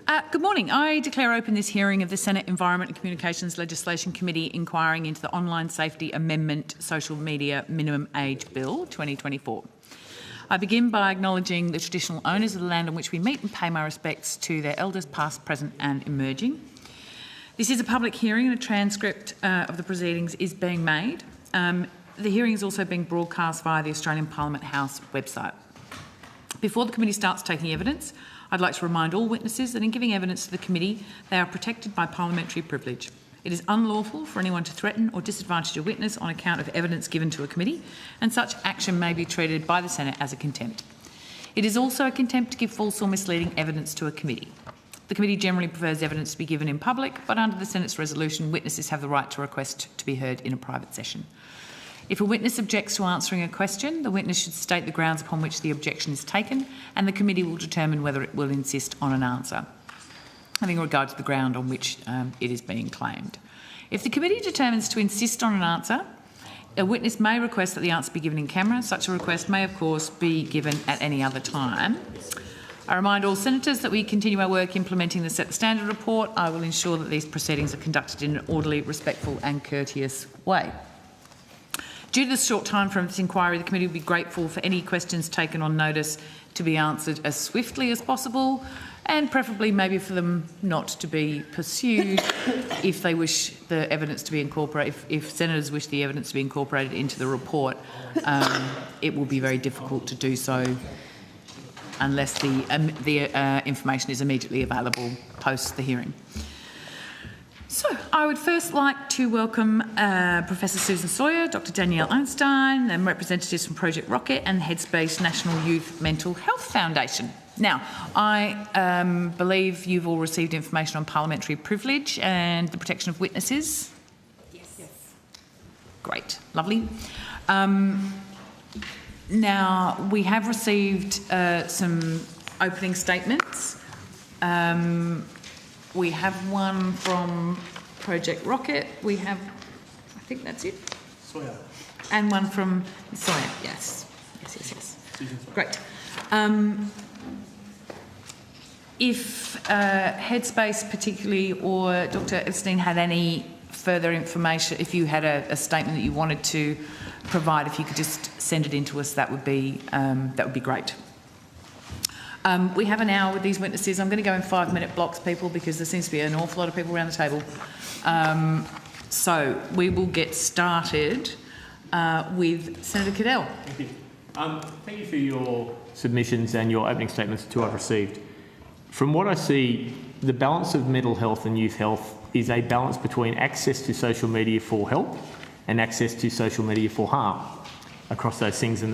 Good morning. I declare open this hearing of the Senate Environment and Communications Legislation Committee inquiring into the Online Safety Amendment Social Media Minimum Age Bill 2024. I begin by acknowledging the traditional owners of the land on which we meet and pay my respects to their elders past, present and emerging. This is a public hearing and a transcript of the proceedings is being made. The hearing is also being broadcast via the Australian Parliament House website. Before the committee starts taking evidence, I'd like to remind all witnesses that in giving evidence to the committee, they are protected by parliamentary privilege. It is unlawful for anyone to threaten or disadvantage a witness on account of evidence given to a committee, and such action may be treated by the Senate as a contempt. It is also a contempt to give false or misleading evidence to a committee. The committee generally prefers evidence to be given in public, but under the Senate's resolution, witnesses have the right to request to be heard in a private session. If a witness objects to answering a question, the witness should state the grounds upon which the objection is taken, and the committee will determine whether it will insist on an answer, having regard to the ground on which it is being claimed. If the committee determines to insist on an answer, a witness may request that the answer be given in camera. Such a request may, of course, be given at any other time. I remind all senators that we continue our work implementing the Set the Standard report. I will ensure that these proceedings are conducted in an orderly, respectful and courteous way. Due to the short time frame of this inquiry, the committee would be grateful for any questions taken on notice to be answered as swiftly as possible, and preferably maybe for them not to be pursued if they wish the evidence to be incorporated. If senators wish the evidence to be incorporated into the report, it will be very difficult to do so unless the information is immediately available post the hearing. So, I would first like to welcome Professor Susan Sawyer, Dr Danielle Einstein, and representatives from Project Rockit and Headspace National Youth Mental Health Foundation. Now, I believe you've all received information on parliamentary privilege and the protection of witnesses? Yes. Great, lovely. Now, we have received some opening statements. We have one from Project Rockit. We have, I think that's it. Sawyer. And one from Sawyer, yes. Yes. Great. If Headspace particularly or Dr Epstein had any further information, if you had a statement that you wanted to provide, if you could just send it in to us, that would be great. We have an hour with these witnesses. I'm going to go in 5-minute blocks, people, because there seems to be an awful lot of people around the table. So we will get started with Senator Cadell. Thank you. Thank you for your submissions and your opening statements too I've received. From what I see, the balance of mental health and youth health is a balance between access to social media for help and access to social media for harm across those things, and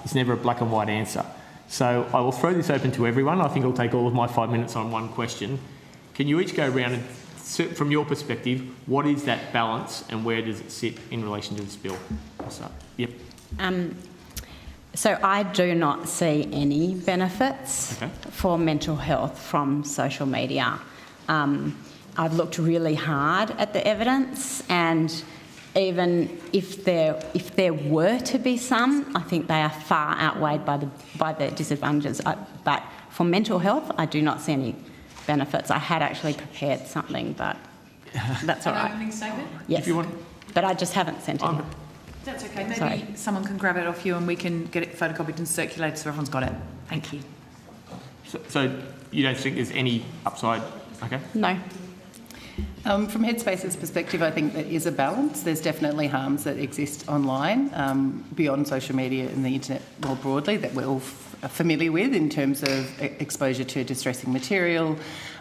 it's never a black and white answer. So I will throw this open to everyone. I think I'll take all of my 5 minutes on one question. Can you each go around and, from your perspective, what is that balance and where does it sit in relation to this bill? I'll start. Yep. So I do not see any benefits for mental health from social media. I've looked really hard at the evidence, and even if there were to be some, I think they are far outweighed by the disadvantages. But for mental health, I do not see any benefits. I had actually prepared something, but that's all right. An opening statement? Yes, if you want. But I just haven't sent it. That's okay. Maybe someone can grab it off you and we can get it photocopied and circulated so everyone's got it. Thank you. So you don't think there's any upside? Okay. No. From Headspace's perspective, I think there is a balance. There's definitely harms that exist online, beyond social media and the internet more broadly, that we're all familiar with in terms of exposure to distressing material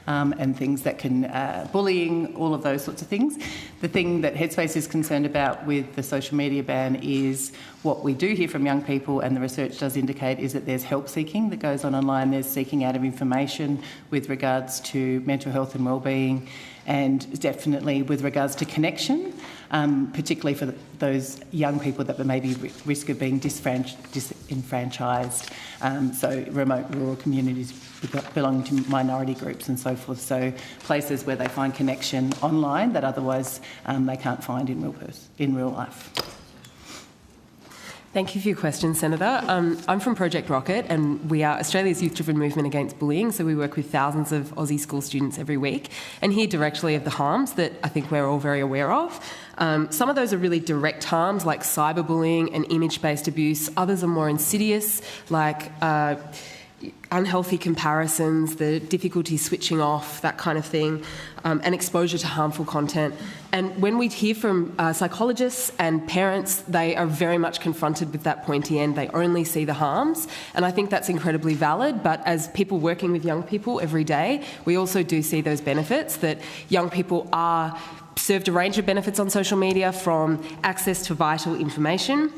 and things that can, bullying, all of those sorts of things. The thing that Headspace is concerned about with the social media ban is what we do hear from young people, and the research does indicate, is that there's help seeking that goes on online. There's seeking out of information with regards to mental health and wellbeing, and definitely with regards to connection, particularly for those young people that may be at risk of being disenfranchised, so remote rural communities belonging to minority groups and so forth, so places where they find connection online that otherwise they can't find in real life. Thank you for your question, Senator. I'm from Project Rockit, and we are Australia's youth-driven movement against bullying, so we work with thousands of Aussie school students every week and hear directly of the harms that I think we're all very aware of. Some of those are really direct harms, like cyberbullying and image-based abuse. Others are more insidious, like unhealthy comparisons, the difficulty switching off, that kind of thing, and exposure to harmful content. And when we hear from psychologists and parents, they are very much confronted with that pointy end. They only see the harms, and I think that's incredibly valid. But as people working with young people every day, we also do see those benefits, that young people are served a range of benefits on social media, from access to vital information,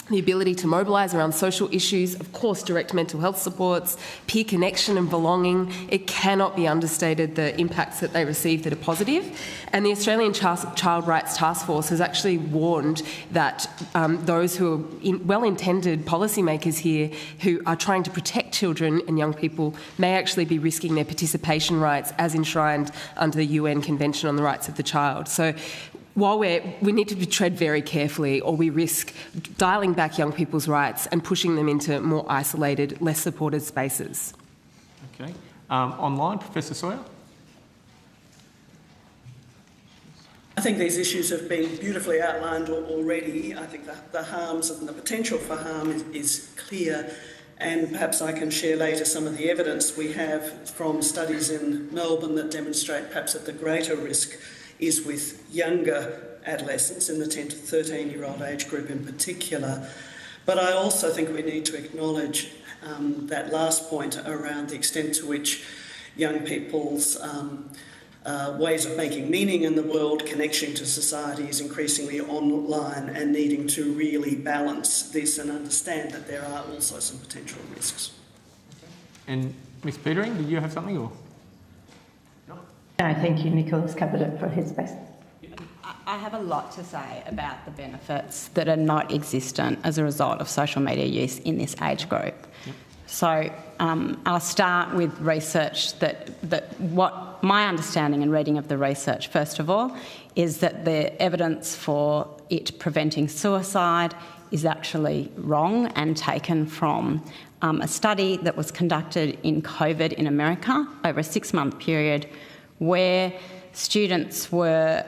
the ability to mobilise around social issues, of course, direct mental health supports, peer connection and belonging. It cannot be understated the impacts that they receive that are positive. And the Australian Child Rights Task Force has actually warned that those who are well-intended policymakers here who are trying to protect children and young people may actually be risking their participation rights as enshrined under the UN Convention on the Rights of the Child. So while we need to tread very carefully, or we risk dialing back young people's rights and pushing them into more isolated, less supported spaces. Okay. Online, Professor Sawyer? I think these issues have been beautifully outlined already. I think the harms and the potential for harm is clear, and perhaps I can share later some of the evidence we have from studies in Melbourne that demonstrate perhaps that the greater risk is with younger adolescents, in the 10 to 13-year-old age group in particular. But I also think we need to acknowledge that last point around the extent to which young people's ways of making meaning in the world, connection to society is increasingly online, and needing to really balance this and understand that there are also some potential risks. And Ms Petering, did you have something? Or? No, thank you. Nicola's covered it for Headspace. I have a lot to say about the benefits that are not existent as a result of social media use in this age group. Yep. So I'll start with research that what my understanding and reading of the research, first of all, is that the evidence for it preventing suicide is actually wrong and taken from a study that was conducted in COVID in America over a 6-month period, where students were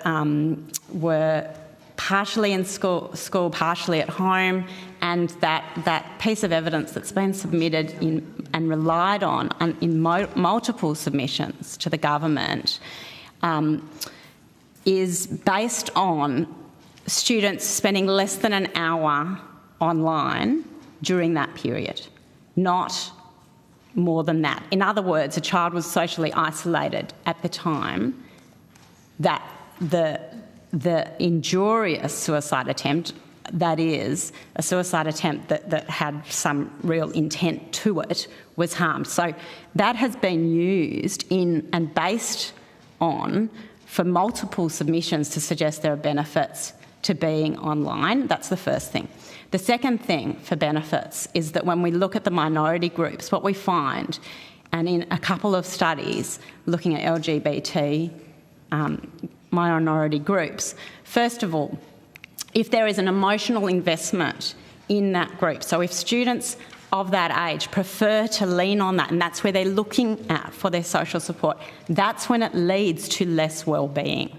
partially in school, partially at home, and that piece of evidence that's been submitted and relied on in multiple submissions to the government is based on students spending less than an hour online during that period, not more than that. In other words, a child was socially isolated at the time that the injurious suicide attempt, that is, a suicide attempt that had some real intent to it, was harmed. So that has been used in and based on for multiple submissions to suggest there are benefits to being online. That's the first thing. The second thing for benefits is that when we look at the minority groups, what we find, and in a couple of studies looking at LGBT minority groups, first of all, if there is an emotional investment in that group, so if students of that age prefer to lean on that, and that's where they're looking at for their social support, that's when it leads to less well-being.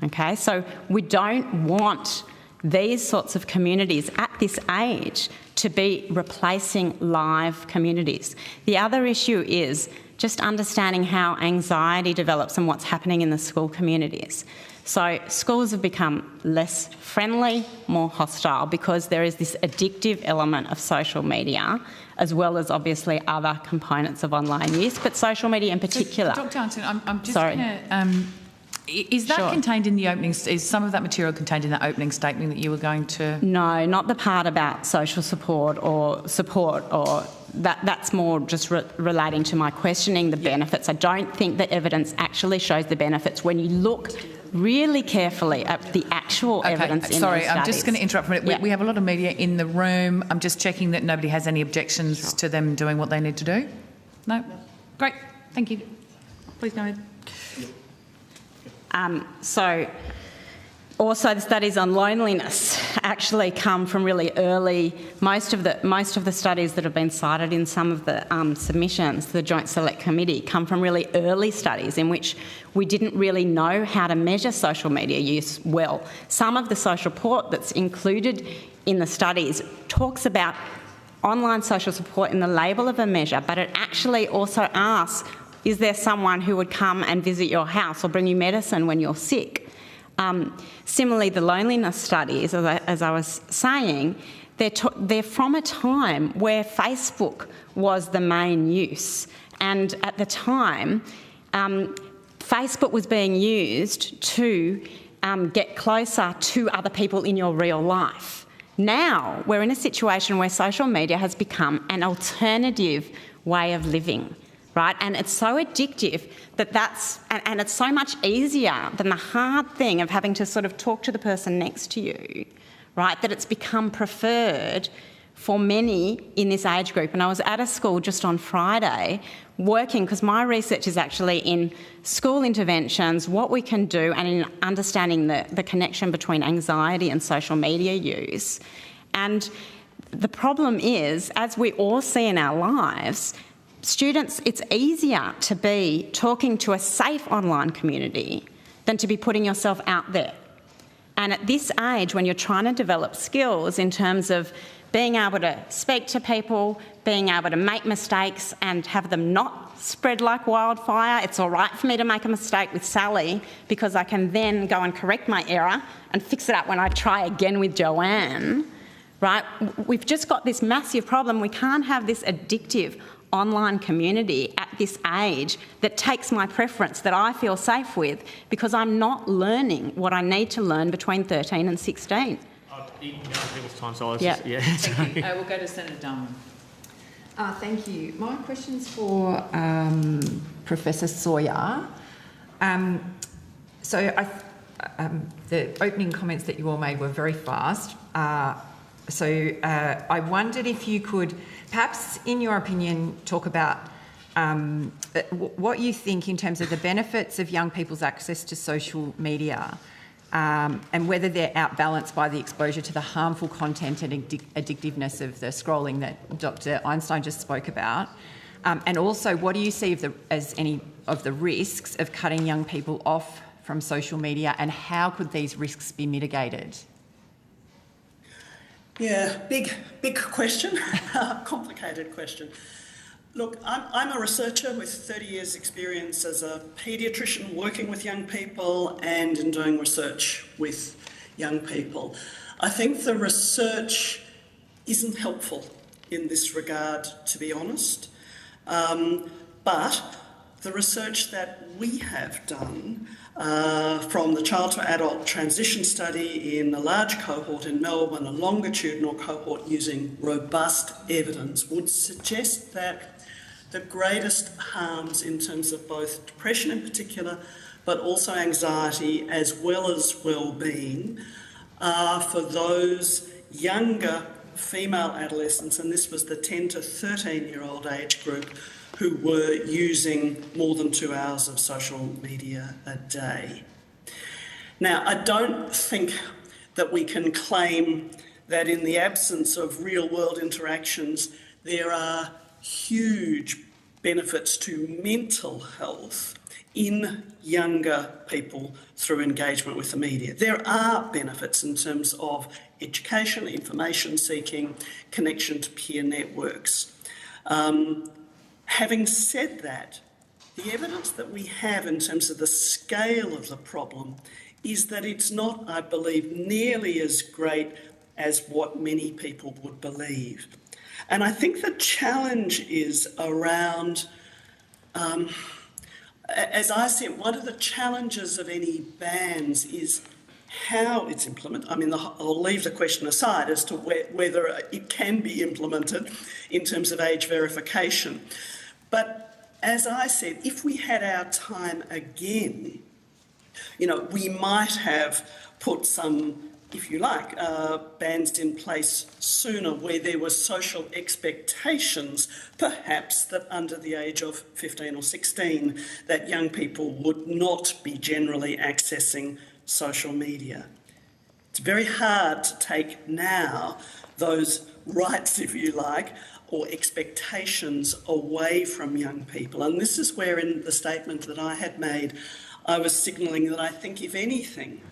Okay, so we don't want these sorts of communities at this age to be replacing live communities. The other issue is just understanding how anxiety develops and what's happening in the school communities. So schools have become less friendly, more hostile, because there is this addictive element of social media, as well as obviously other components of online use, but social media in particular. So, Dr. Einstein, I'm just going to... Is that contained in the opening? Is some of that material contained in that opening statement that you were going to? No, not the part about social support or that's more just relating to my questioning the benefits. I don't think the evidence actually shows the benefits when you look really carefully at the actual evidence in those studies. I'm just going to interrupt for a minute. We have a lot of media in the room. I'm just checking that nobody has any objections to them doing what they need to do. No? Great. Thank you. Please go ahead. So also the studies on loneliness actually come from really early. Most of the studies that have been cited in some of the submissions to the Joint Select Committee come from really early studies in which we didn't really know how to measure social media use well. Some of the social support that's included in the studies talks about online social support in the label of a measure, but it actually also asks, is there someone who would come and visit your house or bring you medicine when you're sick? Similarly, the loneliness studies, as I was saying, they're from a time where Facebook was the main use. And at the time, Facebook was being used to get closer to other people in your real life. Now, we're in a situation where social media has become an alternative way of living. Right? And it's so addictive and it's so much easier than the hard thing of having to sort of talk to the person next to you, right? That it's become preferred for many in this age group. And I was at a school just on Friday working, because my research is actually in school interventions, what we can do, and in understanding the connection between anxiety and social media use. And the problem is, as we all see in our lives, students, it's easier to be talking to a safe online community than to be putting yourself out there. And at this age, when you're trying to develop skills in terms of being able to speak to people, being able to make mistakes and have them not spread like wildfire, it's all right for me to make a mistake with Sally because I can then go and correct my error and fix it up when I try again with Joanne, right? We've just got this massive problem. We can't have this addictive online community at this age that takes my preference that I feel safe with because I'm not learning what I need to learn between 13 and 16. People's time, so Yep. Thank you. We'll go to Senator Dunham. Thank you. My question's for Professor Sawyer. The opening comments that you all made were very fast. I wondered if you could, perhaps in your opinion, talk about what you think in terms of the benefits of young people's access to social media and whether they're outbalanced by the exposure to the harmful content and addictiveness of the scrolling that Dr. Einstein just spoke about. And also, what do you see as any of the risks of cutting young people off from social media, and how could these risks be mitigated? Yeah, big question, complicated question. Look, I'm a researcher with 30 years' experience as a paediatrician working with young people and in doing research with young people. I think the research isn't helpful in this regard, to be honest, but the research that we have done from the child to adult transition study in a large cohort in Melbourne, a longitudinal cohort using robust evidence, would suggest that the greatest harms in terms of both depression in particular, but also anxiety as well as well-being, are for those younger female adolescents, and this was the 10 to 13-year-old age group, who were using more than 2 hours of social media a day. Now, I don't think that we can claim that in the absence of real-world interactions, there are huge benefits to mental health in younger people through engagement with the media. There are benefits in terms of education, information seeking, connection to peer networks. Having said that, the evidence that we have in terms of the scale of the problem is that it's not, I believe, nearly as great as what many people would believe. And I think the challenge is around, as I see it, one of the challenges of any bans is how it's implemented. I mean, I'll leave the question aside as to whether it can be implemented in terms of age verification. But as I said, if we had our time again, we might have put some, if you like, bans in place sooner where there were social expectations, perhaps that under the age of 15 or 16, that young people would not be generally accessing social media. It's very hard to take now those rights, if you like, or expectations away from young people. And this is where, in the statement that I had made, I was signalling that I think, if anything,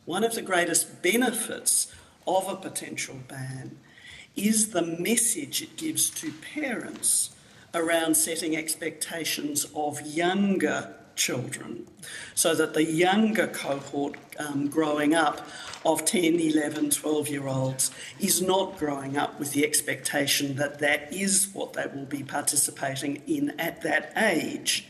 one of the greatest benefits of a potential ban is the message it gives to parents around setting expectations of younger children, so that the younger cohort growing up of 10, 11, 12-year-olds is not growing up with the expectation that that is what they will be participating in at that age.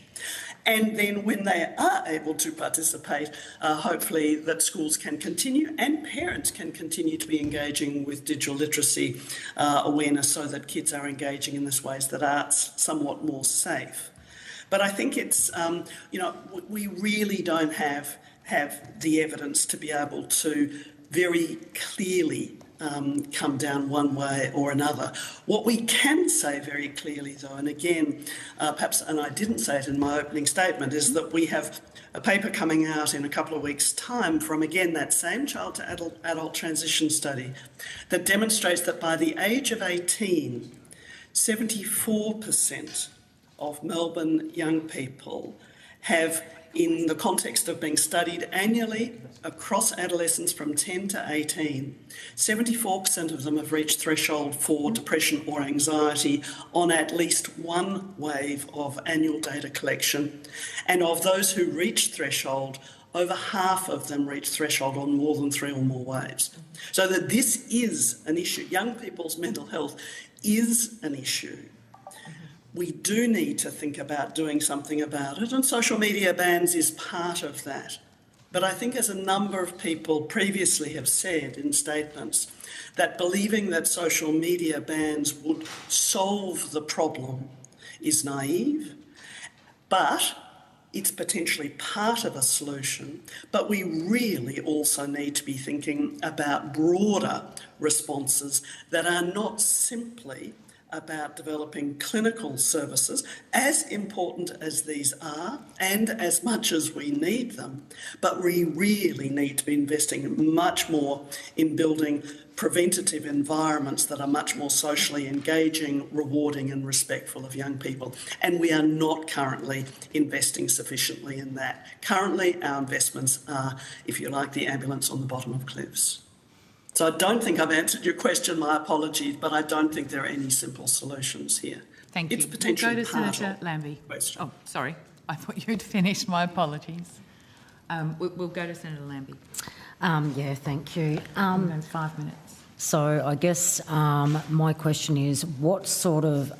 And then when they are able to participate, hopefully that schools can continue and parents can continue to be engaging with digital literacy awareness, so that kids are engaging in these ways that are somewhat more safe. But I think it's, we really don't have the evidence to be able to very clearly come down one way or another. What we can say very clearly, though, and again, perhaps, and I didn't say it in my opening statement, is that we have a paper coming out in a couple of weeks' time from, again, that same child to adult transition study that demonstrates that by the age of 18, 74% of Melbourne young people have, in the context of being studied annually across adolescents from 10 to 18, 74% of them have reached threshold for depression or anxiety on at least one wave of annual data collection. And of those who reach threshold, over half of them reach threshold on more than 3 or more waves. So that this is an issue. Young people's mental health is an issue. We do need to think about doing something about it, and social media bans is part of that. But I think, as a number of people previously have said in statements, that believing that social media bans would solve the problem is naive, but it's potentially part of a solution. But we really also need to be thinking about broader responses that are not simply about developing clinical services, as important as these are and as much as we need them, but we really need to be investing much more in building preventative environments that are much more socially engaging, rewarding and respectful of young people. And we are not currently investing sufficiently in that. Currently, our investments are, if you like, the ambulance on the bottom of cliffs. So I don't think I've answered your question, my apologies, but I don't think there are any simple solutions here. Thank you. It's potentially we'll go to part Senator of Lambie. Question. Oh, sorry. I thought you'd finished. My apologies. We'll go to Senator Lambie. Yeah, thank you. 5 minutes. So I guess my question is, what sort of...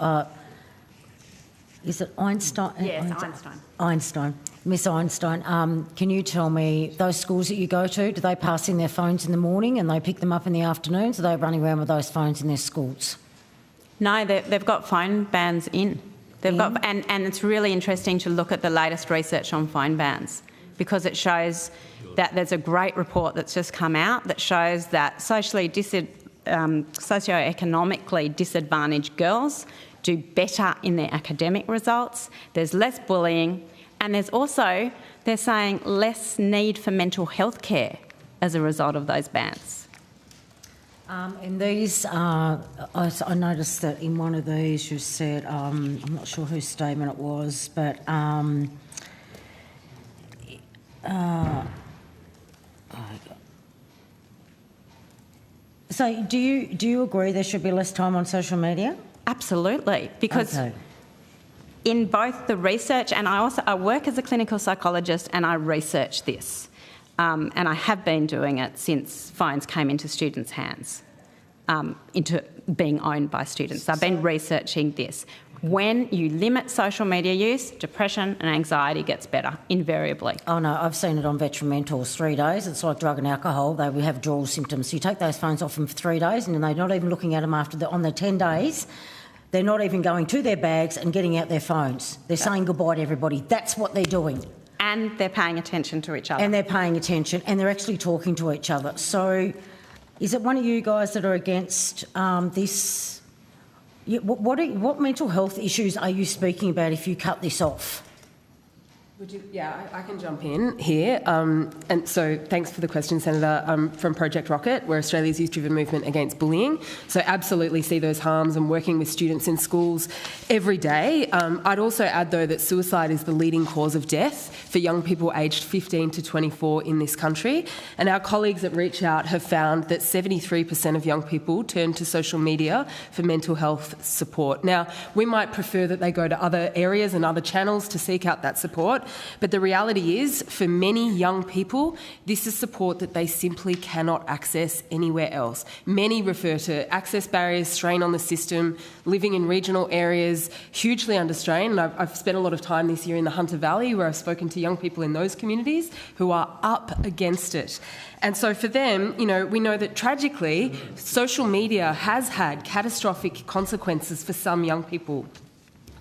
is it Einstein? Yes, Einstein. Einstein. Miss Einstein, can you tell me, those schools that you go to, do they pass in their phones in the morning and they pick them up in the afternoons? Are they running around with those phones in their schools? No, they've got phone bans in. Got, and it's really interesting to look at the latest research on phone bans, because it shows that there's a great report that's just come out that shows that socioeconomically disadvantaged girls do better in their academic results. There's less bullying. And there's also, they're saying, less need for mental health care as a result of those bans. In these, I noticed that in one of these you said, I'm not sure whose statement it was, but so do you agree there should be less time on social media? Absolutely, because in both the research, and I work as a clinical psychologist and I research this, and I have been doing it since phones came into students' hands, into being owned by students. I've been researching this. When you limit social media use, depression and anxiety gets better, invariably. Oh no, I've seen it on veteran mentors, 3 days. It's like drug and alcohol. They will have withdrawal symptoms. So you take those phones off them for 3 days and they're not even looking at them on their 10 days. They're not even going to their bags and getting out their phones. They're saying goodbye to everybody. That's what they're doing. And they're paying attention to each other. And they're paying attention and they're actually talking to each other. So is it one of you guys that are against this? What mental health issues are you speaking about if you cut this off? I can jump in here. And so thanks for the question, Senator. I'm from Project Rockit. We're Australia's youth-driven movement against bullying. So absolutely see those harms and working with students in schools every day. I'd also add, though, that suicide is the leading cause of death for young people aged 15 to 24 in this country. And our colleagues at Reach Out have found that 73% of young people turn to social media for mental health support. Now, we might prefer that they go to other areas and other channels to seek out that support. But the reality is, for many young people, this is support that they simply cannot access anywhere else. Many refer to access barriers, strain on the system, living in regional areas, hugely under strain. And I've spent a lot of time this year in the Hunter Valley, where I've spoken to young people in those communities who are up against it. And so for them, we know that tragically, social media has had catastrophic consequences for some young people.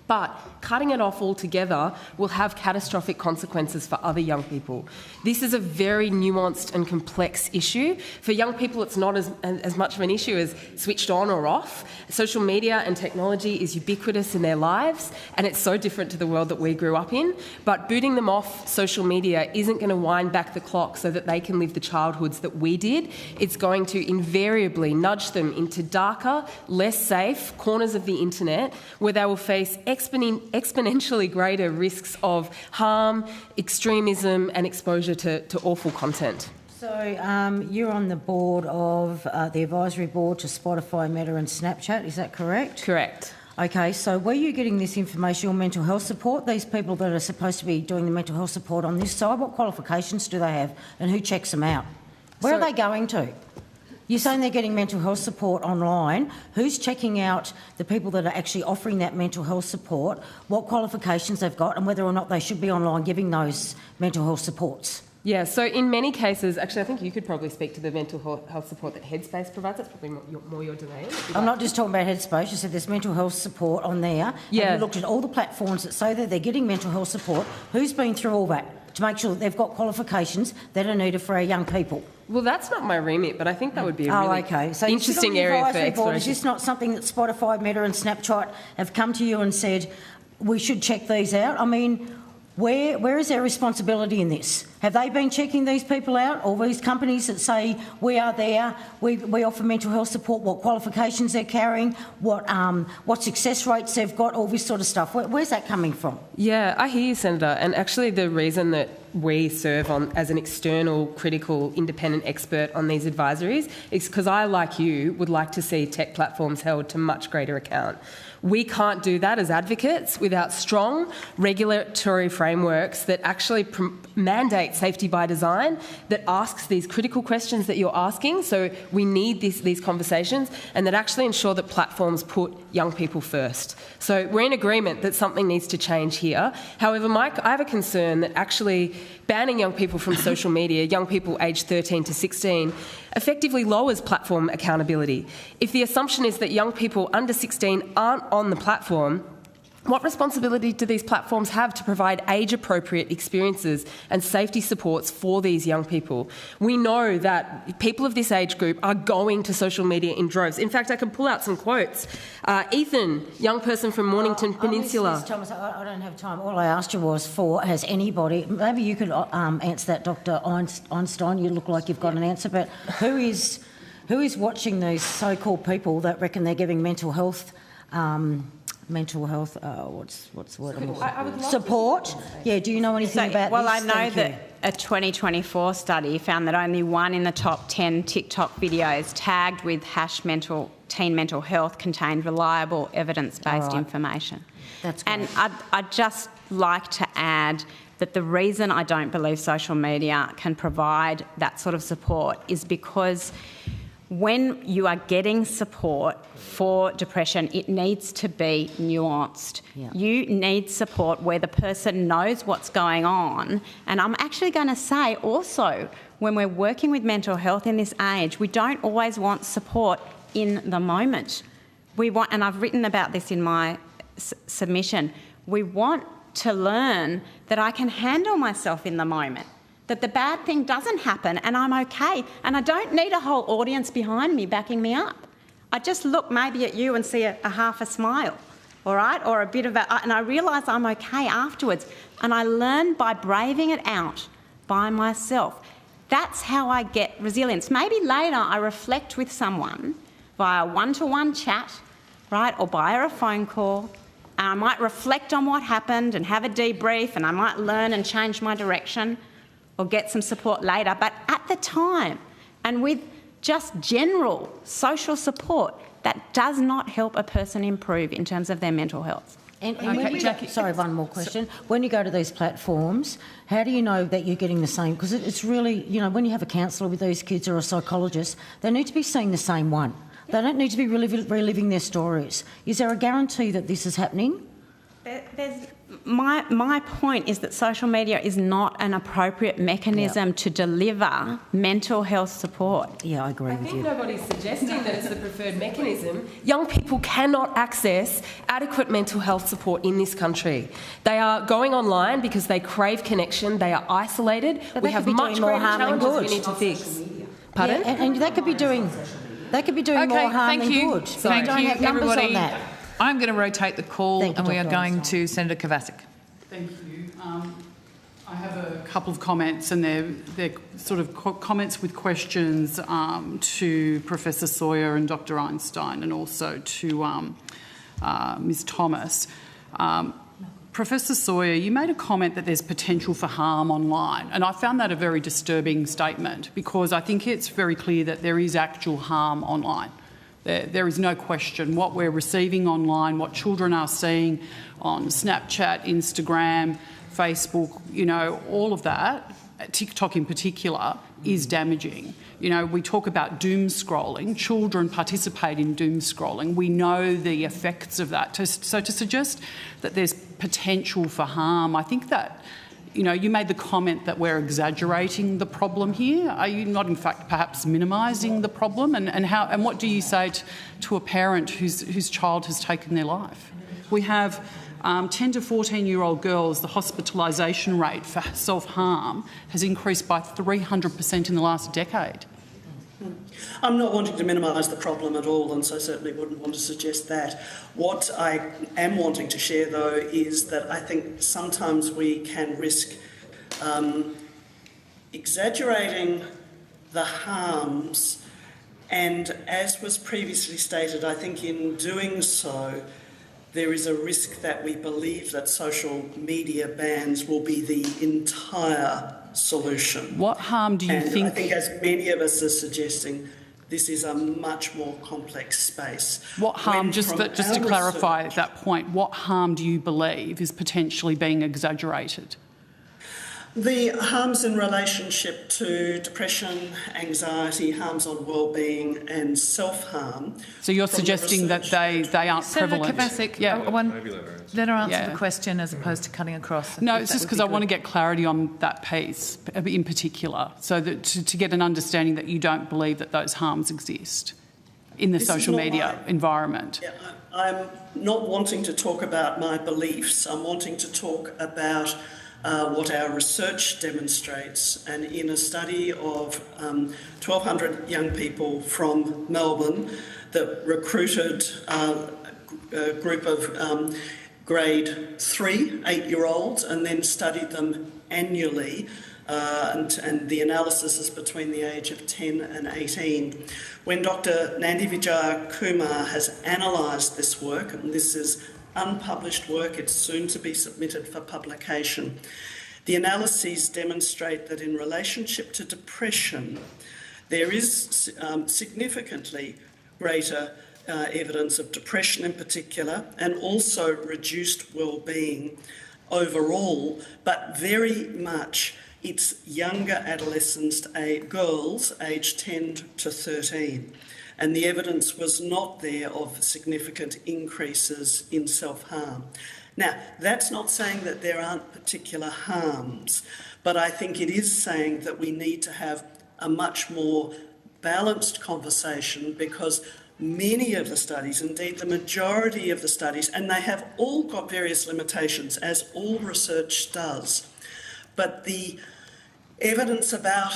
But cutting it off altogether will have catastrophic consequences for other young people. This is a very nuanced and complex issue. For young people, it's not as much of an issue as switched on or off. Social media and technology is ubiquitous in their lives, and it's so different to the world that we grew up in. But booting them off social media isn't going to wind back the clock so that they can live the childhoods that we did. It's going to invariably nudge them into darker, less safe corners of the internet, where they will face exponentially greater risks of harm, extremism and exposure to awful content. So you're on the board of the advisory board to Spotify, Meta and Snapchat, is that correct? Correct. Okay, so where are you getting this information on mental health support? These people that are supposed to be doing the mental health support on this side, what qualifications do they have and who checks them out? Where are they going to? You're saying they're getting mental health support online. Who's checking out the people that are actually offering that mental health support, what qualifications they've got and whether or not they should be online giving those mental health supports? Yeah, so in many cases, actually I think you could probably speak to the mental health support that Headspace provides. That's probably more your domain. I'm not just talking about Headspace, you said there's mental health support on there. Yeah. And you looked at all the platforms that say that they're getting mental health support. Who's been through all that to make sure that they've got qualifications that are needed for our young people? Well, that's not my remit, but I think that would be a really So interesting area for exploration. Is this not something that Spotify, Meta and Snapchat have come to you and said, we should check these out? I mean, where is their responsibility in this? Have they been checking these people out, or these companies that say we are there, we offer mental health support, what qualifications they're carrying, what success rates they've got, all this sort of stuff? Where's that coming from? Yeah, I hear you, Senator. And actually the reason that we serve as an external, critical, independent expert on these advisories is because I, like you, would like to see tech platforms held to much greater account. We can't do that as advocates without strong regulatory frameworks that actually mandate safety by design, that asks these critical questions that you're asking. So we need these conversations, and that actually ensure that platforms put young people first. So we're in agreement that something needs to change here. However, Mike, I have a concern that actually banning young people from social media, young people aged 13 to 16, effectively lowers platform accountability. If the assumption is that young people under 16 aren't on the platform, what responsibility do these platforms have to provide age-appropriate experiences and safety supports for these young people? We know that people of this age group are going to social media in droves. In fact, I can pull out some quotes. Ethan, young person from Mornington Peninsula. Thomas, I don't have time. All I asked you was has anybody, maybe you could answer that, Dr. Einstein, you look like you've got an answer, but who is watching these so-called people that reckon they're giving mental health what's the word? Support? Yeah, do you know anything about this? Well, I know that a 2024 study found that only 1 in the top 10 TikTok videos tagged with teen mental health contained reliable evidence-based information. That's great. And I'd just like to add that the reason I don't believe social media can provide that sort of support is because when you are getting support for depression, it needs to be nuanced. Yeah. You need support where the person knows what's going on. And I'm actually going to say also, when we're working with mental health in this age, we don't always want support in the moment. We want, and I've written about this in my submission, we want to learn that I can handle myself in the moment, that the bad thing doesn't happen and I'm okay, and I don't need a whole audience behind me backing me up. I just look maybe at you and see a half a smile. all right, or a bit of a... And I realise I'm okay afterwards. And I learn by braving it out by myself. That's how I get resilience. Maybe later I reflect with someone via one-to-one chat, right, or via a phone call, and I might reflect on what happened and have a debrief, and I might learn and change my direction or get some support later. But at the time, and with just general social support, that does not help a person improve in terms of their mental health. And Jackie, sorry, one more question. When you go to these platforms, how do you know that you're getting the same? Because it's really, you know, when you have a counsellor with these kids or a psychologist, they need to be seeing the same one. They don't need to be reliving their stories. Is there a guarantee that this is happening? My point is that social media is not an appropriate mechanism to deliver mental health support. Yeah, I agree with you. I think nobody's suggesting that it's the preferred mechanism. Young people cannot access adequate mental health support in this country. They are going online because they crave connection, they are isolated. We have much greater challenges we need to fix. Pardon? Yeah, and they could be doing... They could be doing more harm than good. So thank you, everybody. I'm going to rotate the call, and we are going to Senator Kovacic. Thank you. I have a couple of comments, and they're sort of comments with questions to Professor Sawyer and Dr. Einstein, and also to Ms. Thomas. Professor Sawyer, you made a comment that there's potential for harm online, and I found that a very disturbing statement, because I think it's very clear that there is actual harm online. There is no question what we're receiving online, what children are seeing on Snapchat, Instagram, Facebook, you know, all of that, TikTok in particular, is damaging. You know, we talk about doom scrolling. Children participate in doom scrolling. We know the effects of that. So to suggest that there's potential for harm, I think that, you know, you made the comment that we're exaggerating the problem here. Are you not, in fact, perhaps minimising the problem? And what do you say to a parent whose child has taken their life? We have 10 to 14-year-old girls, the hospitalisation rate for self-harm has increased by 300% in the last decade. I'm not wanting to minimise the problem at all, and so certainly wouldn't want to suggest that. What I am wanting to share, though, is that I think sometimes we can risk exaggerating the harms, and as was previously stated, I think in doing so, there is a risk that we believe that social media bans will be the entire solution. What harm do you think? I think, as many of us are suggesting, this is a much more complex space. What harm, just to clarify that point, what harm do you believe is potentially being exaggerated? The harms in relationship to depression, anxiety, harms on wellbeing and self-harm. So you're suggesting that they aren't prevalent? Senator Kovacic, let her answer the question as opposed to cutting across. No, it's just because I want to get clarity on that piece in particular, so that to get an understanding that you don't believe that those harms exist in the social media environment. Yeah, I'm not wanting to talk about my beliefs. I'm wanting to talk about what our research demonstrates, and in a study of 1,200 young people from Melbourne that recruited a group of grade 3 8-year-olds and then studied them annually, and the analysis is between the age of 10 and 18. When Dr. Nandi Vijaya Kumar has analysed this work, and this is unpublished work, it's soon to be submitted for publication. The analyses demonstrate that in relationship to depression, there is significantly greater evidence of depression in particular, and also reduced well-being overall, but very much it's younger adolescents, girls aged 10 to 13. And the evidence was not there of significant increases in self-harm. Now, that's not saying that there aren't particular harms, but I think it is saying that we need to have a much more balanced conversation, because many of the studies, indeed the majority of the studies, and they have all got various limitations, as all research does, but the evidence about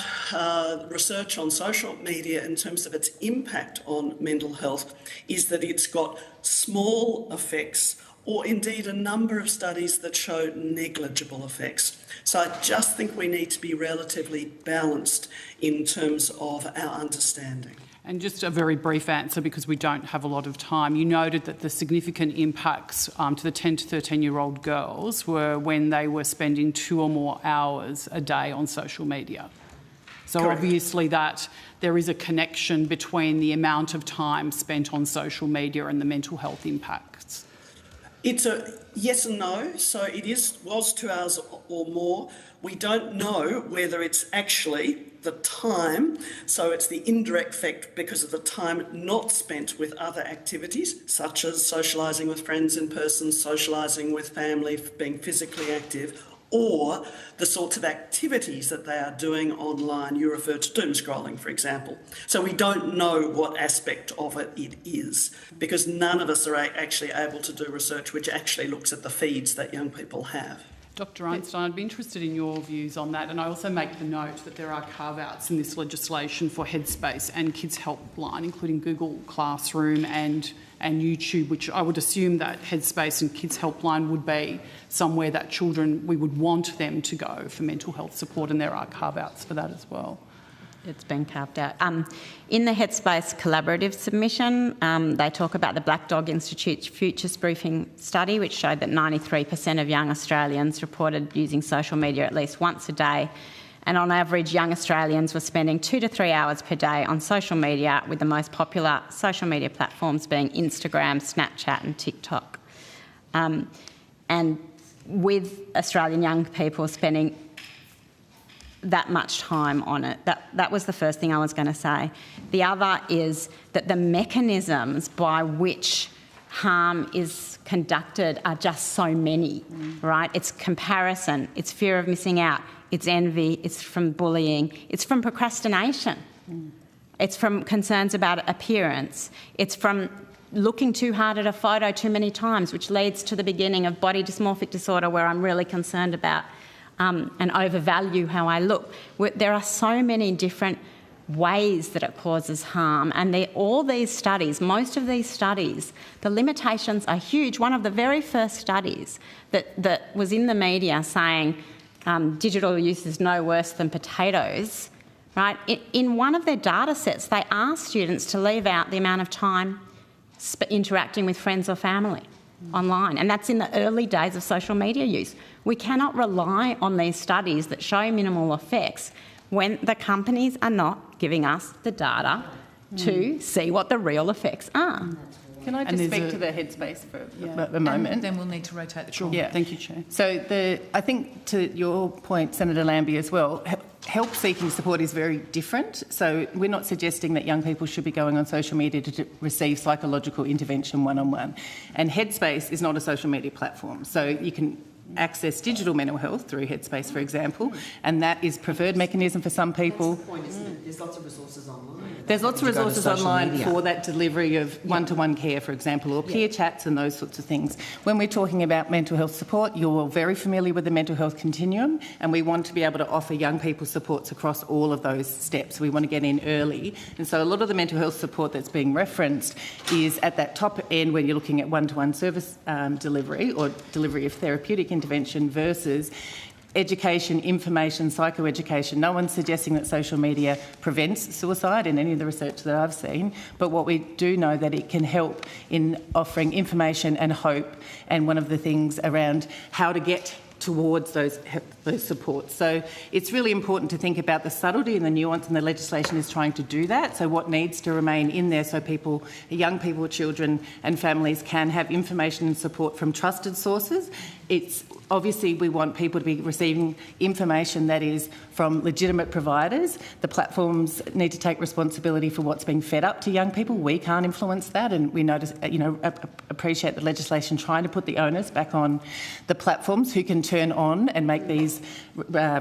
research on social media in terms of its impact on mental health is that it's got small effects or indeed a number of studies that show negligible effects. So I just think we need to be relatively balanced in terms of our understanding. And just a very brief answer, because we don't have a lot of time. You noted that the significant impacts to the 10 to 13-year-old girls were when they were spending 2 or more hours a day on social media. So Correct. Obviously that there is a connection between the amount of time spent on social media and the mental health impacts. It's a yes and no. So it was 2 hours or more. We don't know whether it's actually the time, so it's the indirect effect because of the time not spent with other activities, such as socialising with friends in person, socialising with family, being physically active, or the sorts of activities that they are doing online. You referred to doom scrolling, for example. So we don't know what aspect of it is, because none of us are actually able to do research which actually looks at the feeds that young people have. Dr Einstein, I'd be interested in your views on that, and I also make the note that there are carve-outs in this legislation for Headspace and Kids Helpline, including Google Classroom and YouTube, which I would assume that Headspace and Kids Helpline would be somewhere that we would want them to go for mental health support, and there are carve-outs for that as well. It's been carved out. In the Headspace collaborative submission, they talk about the Black Dog Institute's Futures Briefing study, which showed that 93% of young Australians reported using social media at least once a day. And on average, young Australians were spending 2 to 3 hours per day on social media, with the most popular social media platforms being Instagram, Snapchat and TikTok. And with Australian young people spending that much time on it. That was the first thing I was going to say. The other is that the mechanisms by which harm is conducted are just so many, right? It's comparison, it's fear of missing out, it's envy, it's from bullying, it's from procrastination, it's from concerns about appearance, it's from looking too hard at a photo too many times, which leads to the beginning of body dysmorphic disorder, where I'm really concerned about and overvalue how I look. There are so many different ways that it causes harm, and all these studies, most of these studies, the limitations are huge. One of the very first studies that was in the media saying digital use is no worse than potatoes, right? In one of their data sets, they asked students to leave out the amount of time interacting with friends or family online, and that's in the early days of social media use. We cannot rely on these studies that show minimal effects when the companies are not giving us the data to see what the real effects are. Can I just speak to the Headspace for a moment? And then we'll need to rotate the call. Yeah, thank you, Chair. So I think to your point, Senator Lambie, as well, help-seeking support is very different. So we're not suggesting that young people should be going on social media to receive psychological intervention one-on-one. And Headspace is not a social media platform. So you can access digital mental health through Headspace, for example, and that is preferred mechanism for some people. That's the point, isn't it? There's lots of resources online. There's lots of resources online for that delivery of one-to-one care, for example, or peer chats and those sorts of things. When we're talking about mental health support, you're very familiar with the mental health continuum, and we want to be able to offer young people supports across all of those steps. We want to get in early. And so a lot of the mental health support that's being referenced is at that top end when you're looking at one-to-one service delivery or delivery of therapeutic intervention versus education, information, psychoeducation. No one's suggesting that social media prevents suicide in any of the research that I've seen, but what we do know that it can help in offering information and hope, and one of the things around how to get towards those supports. So it's really important to think about the subtlety and the nuance, and the legislation is trying to do that. So what needs to remain in there so people, young people, children and families can have information and support from trusted sources. It's obviously we want people to be receiving information that is from legitimate providers. The platforms need to take responsibility for what's being fed up to young people. We can't influence that, and we appreciate the legislation trying to put the onus back on the platforms who can turn on and make these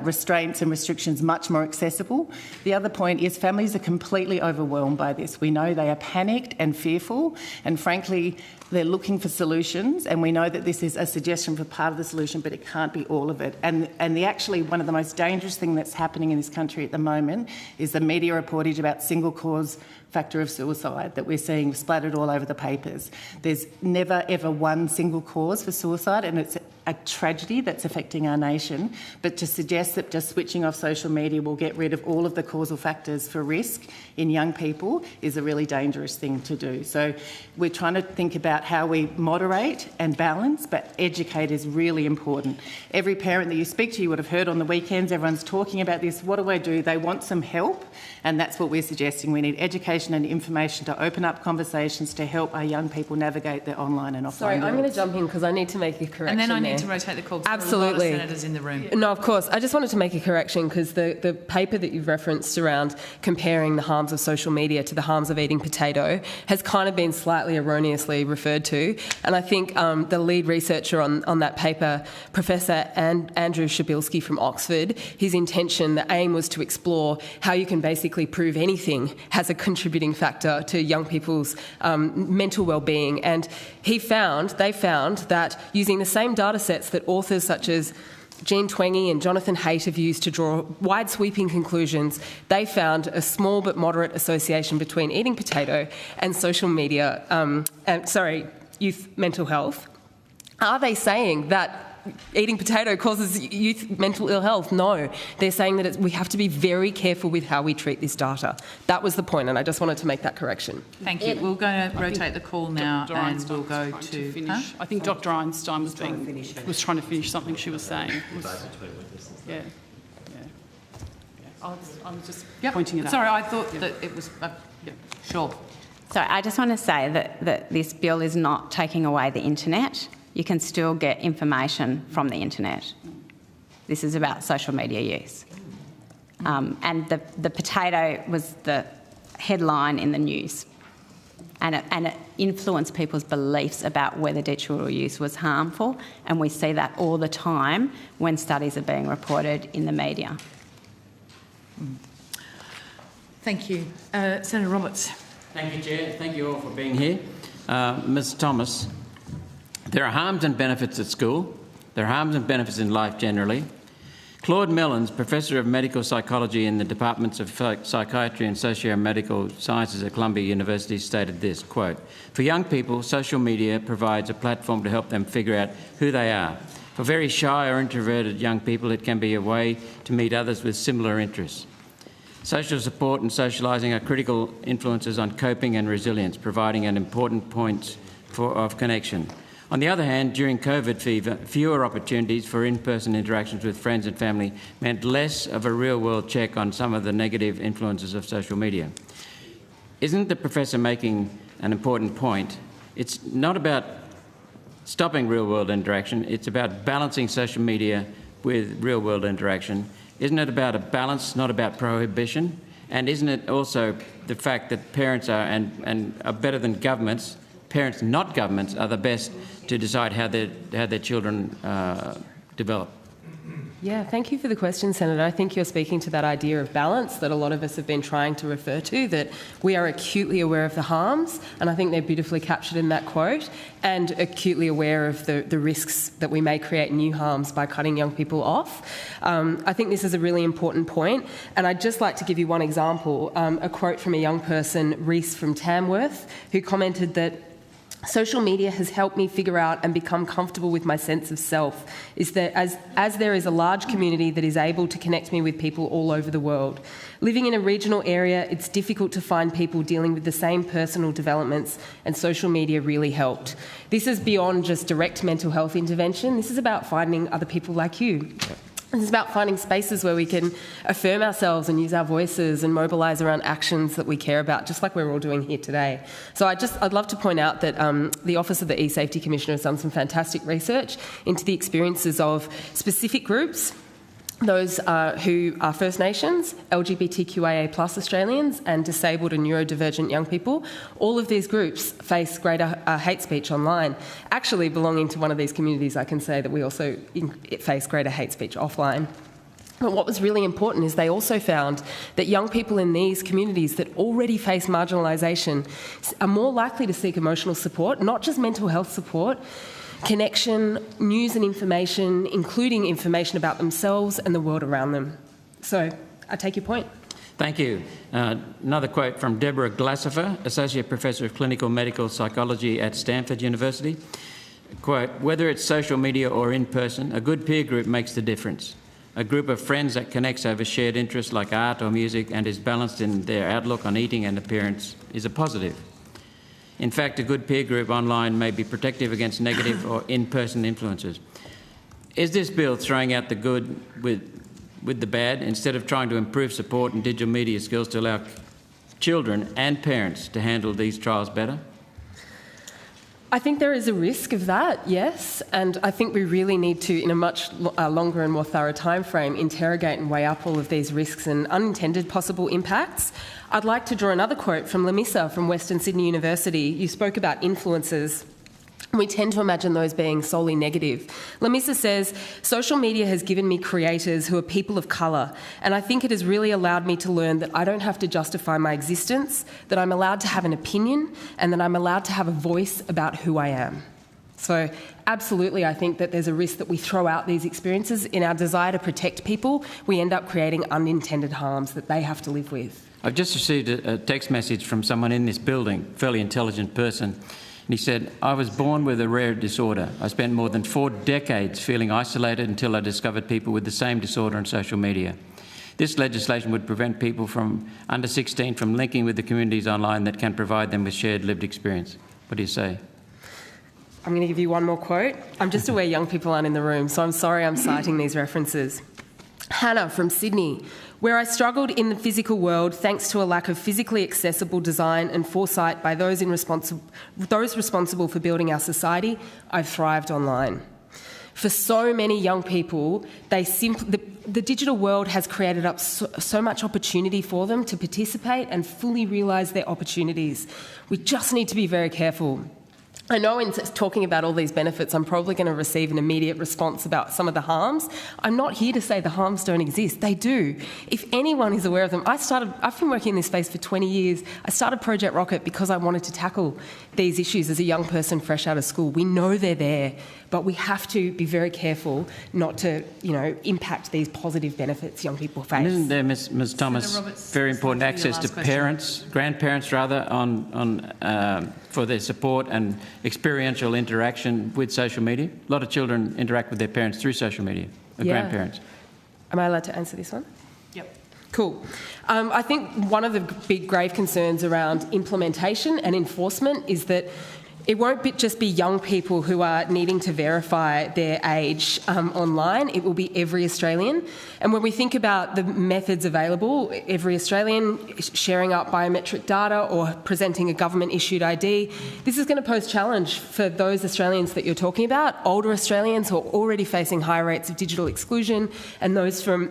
restraints and restrictions much more accessible. The other point is families are completely overwhelmed by this. We know they are panicked and fearful, and frankly, they're looking for solutions, and we know that this is a suggestion for part of the solution, solution, but it can't be all of it. And actually one of the most dangerous things that's happening in this country at the moment is the media reportage about single cause factor of suicide that we're seeing splattered all over the papers. There's never, ever one single cause for suicide, and it's a tragedy that's affecting our nation. But to suggest that just switching off social media will get rid of all of the causal factors for risk in young people is a really dangerous thing to do. So we're trying to think about how we moderate and balance, but educate is really important. Every parent that you speak to, you would have heard on the weekends, everyone's talking about this. What do? They want some help, and that's what we're suggesting. We need education and information to open up conversations to help our young people navigate their online and offline Sorry, I'm worlds. going to jump in because I need to make a correction. And then I need there. to rotate the call. Absolutely. There are a lot of senators in the room. No, of course. I just wanted to make a correction because the paper that you've referenced around comparing the harms of social media to the harms of eating potato has kind of been slightly erroneously referred to. And I think the lead researcher on that paper, Professor Andrew Shabilsky from Oxford, his intention, the aim was to explore how you can basically prove anything has a contributing factor to young people's mental well-being. And they found that using the same data sets that authors such as Jean Twenge and Jonathan Haidt have used to draw wide sweeping conclusions, they found a small but moderate association between eating potato and social media, youth mental health. Are they saying that eating potato causes youth mental ill health? No. They're saying that we have to be very careful with how we treat this data. That was the point, and I just wanted to make that correction. Thank you. We're going to rotate the call now, and we'll go to finish. I think Dr. Einstein was trying to finish something she was saying. Yeah. I was just pointing it out. Sorry, I thought that it was... Sure. So I just want to say that this bill is not taking away the internet. You can still get information from the internet. This is about social media use. And the potato was the headline in the news. And it influenced people's beliefs about whether digital use was harmful. And we see that all the time when studies are being reported in the media. Thank you. Senator Roberts. Thank you, Chair. Thank you all for being here. Ms Thomas, there are harms and benefits at school. There are harms and benefits in life generally. Claude Mellons, Professor of Medical Psychology in the Departments of Psychiatry and Socio-Medical Sciences at Columbia University, stated this, quote, "For young people, social media provides a platform to help them figure out who they are. For very shy or introverted young people, it can be a way to meet others with similar interests. Social support and socialising are critical influences on coping and resilience, providing an important point of connection. On the other hand, during COVID fewer opportunities for in-person interactions with friends and family meant less of a real-world check on some of the negative influences of social media." Isn't the professor making an important point? It's not about stopping real-world interaction, it's about balancing social media with real-world interaction. Isn't it about a balance, not about prohibition? And isn't it also the fact that parents are and are better than governments? Parents, not governments, are the best to decide how their children develop. Yeah, thank you for the question, Senator. I think you're speaking to that idea of balance that a lot of us have been trying to refer to, that we are acutely aware of the harms, and I think they're beautifully captured in that quote, and acutely aware of the risks that we may create new harms by cutting young people off. I think this is a really important point, and I'd just like to give you one example, a quote from a young person, Reese from Tamworth, who commented that social media has helped me figure out and become comfortable with my sense of self, is that as there is a large community that is able to connect me with people all over the world. Living in a regional area, it's difficult to find people dealing with the same personal developments, and social media really helped. This is beyond just direct mental health intervention. This is about finding other people like you. It's about finding spaces where we can affirm ourselves and use our voices and mobilise around actions that we care about, just like we're all doing here today. So I'd love to point out that the Office of the E-Safety Commissioner has done some fantastic research into the experiences of specific groups, those who are First Nations, LGBTQIA+ Australians and disabled and neurodivergent young people. All of these groups face greater hate speech online. Actually, belonging to one of these communities, I can say that we also face greater hate speech offline. But what was really important is they also found that young people in these communities that already face marginalisation are more likely to seek emotional support, not just mental health support, connection, news and information, including information about themselves and the world around them. So I take your point. Thank you. Another quote from Deborah Glassifer, Associate Professor of Clinical Medical Psychology at Stanford University. Quote, whether it's social media or in person, a good peer group makes the difference. A group of friends that connects over shared interests like art or music and is balanced in their outlook on eating and appearance is a positive. In fact, a good peer group online may be protective against negative or in-person influences. Is this bill throwing out the good with the bad instead of trying to improve support and digital media skills to allow children and parents to handle these trials better? I think there is a risk of that, yes, and I think we really need to, in a much longer and more thorough time frame, interrogate and weigh up all of these risks and unintended possible impacts. I'd like to draw another quote from Lamissa from Western Sydney University. You spoke about influences. We tend to imagine those being solely negative. Lamissa says, social media has given me creators who are people of colour, and I think it has really allowed me to learn that I don't have to justify my existence, that I'm allowed to have an opinion, and that I'm allowed to have a voice about who I am. So absolutely, I think that there's a risk that we throw out these experiences in our desire to protect people. We end up creating unintended harms that they have to live with. I've just received a text message from someone in this building, fairly intelligent person. And he said, I was born with a rare disorder. I spent more than 4 decades feeling isolated until I discovered people with the same disorder on social media. This legislation would prevent people from under 16 from linking with the communities online that can provide them with shared lived experience. What do you say? I'm going to give you one more quote. I'm just aware young people aren't in the room, so I'm sorry I'm citing these references. Hannah from Sydney, where I struggled in the physical world thanks to a lack of physically accessible design and foresight by those responsible for building our society, I've thrived online. For so many young people, the digital world has created up so much opportunity for them to participate and fully realise their opportunities. We just need to be very careful. I know in talking about all these benefits, I'm probably going to receive an immediate response about some of the harms. I'm not here to say the harms don't exist. They do. If anyone is aware of them, I've been working in this space for 20 years. I started Project Rockit because I wanted to tackle these issues as a young person fresh out of school. We know they're there, but we have to be very careful not to, impact these positive benefits young people face. And isn't there, Ms. Thomas, very important access to parents, grandparents rather, for their support and experiential interaction with social media? A lot of children interact with their parents through social media, or grandparents. Am I allowed to answer this one? Yep. Cool. I think one of the big grave concerns around implementation and enforcement is that it won't just be young people who are needing to verify their age online. It will be every Australian. And when we think about the methods available, every Australian sharing up biometric data or presenting a government-issued ID, this is going to pose challenge for those Australians that you're talking about, older Australians who are already facing high rates of digital exclusion, and those from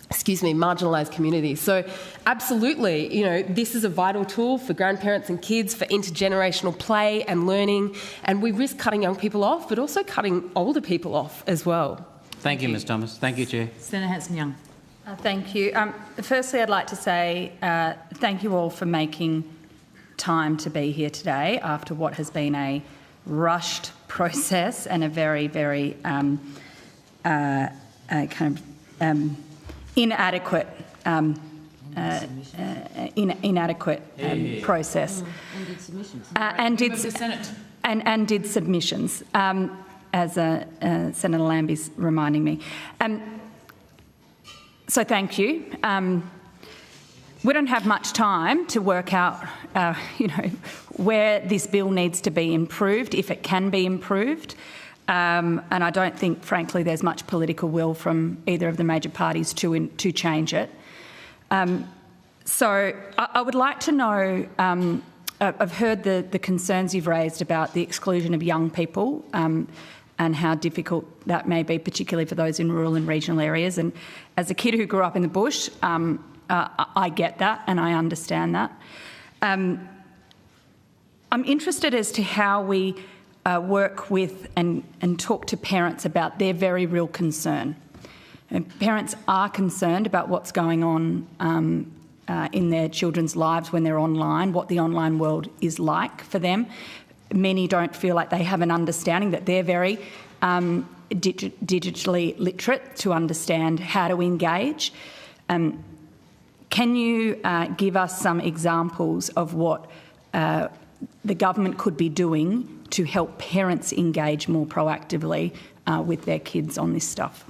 marginalised communities. So absolutely, this is a vital tool for grandparents and kids, for intergenerational play and learning, and we risk cutting young people off, but also cutting older people off as well. Thank you, Ms. Thomas. Thank you, Chair. Senator Hanson-Young. Thank you. Firstly, I'd like to say thank you all for making time to be here today after what has been a rushed process and a very, very inadequate process. And did submissions. As Senator Lambie's reminding me. So thank you. We don't have much time to work out, where this bill needs to be improved, if it can be improved. And I don't think, frankly, there's much political will from either of the major parties to change it. So I would like to know, I've heard the concerns you've raised about the exclusion of young people and how difficult that may be, particularly for those in rural and regional areas. And as a kid who grew up in the bush, I get that and I understand that. I'm interested as to how we work with and talk to parents about their very real concern. And parents are concerned about what's going on in their children's lives when they're online, what the online world is like for them. many don't feel like they have an understanding, that they're very digitally literate to understand how to engage. Can you give us some examples of what the government could be doing to help parents engage more proactively with their kids on this stuff?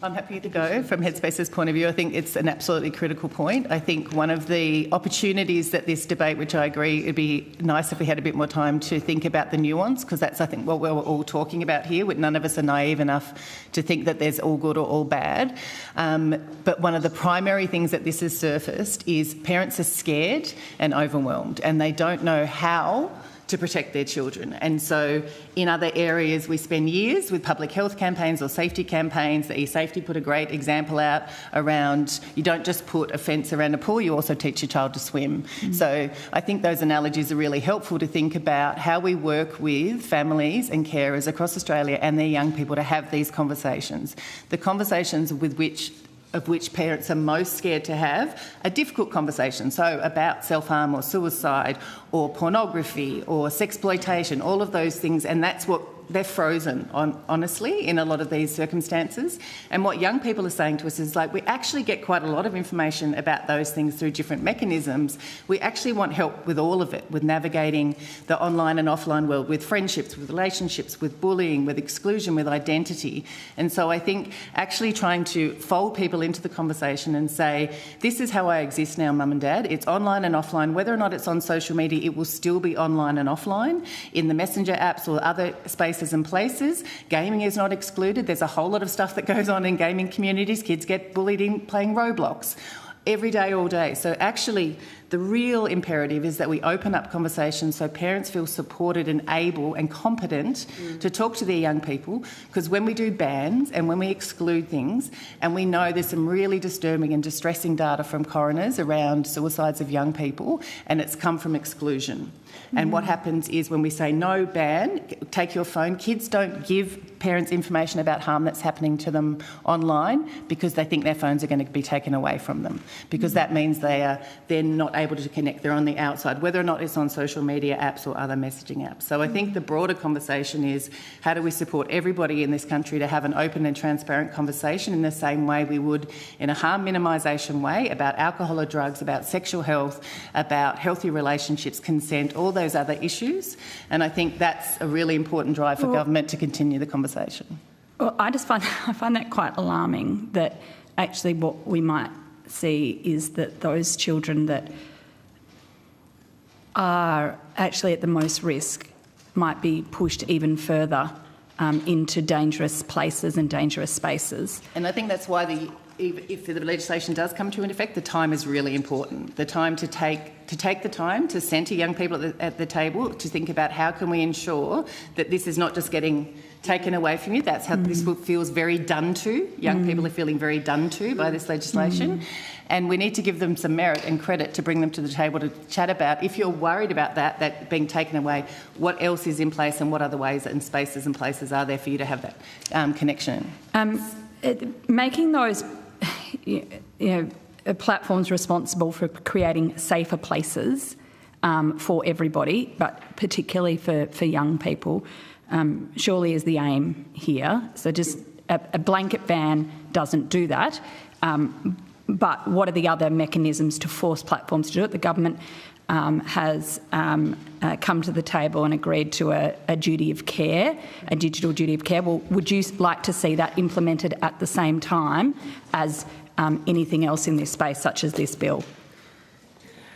I'm happy to go from Headspace's point of view. I think it's an absolutely critical point. I think one of the opportunities that this debate, which I agree it'd be nice if we had a bit more time to think about the nuance, because that's, I think, what we're all talking about here. None of us are naive enough to think that there's all good or all bad. But one of the primary things that this has surfaced is parents are scared and overwhelmed, and they don't know how to protect their children. And so in other areas we spend years with public health campaigns or safety campaigns. The eSafety put a great example out around you don't just put a fence around a pool, you also teach your child to swim. So I think those analogies are really helpful to think about how we work with families and carers across Australia and their young people to have these conversations. The conversations of which parents are most scared to have are difficult conversations, so about self-harm or suicide or pornography or sexploitation, all of those things, and that's what they're frozen on, honestly, in a lot of these circumstances. And what young people are saying to us is, like, we actually get quite a lot of information about those things through different mechanisms. We actually want help with all of it, with navigating the online and offline world, with friendships, with relationships, with bullying, with exclusion, with identity. And so I think actually trying to fold people into the conversation and say, this is how I exist now, mum and dad. It's online and offline. Whether or not it's on social media, it will still be online and offline in the messenger apps or other spaces and places. Gaming is not excluded. There's a whole lot of stuff that goes on in gaming communities. Kids get bullied in playing Roblox every day, all day. So actually, the real imperative is that we open up conversations so parents feel supported and able and competent to talk to their young people, because when we do bans and when we exclude things, and we know there's some really disturbing and distressing data from coroners around suicides of young people, and it's come from exclusion. And what happens is when we say no ban, take your phone, kids don't give parents information about harm that's happening to them online because they think their phones are going to be taken away from them, because that means they're not able to connect. They're on the outside, whether or not it's on social media apps or other messaging apps. So I think the broader conversation is, how do we support everybody in this country to have an open and transparent conversation in the same way we would in a harm minimisation way about alcohol or drugs, about sexual health, about healthy relationships, consent, all those other issues. And I think that's a really important drive for government to continue the conversation. Well, I find that quite alarming, that actually what we might see is that those children that are actually at the most risk might be pushed even further into dangerous places and dangerous spaces. And I think that's why if the legislation does come to an effect, the time is really important. The time to take the time to centre young people at the table to think about how can we ensure that this is not just getting taken away from you. That's how this feels very done to. Young people are feeling very done to by this legislation. And we need to give them some merit and credit to bring them to the table to chat about, if you're worried about that being taken away, what else is in place and what other ways and spaces and places are there for you to have that connection. Making those platforms responsible for creating safer places for everybody, but particularly for young people, surely is the aim here. So just a blanket ban doesn't do that. But what are the other mechanisms to force platforms to do it? The government has come to the table and agreed to a duty of care, a digital duty of care. Well, would you like to see that implemented at the same time as anything else in this space, such as this bill?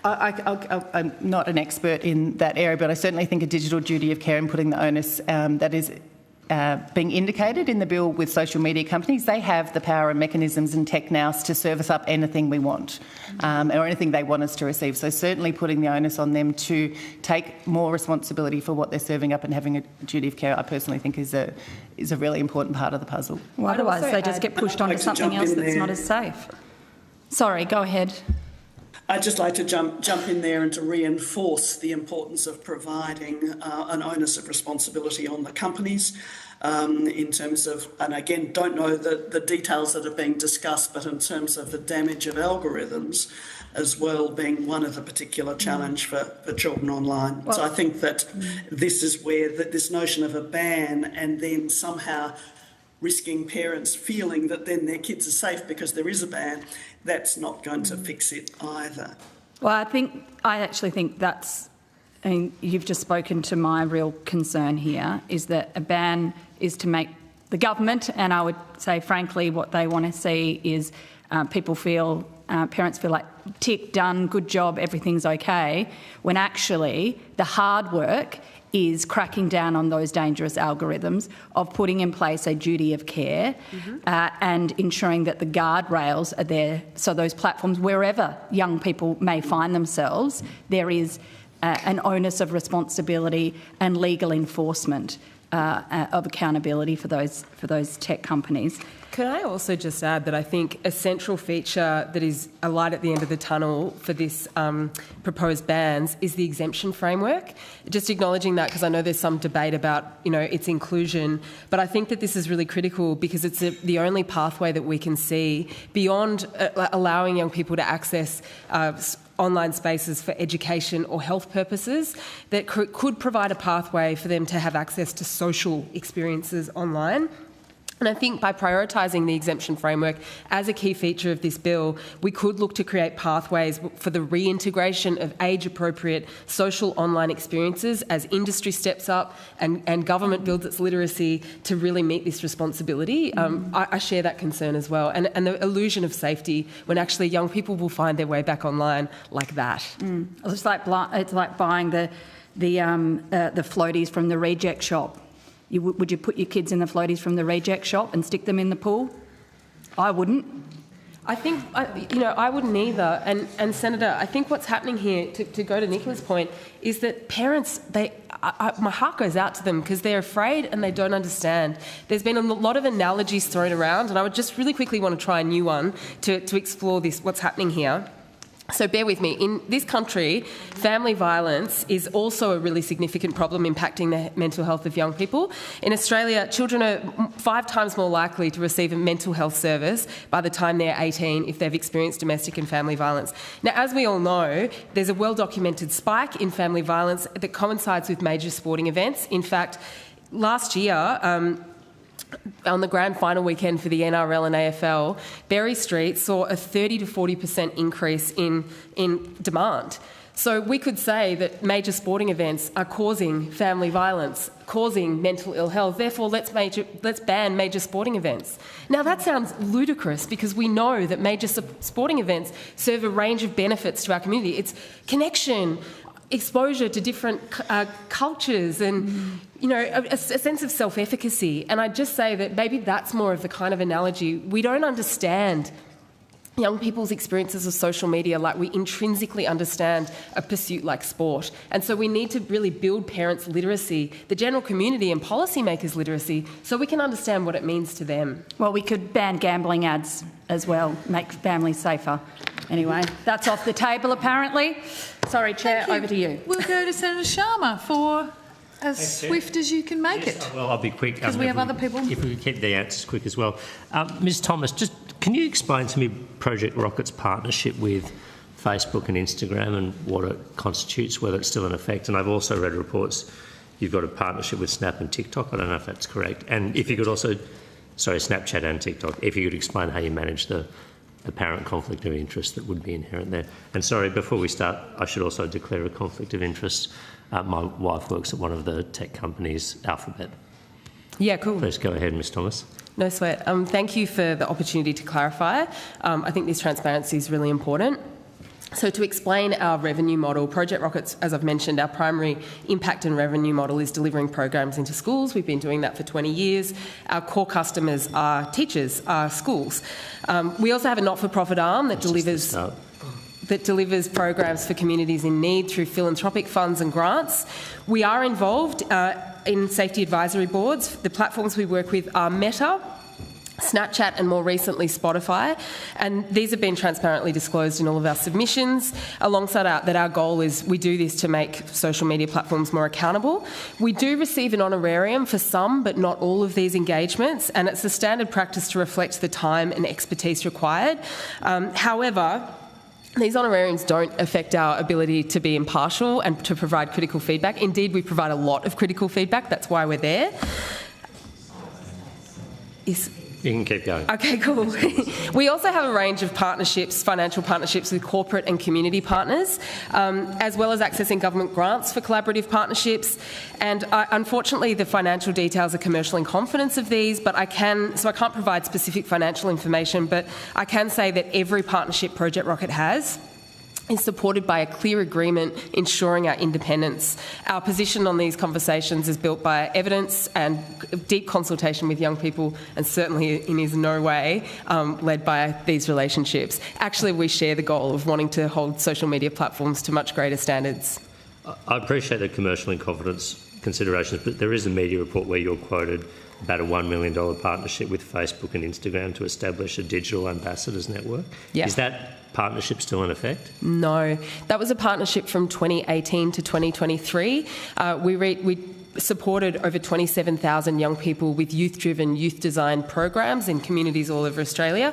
I'm not an expert in that area, but I certainly think a digital duty of care and putting the onus that is being indicated in the bill with social media companies, they have the power and mechanisms and tech now to serve us up anything we want or anything they want us to receive. So certainly putting the onus on them to take more responsibility for what they're serving up and having a duty of care, I personally think is a really important part of the puzzle. Well, otherwise they just get pushed onto something else that's not as safe. Sorry, go ahead. I'd just like to jump in there and to reinforce the importance of providing an onus of responsibility on the companies in terms of, and again, don't know the details that are being discussed, but in terms of the damage of algorithms, as well being one of the particular challenge for children online. So I think that this is where this notion of a ban and then somehow risking parents feeling that then their kids are safe because there is a ban, that's not going to fix it either. Well, I actually think that's, I mean, you've just spoken to my real concern here, is that a ban is to make the government, and I would say, frankly, what they want to see is parents feel like, tick, done, good job, everything's okay, when actually the hard work is cracking down on those dangerous algorithms, of putting in place a duty of care and ensuring that the guardrails are there, so those platforms, wherever young people may find themselves, there is an onus of responsibility and legal enforcement of accountability for those tech companies. Could I also just add that I think a central feature that is a light at the end of the tunnel for this proposed bans is the exemption framework. Just acknowledging that, because I know there's some debate about, its inclusion, but I think that this is really critical because it's the only pathway that we can see beyond allowing young people to access online spaces for education or health purposes that could provide a pathway for them to have access to social experiences online. And I think by prioritising the exemption framework as a key feature of this bill, we could look to create pathways for the reintegration of age-appropriate social online experiences as industry steps up and government builds its literacy to really meet this responsibility. I share that concern as well. And the illusion of safety when actually young people will find their way back online like that. It's like buying the floaties from the reject shop. Would you put your kids in the floaties from the reject shop and stick them in the pool? I wouldn't. I think, I wouldn't either. And Senator, I think what's happening here, to go to Nicola's point, is that parents, my heart goes out to them because they're afraid and they don't understand. There's been a lot of analogies thrown around, and I would just really quickly want to try a new one to explore what's happening here. So bear with me. In this country, family violence is also a really significant problem impacting the mental health of young people. In Australia, children are 5 times more likely to receive a mental health service by the time they're 18 if they've experienced domestic and family violence. Now, as we all know, there's a well-documented spike in family violence that coincides with major sporting events. In fact, last year, on the grand final weekend for the NRL and AFL, Berry Street saw a 30 to 40% increase in demand. So we could say that major sporting events are causing family violence, causing mental ill health. Therefore, let's ban major sporting events. Now, that sounds ludicrous because we know that major sporting events serve a range of benefits to our community. It's connection, exposure to different cultures and, a sense of self-efficacy. And I'd just say that maybe that's more of the kind of analogy. We don't understand young people's experiences of social media like we intrinsically understand a pursuit like sport. And so we need to really build parents' literacy, the general community and policymakers' literacy, so we can understand what it means to them. Well, we could ban gambling ads as well, make families safer. Anyway, that's off the table apparently. Sorry, Chair, over to you. We'll go to Senator Sharma for as swift as you can make it. Well, I'll be quick. Because we have other people. If we keep the answers quick as well. Ms Thomas, just can you explain to me Project Rocket's partnership with Facebook and Instagram and what it constitutes, whether it's still in effect? And I've also read reports you've got a partnership with Snap and TikTok. I don't know if that's correct. And if you could also, Snapchat and TikTok, if you could explain how you manage the apparent conflict of interest that would be inherent there. And sorry, before we start, I should also declare a conflict of interest. My wife works at one of the tech companies, Alphabet. Yeah, cool. Please go ahead, Ms Thomas. No sweat. Thank you for the opportunity to clarify. I think this transparency is really important. So to explain our revenue model, Project Rocket's, as I've mentioned, our primary impact and revenue model is delivering programs into schools. We've been doing that for 20 years. Our core customers are teachers, are schools. We also have a not-for-profit arm that delivers programs for communities in need through philanthropic funds and grants. We are involved in safety advisory boards. The platforms we work with are Meta, Snapchat and more recently Spotify, and these have been transparently disclosed in all of our submissions. Alongside that, our goal is we do this to make social media platforms more accountable. We do receive an honorarium for some but not all of these engagements, and it's the standard practice to reflect the time and expertise required. However, These honorariums don't affect our ability to be impartial and to provide critical feedback. Indeed, we provide a lot of critical feedback. That's why we're there. You can keep going. Okay, cool. We also have a range of partnerships, financial partnerships with corporate and community partners, as well as accessing government grants for collaborative partnerships. And unfortunately, the financial details are commercial in confidence of these, but I can't provide specific financial information, but I can say that every partnership Project Rockit has is supported by a clear agreement ensuring our independence. Our position on these conversations is built by evidence and deep consultation with young people, and certainly is no way led by these relationships. Actually, we share the goal of wanting to hold social media platforms to much greater standards. I appreciate the commercial in confidence considerations, but there is a media report where you're quoted about a $1 million partnership with Facebook and Instagram to establish a digital ambassadors network. Yeah. Is that partnership still in effect? No. That was a partnership from 2018 to 2023. We supported over 27,000 young people with youth-driven, youth-designed programs in communities all over Australia.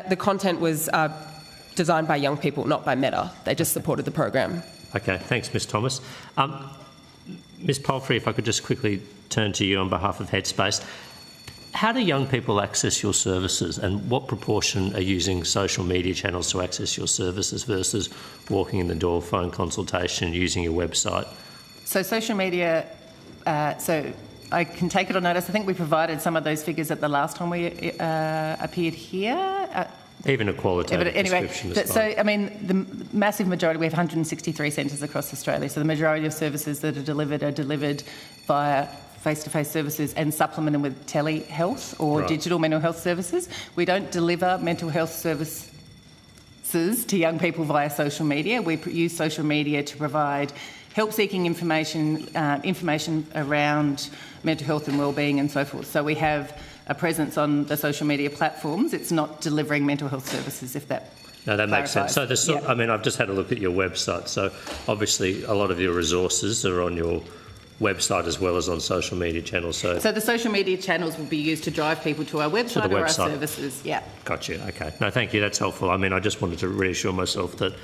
The content was designed by young people, not by Meta. They just supported the program. Okay, thanks, Ms Thomas. Ms Palfrey, if I could just quickly turn to you on behalf of Headspace. How do young people access your services, and what proportion are using social media channels to access your services versus walking in the door, phone consultation, using your website? So social media, so I can take it on notice. I think we provided some of those figures at the last time we appeared here. Even a qualitative description is fine. So, I mean, the massive majority, we have 163 centres across Australia, so the majority of services that are delivered via face-to-face services and supplemented with telehealth or digital mental health services. We don't deliver mental health services to young people via social media. We use social media to provide help-seeking information, information around mental health and wellbeing and so forth. So we have a presence on the social media platforms. It's not delivering mental health services, if that No, that makes sense. So, Yeah. I mean, I've just had a look at your website. So, obviously, a lot of your resources are on your website as well as on social media channels. So the social media channels will be used to drive people to our website or our services. Yeah. Got you. Okay. No, thank you. That's helpful. I mean, I just wanted to reassure myself that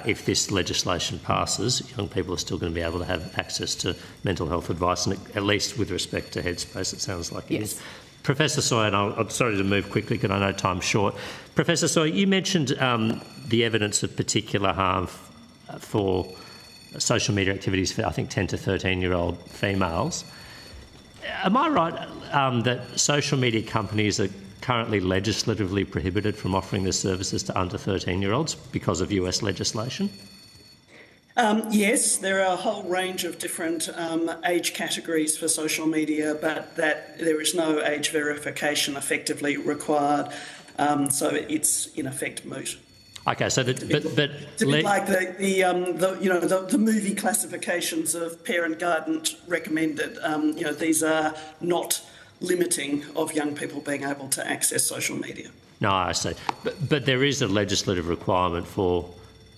if this legislation passes, young people are still going to be able to have access to mental health advice, and at least with respect to Headspace, it sounds like it is. Professor Sawyer, and I'm sorry to move quickly because I know time's short. Professor Sawyer, you mentioned the evidence of particular harm for social media activities for, I think, 10 to 13-year-old females. Am I right that social media companies are currently legislatively prohibited from offering their services to under 13-year-olds because of US legislation? Yes, there are a whole range of different age categories for social media, but that there is no age verification effectively required, so it's in effect moot. Okay, so it's a bit like the movie classifications of parent guardian recommended. These are not limiting of young people being able to access social media. No, I see, but there is a legislative requirement for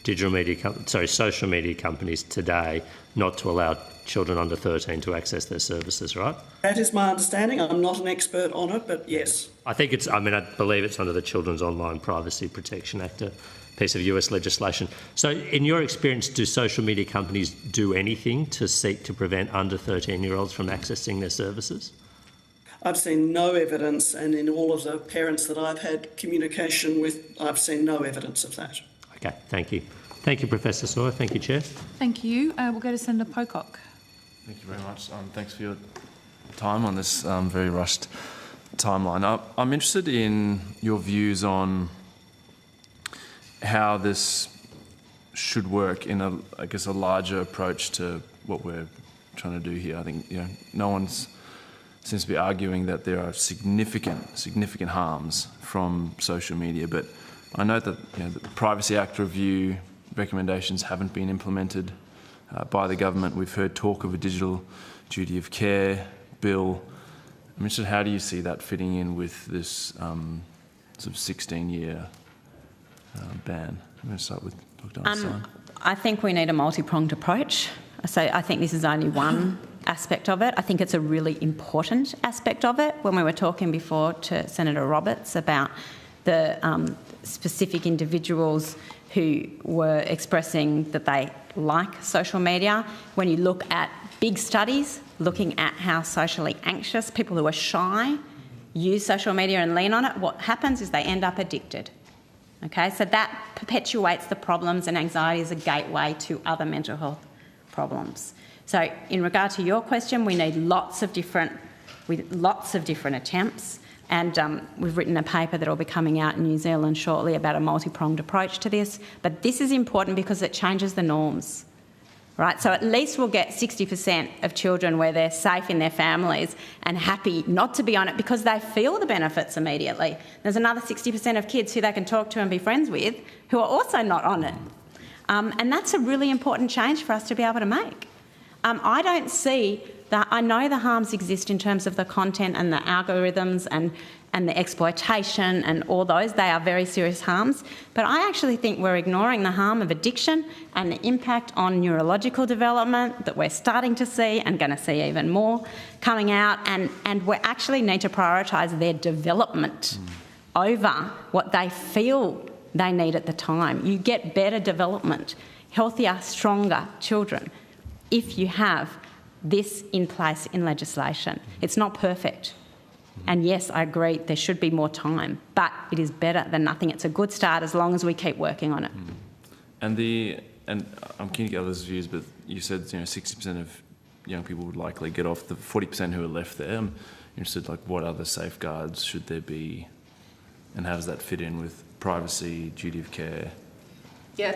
social media companies today not to allow children under 13 to access their services, right? That is my understanding. I'm not an expert on it, but yes. I believe it's under the Children's Online Privacy Protection Act, a piece of US legislation. So in your experience, do social media companies do anything to seek to prevent under 13-year-olds from accessing their services? I've seen no evidence, and in all of the parents that I've had communication with, I've seen no evidence of that. Okay, thank you. Thank you, Professor Sawyer. Thank you, Chair. Thank you. We'll go to Senator Pocock. Thank you very much. Thanks for your time on this very rushed timeline. I'm interested in your views on how this should work in a larger approach to what we're trying to do here. I think no one seems to be arguing that there are significant harms from social media, but I note that the Privacy Act review recommendations haven't been implemented by the government. We've heard talk of a digital duty of care bill. I'm interested, how do you see that fitting in with this sort of 16-year ban? I'm going to start with Dr. Einstein. I think we need a multi-pronged approach. I think this is only one aspect of it. I think it's a really important aspect of it. When we were talking before to Senator Roberts about the specific individuals who were expressing that they like social media. When you look at big studies looking at how socially anxious people who are shy use social media and lean on it, what happens is they end up addicted. Okay, so that perpetuates the problems, and anxiety is a gateway to other mental health problems. So in regard to your question, we need lots of different attempts, and we've written a paper that will be coming out in New Zealand shortly about a multi-pronged approach to this. But this is important because it changes the norms, right? So at least we'll get 60% of children where they're safe in their families and happy not to be on it because they feel the benefits immediately. There's another 60% of kids who they can talk to and be friends with who are also not on it. And that's a really important change for us to be able to make. I don't see that. I know the harms exist in terms of the content and the algorithms and the exploitation and all those. They are very serious harms. But I actually think we're ignoring the harm of addiction and the impact on neurological development that we're starting to see and going to see even more coming out. And we actually need to prioritise their development over what they feel they need at the time. You get better development, healthier, stronger children if you have this in place in legislation. It's not perfect. And yes, I agree there should be more time, but it is better than nothing. It's a good start as long as we keep working on it. And I'm keen to get others' views, but you said 60% of young people would likely get off. The 40% who are left there, I'm interested, like, what other safeguards should there be, and how does that fit in with privacy, duty of care? Yeah,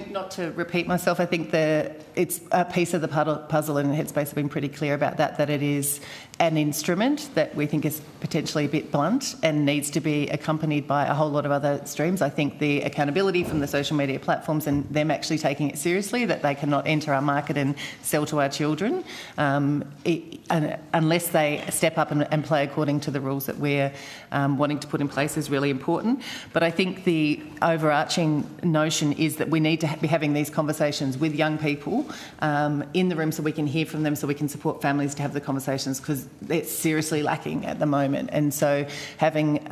not to repeat myself, I think it's a piece of the puzzle, and Headspace have been pretty clear about that it is an instrument that we think is potentially a bit blunt and needs to be accompanied by a whole lot of other streams. I think the accountability from the social media platforms and them actually taking it seriously, that they cannot enter our market and sell to our children unless they step up and play according to the rules that we're wanting to put in place, is really important. But I think the overarching notion is that we need to be having these conversations with young people in the room so we can hear from them, so we can support families to have the conversations, because it's seriously lacking at the moment. And so having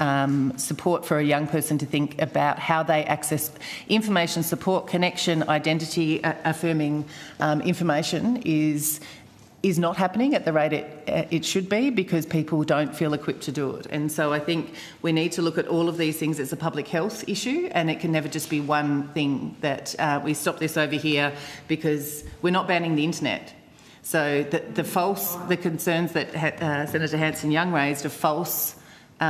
support for a young person to think about how they access information, support, connection, identity affirming information is not happening at the rate it should be, because people don't feel equipped to do it. And so I think we need to look at all of these things as a public health issue, and it can never just be one thing that we stop this over here because we're not banning the internet. So the concerns that Senator Hanson-Young raised of false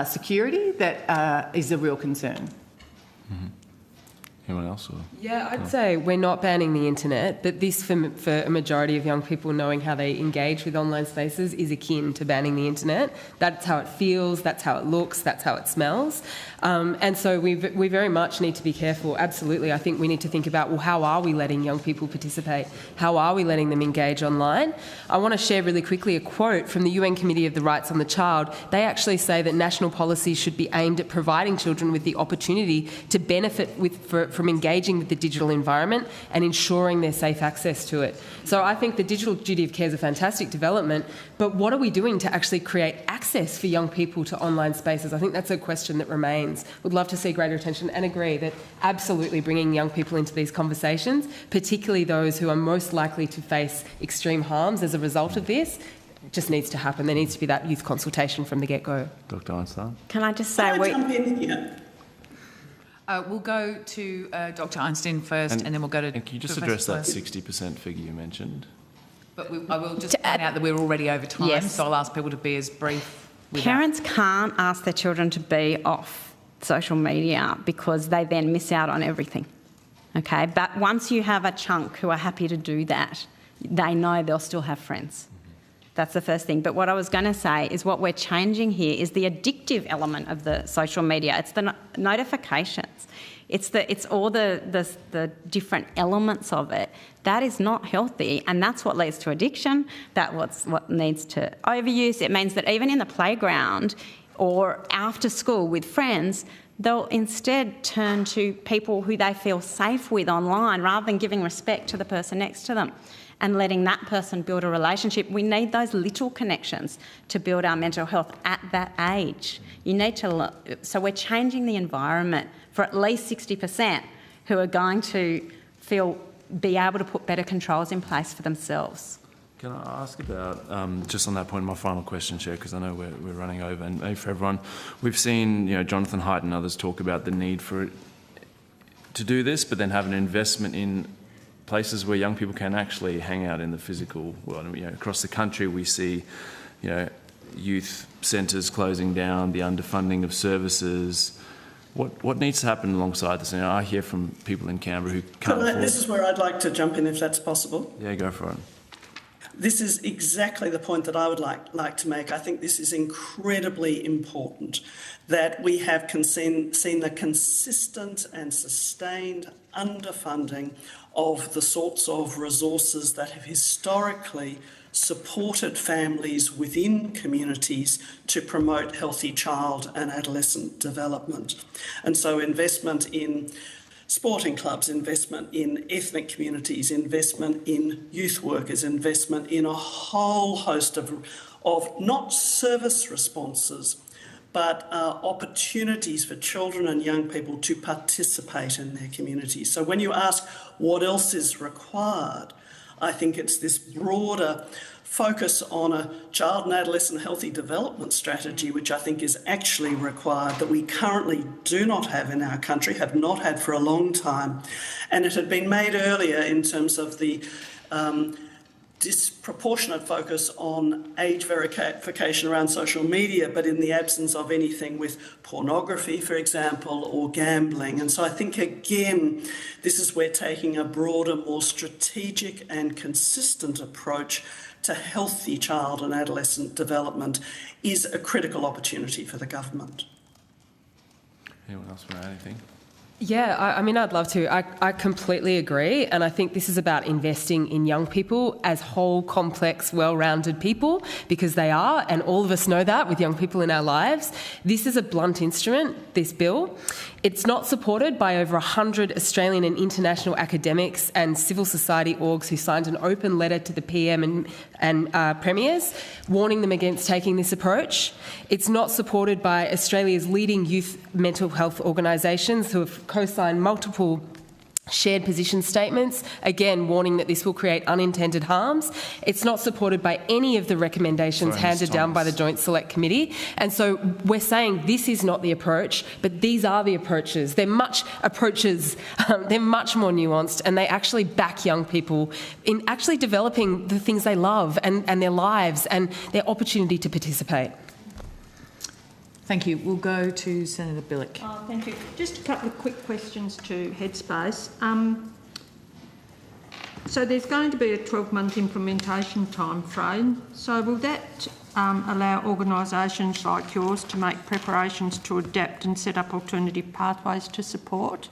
security, that is a real concern. Mm-hmm. Anyone else? Yeah, I'd say we're not banning the internet, but this, for a majority of young people, knowing how they engage with online spaces is akin to banning the internet. That's how it feels, that's how it looks, that's how it smells. And so we very much need to be careful. Absolutely, I think we need to think about, well, how are we letting young people participate? How are we letting them engage online? I want to share really quickly a quote from the UN Committee of the Rights on the Child. They actually say that national policies should be aimed at providing children with the opportunity to benefit from engaging with the digital environment and ensuring their safe access to it. So I think the digital duty of care is a fantastic development, but what are we doing to actually create access for young people to online spaces? I think that's a question that remains. Would love to see greater attention, and agree that absolutely bringing young people into these conversations, particularly those who are most likely to face extreme harms as a result of this, just needs to happen. There needs to be that youth consultation from the get-go. Dr. Einstein? Can I just say... jump in here? We'll go to Dr. Einstein first, and then we'll go to... Can you just address that 60% figure you mentioned? But I will just point out that we're already over time, Yes. so I'll ask people to be as brief with Parents can't ask their children to be off social media because they then miss out on everything. Okay, but once you have a chunk who are happy to do that, they know they'll still have friends. That's the first thing. But what I was going to say is what we're changing here is the addictive element of the social media. It's the notifications. It's all the different elements of it. That is not healthy, and that's what leads to addiction. That's what leads to overuse. It means that even in the playground or after school with friends, they'll instead turn to people who they feel safe with online rather than giving respect to the person next to them and letting that person build a relationship. We need those little connections to build our mental health at that age. You need to look, so we're changing the environment for at least 60% who are going to be able to put better controls in place for themselves. Can I ask about, just on that point, my final question, Chair, because I know we're running over, and maybe for everyone, we've seen, Jonathan Haidt and others talk about the need for it to do this, but then have an investment in places where young people can actually hang out in the physical world. Across the country, we see, youth centres closing down, the underfunding of services. What needs to happen alongside this? I hear from people in Canberra who can't afford... This is where I'd like to jump in, if that's possible. Yeah, go for it. This is exactly the point that I would like to make. I think this is incredibly important, that we have seen the consistent and sustained underfunding of the sorts of resources that have historically supported families within communities to promote healthy child and adolescent development. And so investment in sporting clubs, investment in ethnic communities, investment in youth workers, investment in a whole host of not service responses, but opportunities for children and young people to participate in their communities. So when you ask what else is required, I think it's this broader focus on a child and adolescent healthy development strategy, which I think is actually required, that we currently do not have in our country, have not had for a long time. And it had been made earlier in terms of the disproportionate focus on age verification around social media, but in the absence of anything with pornography, for example, or gambling. And so I think, again, this is where taking a broader, more strategic and consistent approach to healthy child and adolescent development is a critical opportunity for the government. Anyone else want to add anything? Yeah, I mean, I'd love to. I completely agree. And I think this is about investing in young people as whole, complex, well-rounded people, because they are, and all of us know that with young people in our lives. This is a blunt instrument, this bill. It's not supported by over 100 Australian and international academics and civil society orgs who signed an open letter to the PM and premiers warning them against taking this approach. It's not supported by Australia's leading youth mental health organisations who have co-signed multiple shared position statements, again warning that this will create unintended harms. It's not supported by any of the recommendations handed down by the Joint Select Committee. And so we're saying this is not the approach, but these are the approaches. They're much more nuanced, and they actually back young people in actually developing the things they love and their lives and their opportunity to participate. Thank you. We'll go to Senator Billick. Thank you. Just a couple of quick questions to Headspace. So there's going to be a 12-month implementation time frame. So will that allow organisations like yours to make preparations to adapt and set up alternative pathways to support?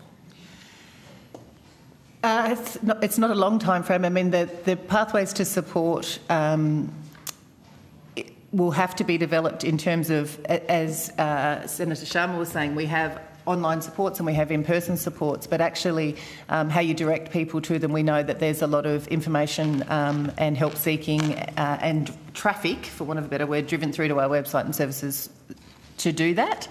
It's not a long time frame. I mean, the pathways to support will have to be developed in terms of, as Senator Sharma was saying, we have online supports and we have in-person supports, but actually how you direct people to them, we know that there's a lot of information and help seeking and traffic, for want of a better word, driven through to our website and services to do that.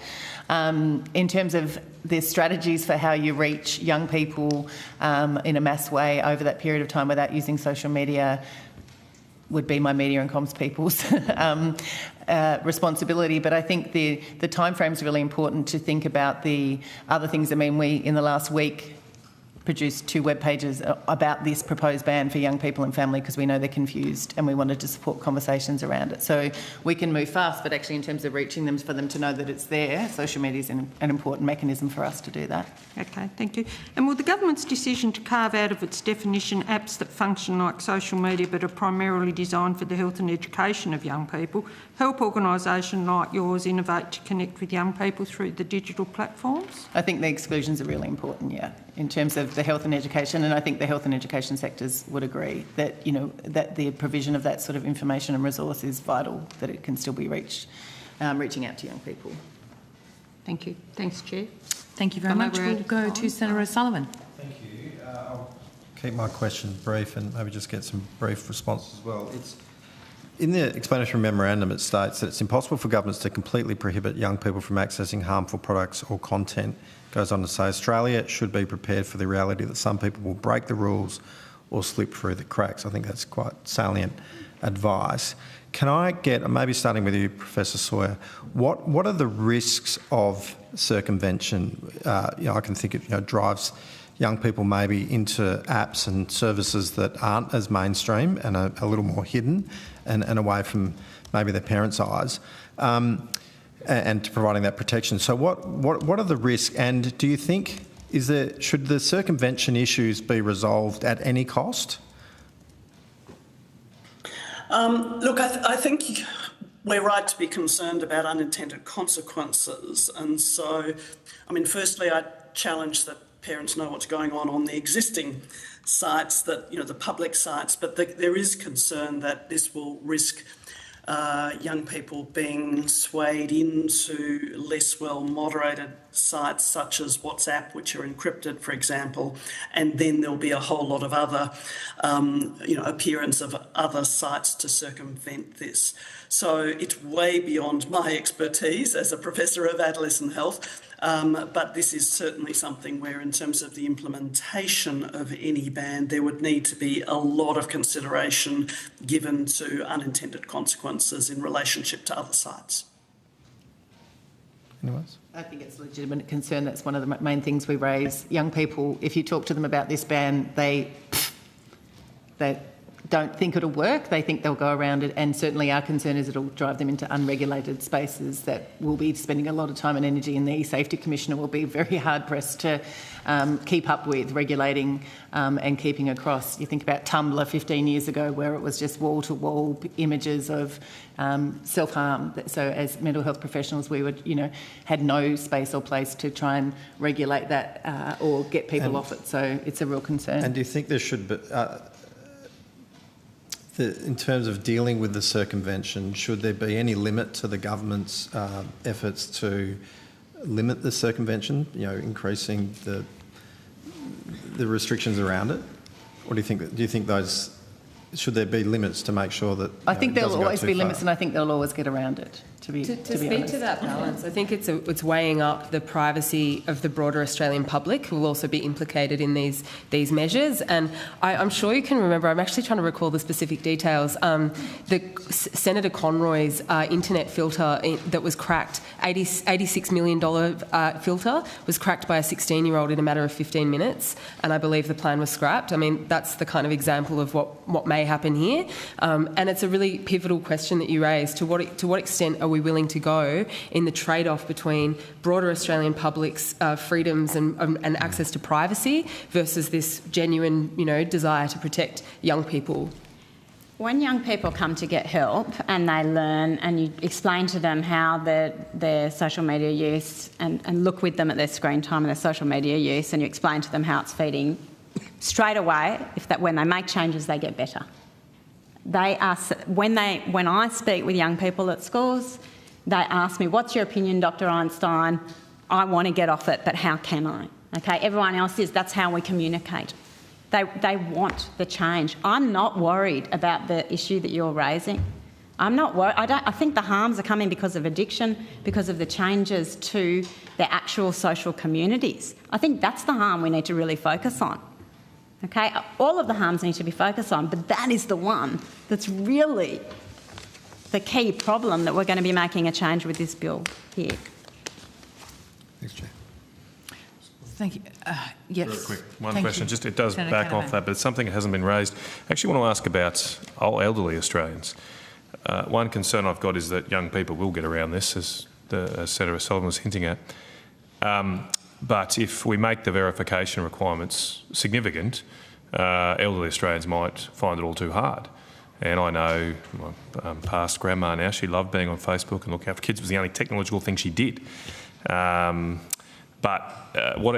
In terms of the strategies for how you reach young people in a mass way over that period of time without using social media would be my media and comms people's responsibility. But I think the time frame is really important to think about the other things. I mean, we, in the last week, produced 2 web pages about this proposed ban for young people and family because we know they're confused and we wanted to support conversations around it. So we can move fast, but actually in terms of reaching them, for them to know that it's there, social media is an important mechanism for us to do that. Okay, thank you. And will the government's decision to carve out of its definition apps that function like social media but are primarily designed for the health and education of young people help organisations like yours innovate to connect with young people through the digital platforms? I think the exclusions are really important, yeah, in terms of the health and education, and I think the health and education sectors would agree that, you know, that the provision of that sort of information and resource is vital, that it can still be reaching out to young people. Thank you. Thanks, Chair. Thank you very much. We'll go to Senator O'Sullivan. Thank you. I'll keep my questions brief and maybe just get some brief responses as well. In the explanatory memorandum, it states that it's impossible for governments to completely prohibit young people from accessing harmful products or content. It goes on to say Australia should be prepared for the reality that some people will break the rules or slip through the cracks. I think that's quite salient advice. Can I get, maybe starting with you, Professor Sawyer, what are the risks of circumvention? I can think it drives young people maybe into apps and services that aren't as mainstream and are a little more hidden and away from maybe their parents' eyes, and to providing that protection. So what are the risks, and do you think should the circumvention issues be resolved at any cost? Look, I think we're right to be concerned about unintended consequences. And so, firstly, I challenge that parents know what's going on the existing sites, the public sites, but there is concern that this will risk young people being swayed into less well-moderated sites such as WhatsApp, which are encrypted, for example, and then there'll be a whole lot of other, appearance of other sites to circumvent this. So it's way beyond my expertise as a professor of adolescent health, but this is certainly something where, in terms of the implementation of any ban, there would need to be a lot of consideration given to unintended consequences in relationship to other sites. Anyone else? I think it's a legitimate concern. That's one of the main things we raise. Young people, if you talk to them about this ban, they don't think it'll work. They think they'll go around it, and certainly our concern is it'll drive them into unregulated spaces that will be spending a lot of time and energy, and the E-Safety Commissioner will be very hard-pressed to keep up with regulating and keeping across. You think about Tumblr 15 years ago, where it was just wall-to-wall images of self-harm. So as mental health professionals, we would, had no space or place to try and regulate that or get people off it. So it's a real concern. And do you think there should be... in terms of dealing with the circumvention, should there be any limit to the government's efforts to limit the circumvention, increasing the restrictions around it? Or do you think those, should there be limits to make sure that I think there'll always be limits, and I think they'll always get around it. To speak to that balance, I think it's weighing up the privacy of the broader Australian public, who will also be implicated in these measures. And I'm sure you can remember, I'm actually trying to recall the specific details, Senator Conroy's internet filter that was cracked, $86 million filter, was cracked by a 16-year-old in a matter of 15 minutes, and I believe the plan was scrapped. That's the kind of example of what may happen here. And it's a really pivotal question that you raised. To what extent are we willing to go in the trade-off between broader Australian public's freedoms and access to privacy versus this genuine, desire to protect young people? When young people come to get help and they learn, and you explain to them how their social media use, and look with them at their screen time and their social media use, and you explain to them how it's feeding, straight away, when they make changes, they get better. When I speak with young people at schools, they ask me, "What's your opinion, Dr. Einstein? I want to get off it, but how can I?" Okay, everyone else is. That's how we communicate. They want the change. I'm not worried about the issue that you're raising. I'm not worried. I think the harms are coming because of addiction, because of the changes to their actual social communities. I think that's the harm we need to really focus on. Okay, all of the harms need to be focused on, but that is the one that's really the key problem that we're going to be making a change with this bill here. Thanks, Chair. Thank you. Yes. Very quick, one question. Just it does back off that, but it's something that hasn't been raised. I actually want to ask about elderly Australians. One concern I've got is that young people will get around this, as Senator Sullivan was hinting at. But if we make the verification requirements significant, elderly Australians might find it all too hard. And I know my past grandma now, she loved being on Facebook and looking after kids. It was the only technological thing she did.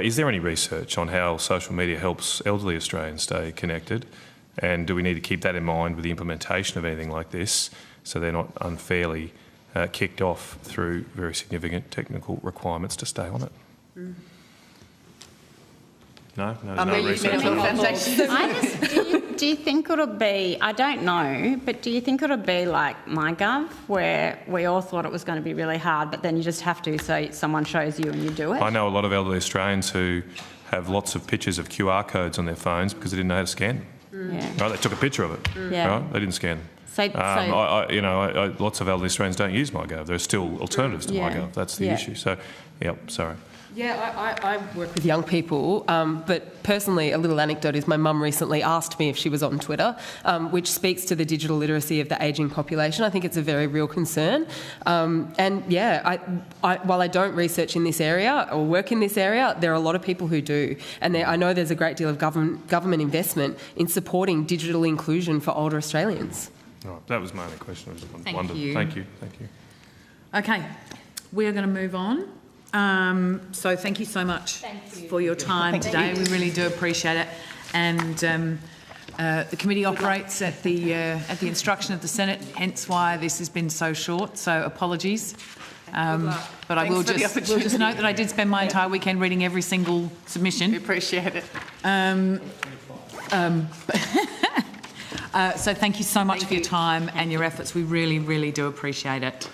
Is there any research on how social media helps elderly Australians stay connected? And do we need to keep that in mind with the implementation of anything like this, so they're not unfairly kicked off through very significant technical requirements to stay on it? No research. Do do you think it'll be, I don't know, but do you think it'll be like MyGov, where we all thought it was going to be really hard, but then you just have to, so someone shows you and you do it? I know a lot of elderly Australians who have lots of pictures of QR codes on their phones because they didn't know how to scan them. Yeah. Right? They took a picture of it. Yeah. Right? They didn't scan them. Lots of elderly Australians don't use MyGov. There are still alternatives to MyGov. That's the issue. So, sorry. Yeah, I work with young people, but personally, a little anecdote is my mum recently asked me if she was on Twitter, which speaks to the digital literacy of the ageing population. I think it's a very real concern. While I don't research in this area or work in this area, there are a lot of people who do. And I know there's a great deal of government investment in supporting digital inclusion for older Australians. Right, that was my only question. I just Thank wondered. you. Thank you. Okay, we are going to move on. So thank you so much for your time today. We really do appreciate it. And the committee operates at the instruction of the Senate, hence why this has been so short. So apologies. But we'll just note that I did spend my entire weekend reading every single submission. We appreciate it. So thank you so much for your time and your efforts. We really, really do appreciate it.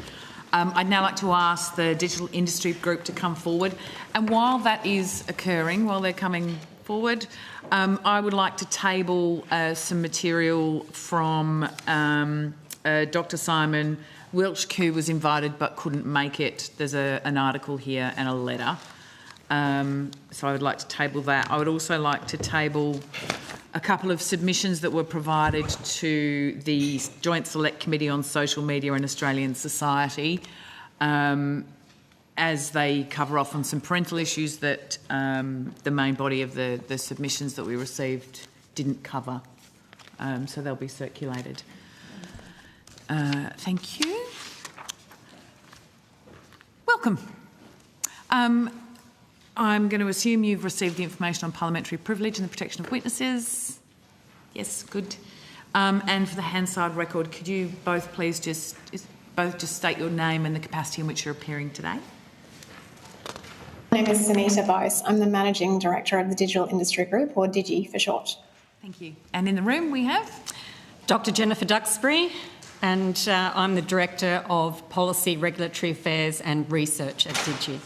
I'd now like to ask the Digital Industry Group to come forward. And while that is occurring, while they're coming forward, I would like to table some material from Dr. Simon Wiltsch, who was invited but couldn't make it. There's an article here and a letter. So I would like to table that. I would also like to table a couple of submissions that were provided to the Joint Select Committee on Social Media and Australian Society, as they cover off on some parental issues that the main body of the submissions that we received didn't cover. So they'll be circulated. Thank you. Welcome. I'm going to assume you've received the information on parliamentary privilege and the protection of witnesses. Yes, good. And for the Hansard record, could you both please just state your name and the capacity in which you're appearing today? My name is Sunita Bose. I'm the Managing Director of the Digital Industry Group, or DIGI for short. Thank you. And in the room we have Dr. Jennifer Duxbury, and I'm the Director of Policy, Regulatory Affairs and Research at DIGI.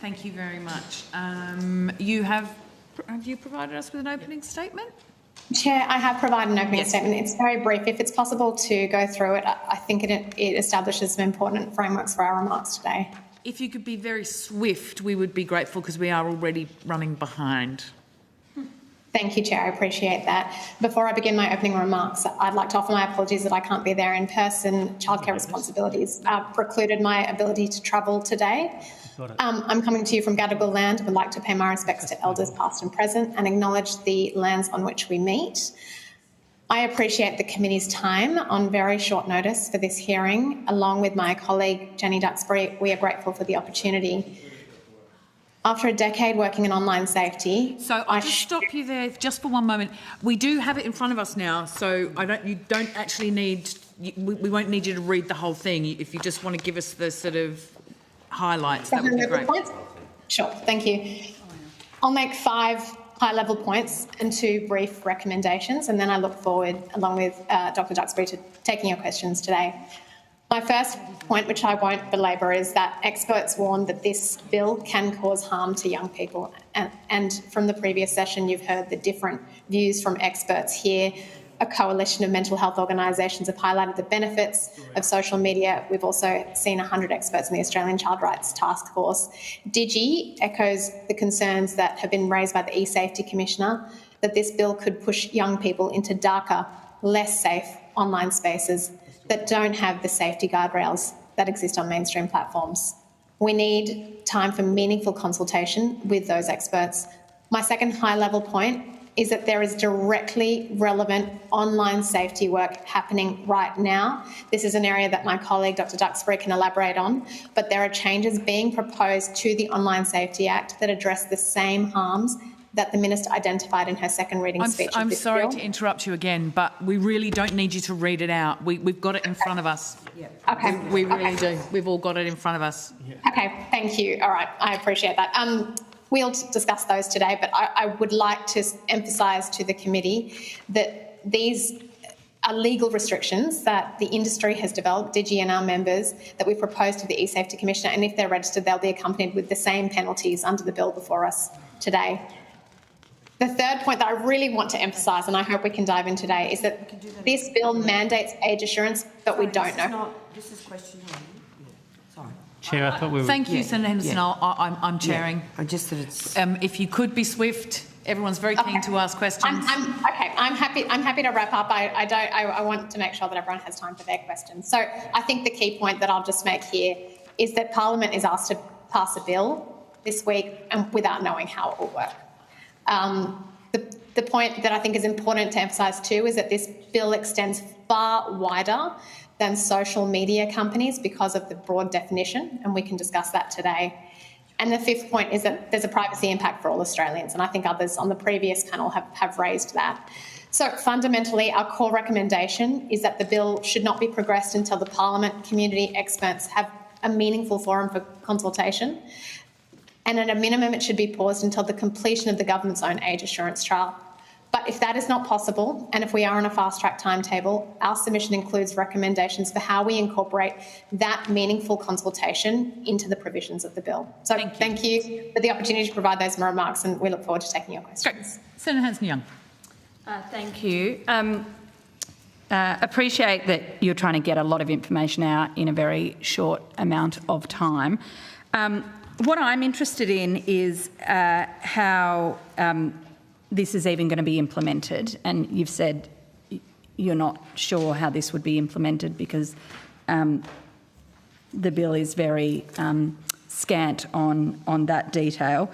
Thank you very much. Have you provided us with an opening statement? Chair, I have provided an opening statement. It's very brief. If it's possible to go through it, I think it establishes some important frameworks for our remarks today. If you could be very swift, we would be grateful because we are already running behind. Thank you, Chair. I appreciate that. Before I begin my opening remarks, I'd like to offer my apologies that I can't be there in person. Childcare responsibilities precluded my ability to travel today. I'm coming to you from Gadigal land and would like to pay my respects to elders past and present and acknowledge the lands on which we meet. I appreciate the committee's time on very short notice for this hearing. Along with my colleague Jenny Duxbury, we are grateful for the opportunity. After a decade working in online safety... So I'll just stop you there just for one moment. We do have it in front of us now, so you don't actually need... We won't need you to read the whole thing. If you just want to give us the sort of highlights, that would be great. Sure, thank you. I'll make 5 high-level points and 2 brief recommendations, and then I look forward, along with Dr. Duxbury, to taking your questions today. My first point, which I won't belabour, is that experts warn that this bill can cause harm to young people. And from the previous session, you've heard the different views from experts here. A coalition of mental health organisations have highlighted the benefits of social media. We've also seen 100 experts in the Australian Child Rights Task Force. DIGI echoes the concerns that have been raised by the eSafety Commissioner that this bill could push young people into darker, less safe online spaces that don't have the safety guardrails that exist on mainstream platforms. We need time for meaningful consultation with those experts. My second high-level point is that there is directly relevant online safety work happening right now. This is an area that my colleague Dr. Duxbury can elaborate on, but there are changes being proposed to the Online Safety Act that address the same harms that the Minister identified in her second reading speech. I'm sorry to interrupt you again, but we really don't need you to read it out. We've got it in front of us. Yeah. Okay. We really do. We've all got it in front of us. Yeah. Okay, thank you. All right, I appreciate that. We'll discuss those today, but I would like to emphasise to the committee that these are legal restrictions that the industry has developed, DIGI and our members, that we've proposed to the eSafety Commissioner, and if they're registered, they'll be accompanied with the same penalties under the bill before us today. The third point that I really want to emphasise, and I hope we can dive in today, is that this bill mandates age assurance, but we don't know. This is question one. Sorry. Chair, I thought we were... Thank you, Senator Henderson. I'm chairing. Yeah. I just said it's... if you could be swift, everyone's very keen to ask questions. I'm happy to wrap up. I want to make sure that everyone has time for their questions. So I think the key point that I'll just make here is that Parliament is asked to pass a bill this week and without knowing how it will work. The point that I think is important to emphasise too is that this bill extends far wider than social media companies because of the broad definition, and we can discuss that today. And the fifth point is that there's a privacy impact for all Australians, and I think others on the previous panel have raised that. So fundamentally, our core recommendation is that the bill should not be progressed until the Parliament community experts have a meaningful forum for consultation, and at a minimum it should be paused until the completion of the government's own age assurance trial. But if that is not possible, and if we are on a fast-track timetable, our submission includes recommendations for how we incorporate that meaningful consultation into the provisions of the bill. So thank you for the opportunity to provide those remarks, and we look forward to taking your questions. Great. Senator Hanson-Young. Thank you. Appreciate that you're trying to get a lot of information out in a very short amount of time. What I'm interested in is how this is even going to be implemented, and you've said you're not sure how this would be implemented because the bill is very scant on that detail.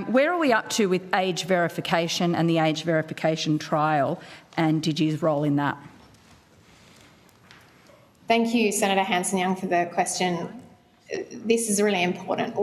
Where are we up to with age verification and the age verification trial and DIGI's role in that? Thank you, Senator Hanson-Young, for the question. This is really important.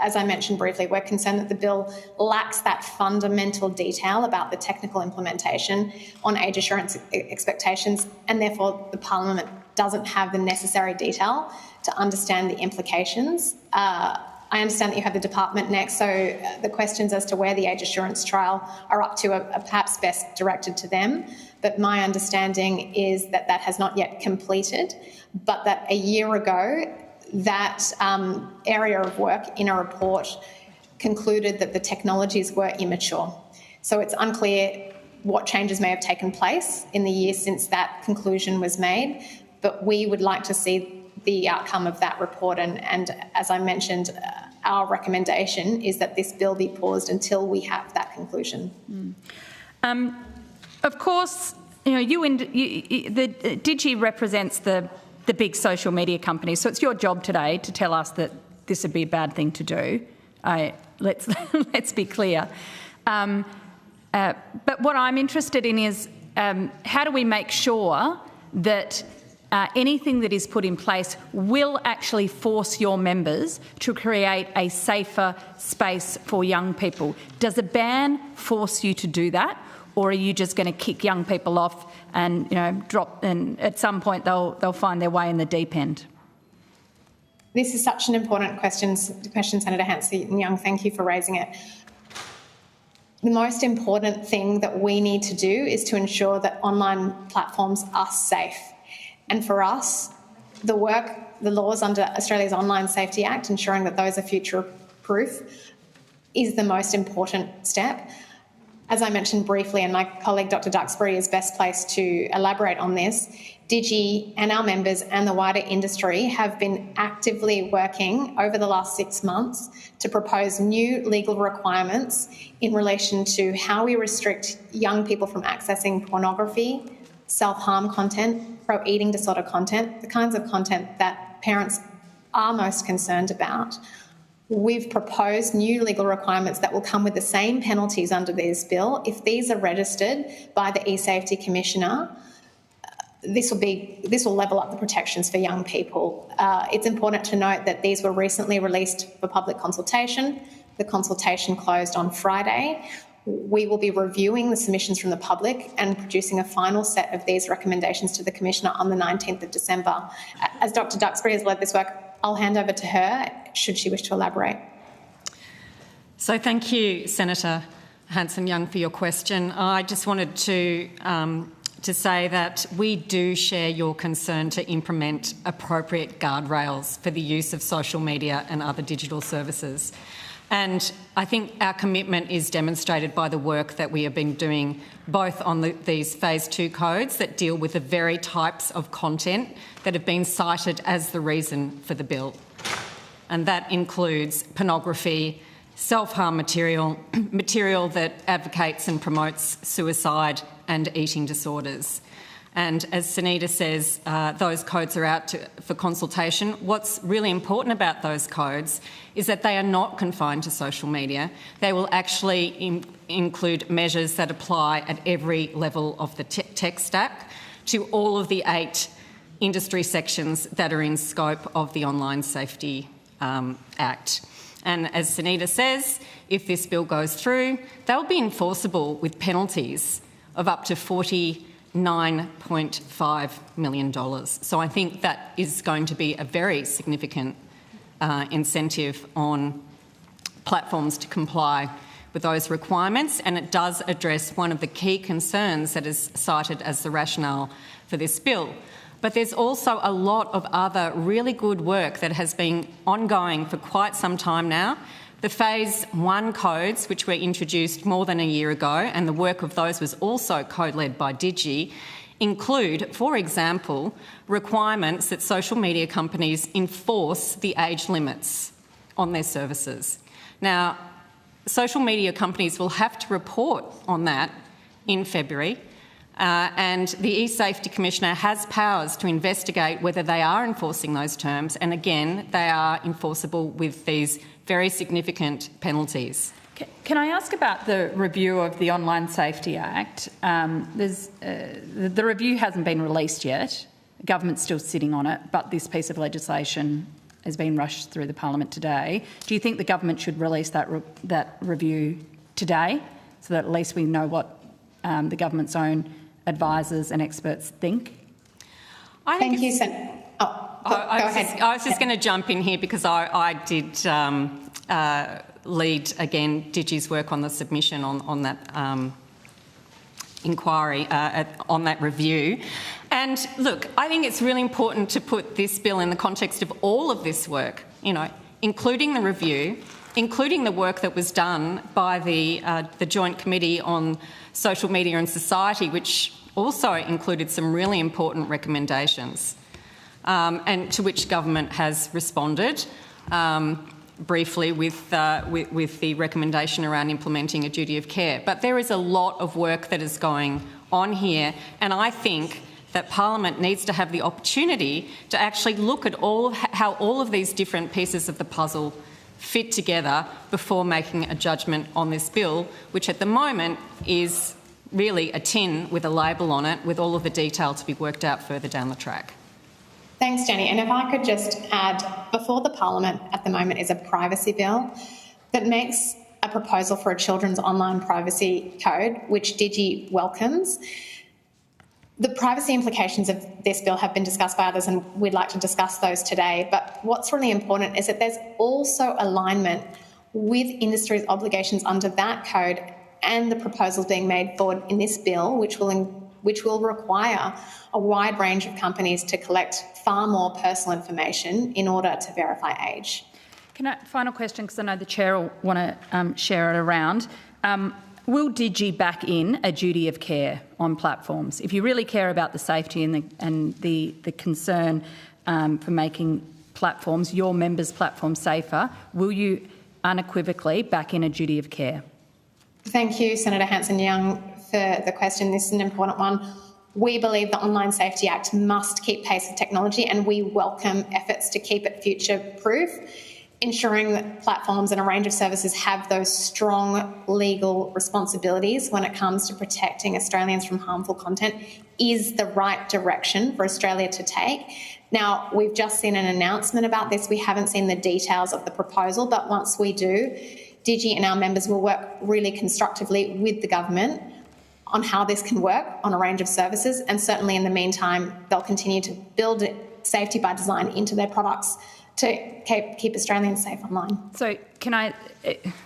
As I mentioned briefly, we're concerned that the bill lacks that fundamental detail about the technical implementation on age assurance expectations, and therefore the Parliament doesn't have the necessary detail to understand the implications. I understand that you have the department next, so the questions as to where the age assurance trial are up to are perhaps best directed to them. But my understanding is that that has not yet completed, but that a year ago, that area of work in a report concluded that the technologies were immature. So it's unclear what changes may have taken place in the years since that conclusion was made, but we would like to see the outcome of that report. And as I mentioned, our recommendation is that this bill be paused until we have that conclusion. Of course, the DIGI represents the big social media companies, so it's your job today to tell us that this would be a bad thing to do. Let's be clear. But what I'm interested in is how do we make sure that anything that is put in place will actually force your members to create a safer space for young people? Does a ban force you to do that, or are you just going to kick young people off and drop? And at some point they'll find their way in the deep end. This is such an important question, Senator Hanson-Young. Thank you for raising it. The most important thing that we need to do is to ensure that online platforms are safe. And for us, the laws under Australia's Online Safety Act, ensuring that those are future-proof, is the most important step. As I mentioned briefly, and my colleague Dr Duxbury is best placed to elaborate on this, DIGI and our members and the wider industry have been actively working over the last 6 months to propose new legal requirements in relation to how we restrict young people from accessing pornography, self-harm content, pro-eating disorder content, the kinds of content that parents are most concerned about. We've proposed new legal requirements that will come with the same penalties under this bill. If these are registered by the eSafety Commissioner, this will level up the protections for young people. It's important to note that these were recently released for public consultation. The consultation closed on Friday. We will be reviewing the submissions from the public and producing a final set of these recommendations to the Commissioner on the 19th of December. As Dr Duxbury has led this work, I'll hand over to her should she wish to elaborate. So thank you, Senator. Hanson-Young, for your question. I just wanted to say that we do share your concern to implement appropriate guardrails for the use of social media and other digital services. And I think our commitment is demonstrated by the work that we have been doing both on these Phase 2 codes that deal with the very types of content that have been cited as the reason for the bill. And that includes pornography, self-harm material, material that advocates and promotes suicide and eating disorders. And as Sunita says, those codes are out for consultation. What's really important about those codes is that they are not confined to social media. They will actually include measures that apply at every level of the tech stack to all of the 8 industry sections that are in scope of the Online Safety Act. And as Sunita says, if this bill goes through, they'll be enforceable with penalties of up to $49.5 million. So I think that is going to be a very significant incentive on platforms to comply with those requirements, and it does address one of the key concerns that is cited as the rationale for this bill. But there's also a lot of other really good work that has been ongoing for quite some time now. The Phase 1 codes, which were introduced more than a year ago, and the work of those was also co-led by DIGI, include, for example, requirements that social media companies enforce the age limits on their services. Now, social media companies will have to report on that in February. And the E-Safety Commissioner has powers to investigate whether they are enforcing those terms, and again, they are enforceable with these very significant penalties. Can I ask about the review of the Online Safety Act? The review hasn't been released yet. The government's still sitting on it, but this piece of legislation has been rushed through the Parliament today. Do you think the government should release that review today, so that at least we know what the government's own advisors and experts think? Thank you, Senator. I was just going to jump in here because I did lead, again, DIGI's work on the submission on that inquiry, on that review. And look, I think it's really important to put this bill in the context of all of this work, you know, including the review, including the work that was done by the Joint Committee on Social Media and Society, which also included some really important recommendations, and to which government has responded briefly with the recommendation around implementing a duty of care. But there is a lot of work that is going on here, and I think that Parliament needs to have the opportunity to actually look at how all of these different pieces of the puzzle fit together before making a judgment on this bill, which at the moment is really a tin with a label on it with all of the detail to be worked out further down the track. Thanks, Jenny. And if I could just add, before the Parliament at the moment is a privacy bill that makes a proposal for a children's online privacy code, which DIGI welcomes. The privacy implications of this bill have been discussed by others, and we'd like to discuss those today. But what's really important is that there's also alignment with industry's obligations under that code and the proposals being made forward in this bill, which will require a wide range of companies to collect far more personal information in order to verify age. Final question, because I know the Chair will want to share it around. Will DIGI back in a duty of care on platforms? If you really care about the safety and the concern for making platforms, your members' platforms safer, will you unequivocally back in a duty of care? Thank you, Senator Hanson-Young, for the question. This is an important one. We believe the Online Safety Act must keep pace with technology, and we welcome efforts to keep it future-proof. Ensuring that platforms and a range of services have those strong legal responsibilities when it comes to protecting Australians from harmful content is the right direction for Australia to take. Now, we've just seen an announcement about this. We haven't seen the details of the proposal, but once we do, DIGI and our members will work really constructively with the government on how this can work on a range of services, and certainly in the meantime, they'll continue to build safety by design into their products to keep Australians safe online. So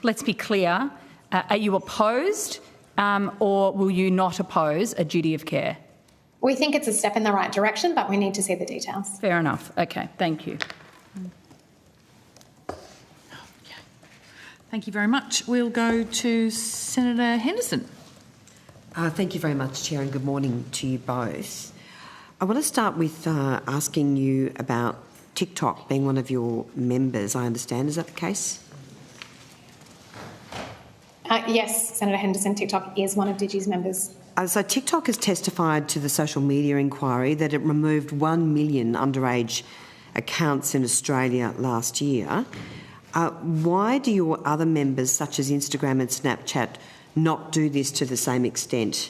let's be clear, Are you opposed or will you not oppose a duty of care? We think it's a step in the right direction, but we need to see the details. Fair enough. Okay, thank you. Thank you very much. We'll go to Senator Henderson. Thank you very much, Chair, and good morning to you both. I want to start with asking you about TikTok being one of your members, I understand. Is that the case? Yes, Senator Henderson, TikTok is one of DIGI's members. So TikTok has testified to the social media inquiry that it removed 1 million underage accounts in Australia last year. Why do your other members, such as Instagram and Snapchat, not do this to the same extent?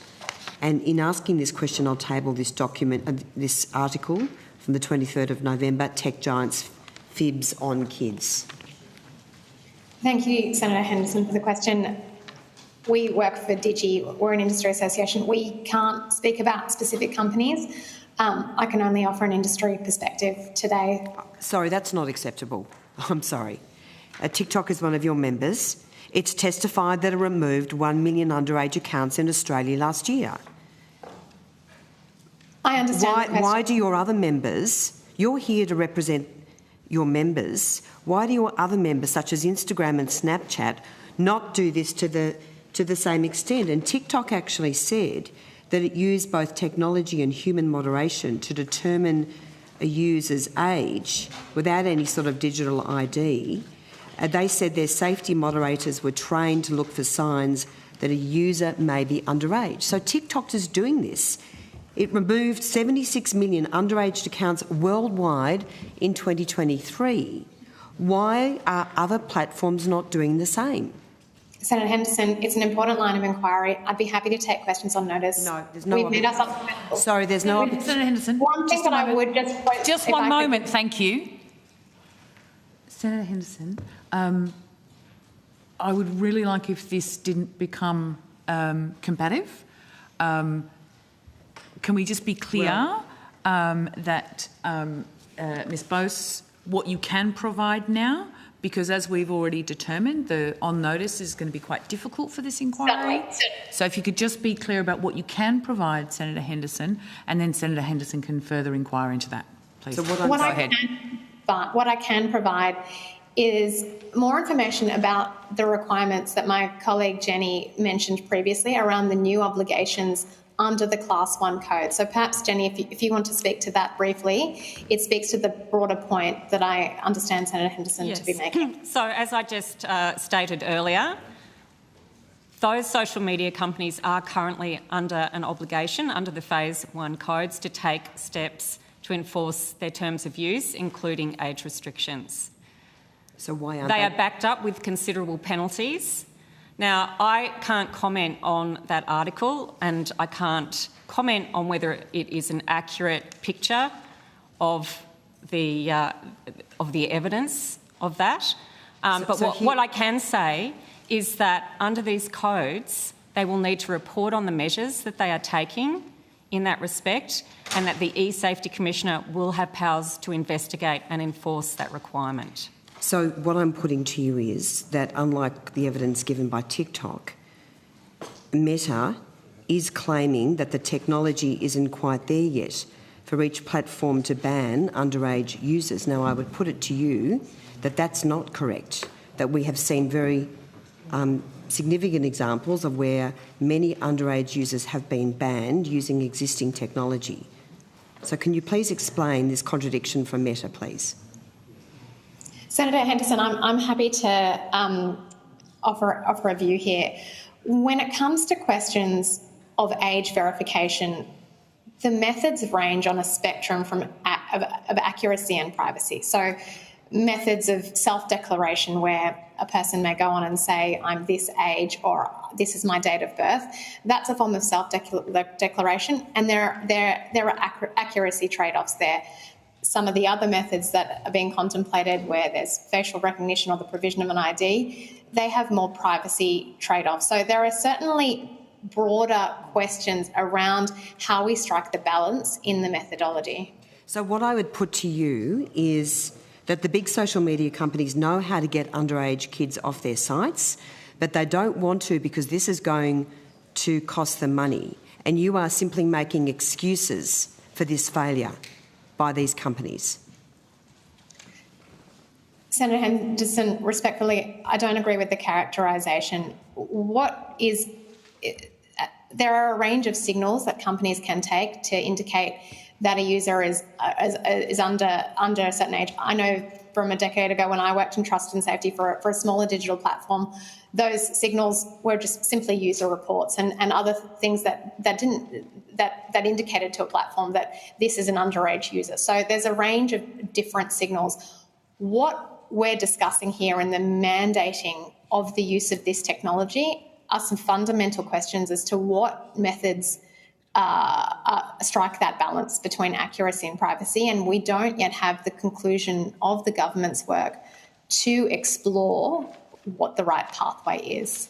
And in asking this question, I'll table this document, this article from the 23rd of November, Tech Giants Fibs on Kids. Thank you, Senator Henderson, for the question. We work for DIGI. We're an industry association. We can't speak about specific companies. I can only offer an industry perspective today. Sorry, that's not acceptable. I'm sorry. TikTok is one of your members. It's testified that it removed 1 million underage accounts in Australia last year. I understand the question. Why do your other members, you're here to represent your members, why do your other members, such as Instagram and Snapchat, not do this to the same extent? And TikTok actually said that it used both technology and human moderation to determine a user's age without any sort of digital ID. They said their safety moderators were trained to look for signs that a user may be underage. So TikTok is doing this. It removed 76 million underage accounts worldwide in 2023. Why are other platforms not doing the same? Senator Henderson, it's an important line of inquiry. I'd be happy to take questions on notice. No, there's no... We've made ourselves available. Sorry, there's no... Senator Henderson, one thing that I would just... Just one moment, thank you. Senator Henderson, I would really like if this didn't become combative. Can we just be clear that, Ms Bose, what you can provide now, because as we've already determined, the on notice is going to be quite difficult for this inquiry. So if you could just be clear about what you can provide, Senator Henderson, and then Senator Henderson can further inquire into that, please. So what I can provide is more information about the requirements that my colleague Jenny mentioned previously around the new obligations under the Class 1 code. So perhaps, Jenny, if you want to speak to that briefly, it speaks to the broader point that I understand Senator Henderson to be making. So as I just stated earlier, those social media companies are currently under an obligation under the Phase 1 codes to take steps to enforce their terms of use, including age restrictions. So why aren't they are backed up with considerable penalties. Now, I can't comment on that article and I can't comment on whether it is an accurate picture of the evidence of that. What I can say is that under these codes, they will need to report on the measures that they are taking in that respect, and that the E-Safety Commissioner will have powers to investigate and enforce that requirement. So what I'm putting to you is that, unlike the evidence given by TikTok, Meta is claiming that the technology isn't quite there yet for each platform to ban underage users. Now, I would put it to you that that's not correct, that we have seen very significant examples of where many underage users have been banned using existing technology. So can you please explain this contradiction from Meta, please? Senator Henderson, I'm happy to offer a view here. When it comes to questions of age verification, the methods range on a spectrum of accuracy and privacy. So methods of self-declaration where a person may go on and say, I'm this age or this is my date of birth, that's a form of self-declaration, and there are accuracy trade-offs there. Some of the other methods that are being contemplated where there's facial recognition or the provision of an ID, they have more privacy trade-offs. So there are certainly broader questions around how we strike the balance in the methodology. So what I would put to you is that the big social media companies know how to get underage kids off their sites. but they don't want to because this is going to cost them money, and you are simply making excuses for this failure by these companies. Senator Henderson, respectfully, I don't agree with the characterisation. There are a range of signals that companies can take to indicate that a user is under a certain age. I know from a decade ago when I worked in trust and safety for a smaller digital platform, those signals were just simply user reports and other things that indicated to a platform that this is an underage user. So there's a range of different signals. What we're discussing here in the mandating of the use of this technology are some fundamental questions as to what methods strike that balance between accuracy and privacy, and we don't yet have the conclusion of the government's work to explore what the right pathway is.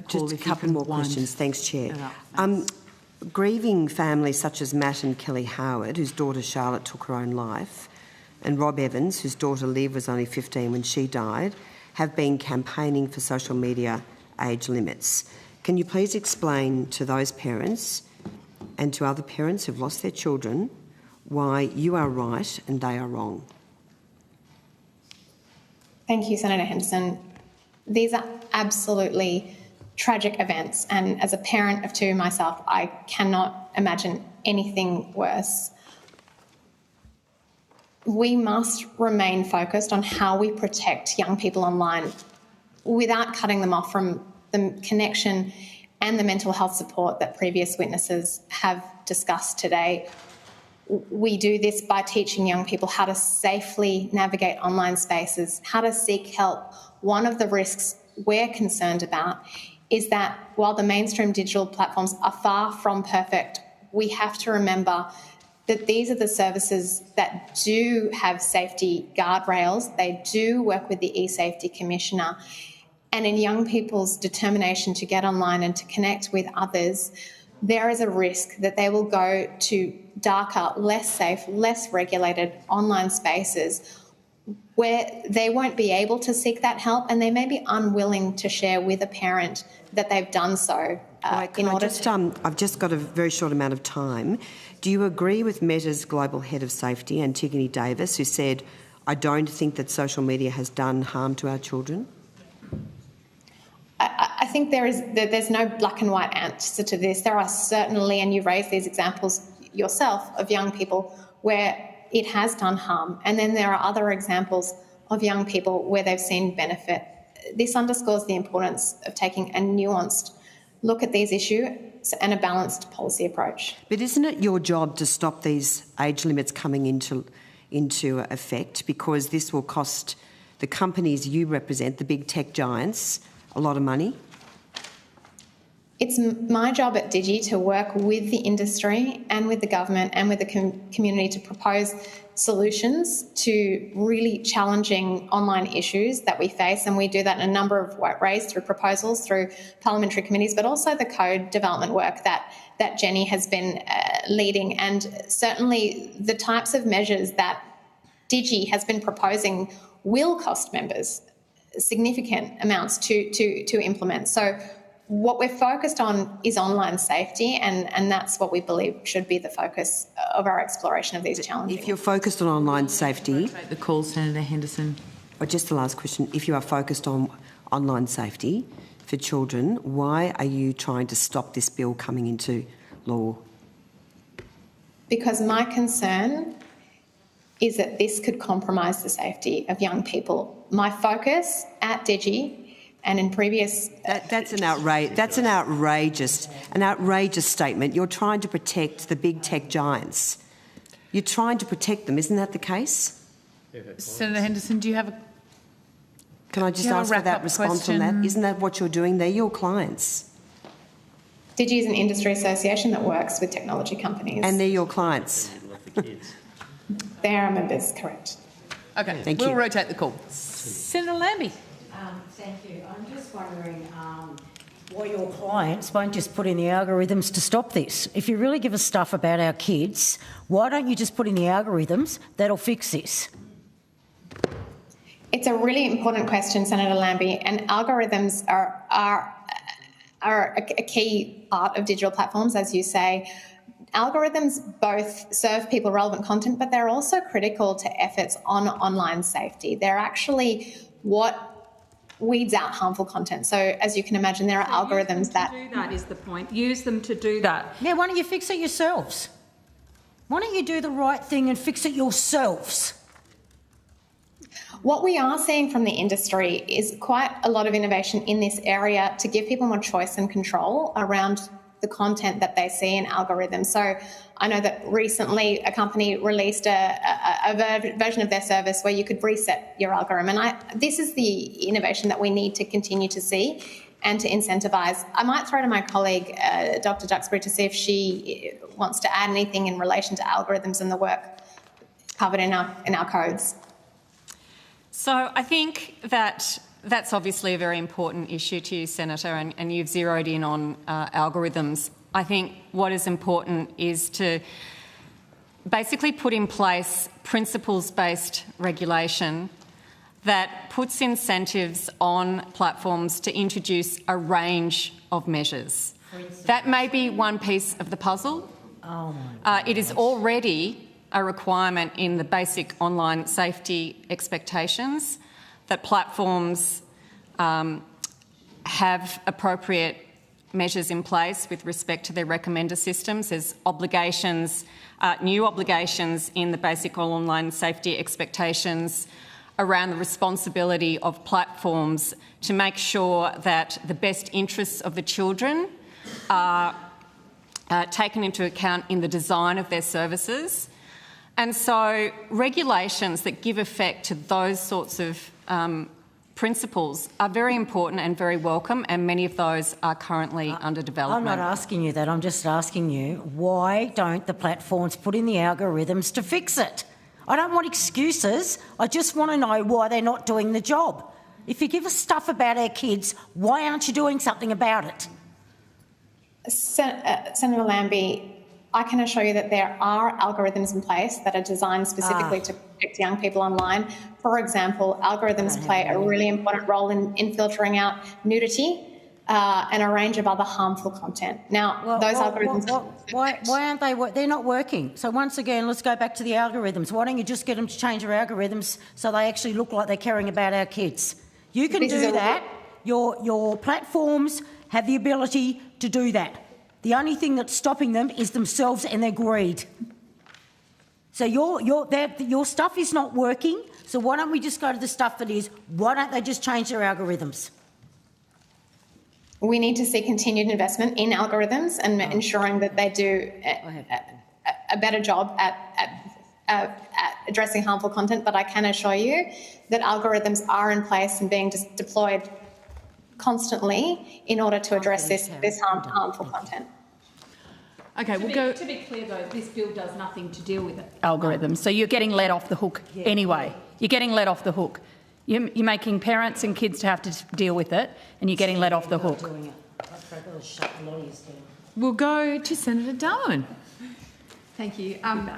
Just a couple more questions. Thanks, Chair. Grieving families such as Matt and Kelly Howard, whose daughter Charlotte took her own life, and Rob Evans, whose daughter Liv was only 15 when she died, have been campaigning for social media age limits. Can you please explain to those parents and to other parents who've lost their children why you are right and they are wrong? Thank you, Senator Henderson. These are absolutely tragic events, and as a parent of two myself, I cannot imagine anything worse. We must remain focused on how we protect young people online without cutting them off from the connection and the mental health support that previous witnesses have discussed today. We do this by teaching young people how to safely navigate online spaces, how to seek help. One of the risks we're concerned about is that while the mainstream digital platforms are far from perfect, we have to remember that these are the services that do have safety guardrails. They do work with the eSafety Commissioner. And in young people's determination to get online and to connect with others, there is a risk that they will go to darker, less safe, less regulated online spaces where they won't be able to seek that help, and they may be unwilling to share with a parent that they've done so. I've just got a very short amount of time. Do you agree with Meta's Global Head of Safety, Antigone Davis, who said, "I don't think that social media has done harm to our children"? I think there's no black and white answer to this. There are certainly, and you raised these examples yourself, of young people where it has done harm. And then there are other examples of young people where they've seen benefit. This underscores the importance of taking a nuanced look at these issues and a balanced policy approach. But isn't it your job to stop these age limits coming into effect, because this will cost the companies you represent, the big tech giants, a lot of money? It's my job at DIGI to work with the industry and with the government and with the community to propose solutions to really challenging online issues that we face, and we do that in a number of ways, through proposals, through parliamentary committees, but also the code development work that Jenny has been leading, and certainly the types of measures that DIGI has been proposing will cost members significant amounts to implement. So what we're focused on is online safety, and that's what we believe should be the focus of our exploration of these challenges. If you're focused on online safety... The call, Senator Henderson. Just the last question. If you are focused on online safety for children, why are you trying to stop this bill coming into law? Because my concern is that this could compromise the safety of young people. My focus at DIGI and in previous... That's an outrageous statement. You're trying to protect the big tech giants. You're trying to protect them. Isn't that the case? Senator Henderson, do you have a... Can I just ask for that response on that? Isn't that what you're doing? They're your clients. DIGI is an industry association that works with technology companies. And they're your clients. They are members, correct. Okay, Thank we'll you. rotate the call. Senator Lambie. Thank you. I'm just wondering why your clients won't just put in the algorithms to stop this. If you really give us stuff about our kids, why don't you just put in the algorithms that'll fix this? It's a really important question, Senator Lambie, and algorithms are a key part of digital platforms, as you say. Algorithms both serve people relevant content, but they're also critical to efforts on online safety. They're actually what weeds out harmful content. So, as you can imagine, there are algorithms that do that is the point. Use them to do that. Yeah, why don't you fix it yourselves? Why don't you do the right thing and fix it yourselves? What we are seeing from the industry is quite a lot of innovation in this area to give people more choice and control around the content that they see in algorithms. So I know that recently a company released a version of their service where you could reset your algorithm. And this is the innovation that we need to continue to see and to incentivise. I might throw to my colleague, Dr. Duxbury, to see if she wants to add anything in relation to algorithms and the work covered in our codes. So I think that that's obviously a very important issue to you, Senator, and you've zeroed in on algorithms. I think what is important is to basically put in place principles-based regulation that puts incentives on platforms to introduce a range of measures. That may be one piece of the puzzle. It is already a requirement in the basic online safety expectations that platforms have appropriate measures in place with respect to their recommender systems. There's obligations, new obligations in the basic online safety expectations around the responsibility of platforms to make sure that the best interests of the children are taken into account in the design of their services. And so regulations that give effect to those sorts of principles are very important and very welcome, and many of those are currently under development. I'm not asking you that. I'm just asking you, why don't the platforms put in the algorithms to fix it? I don't want excuses. I just want to know why they're not doing the job. If you give us stuff about our kids, why aren't you doing something about it? Senator Lambie, I can assure you that there are algorithms in place that are designed specifically to protect young people online. For example, algorithms play a really important role in filtering out nudity and a range of other harmful content. Now, those algorithms... Why aren't they... They're not working. So once again, let's go back to the algorithms. Why don't you just get them to change their algorithms so they actually look like they're caring about our kids? You can do that. Your platforms have the ability to do that. The only thing that's stopping them is themselves and their greed. So your stuff is not working, so why don't we just go to the stuff that is? Why don't they just change their algorithms? We need to see continued investment in algorithms and ensuring that they do a better job at addressing harmful content, but I can assure you that algorithms are in place and being deployed constantly in order to address this harmful content. Okay, To be clear, though, this bill does nothing to deal with algorithms, so you're getting let off the hook anyway. You're getting let off the hook. You're making parents and kids to have to deal with it, and you're getting let off the hook. We'll go to Senator Darwin. Thank you. I'm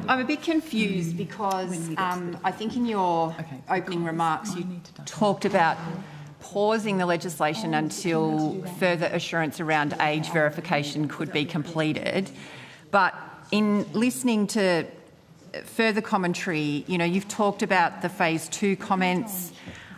a bit confused because I think in your opening remarks you talked about pausing the legislation until further assurance around age verification could be completed. But in listening to further commentary, you know, you've talked about the phase 2 comments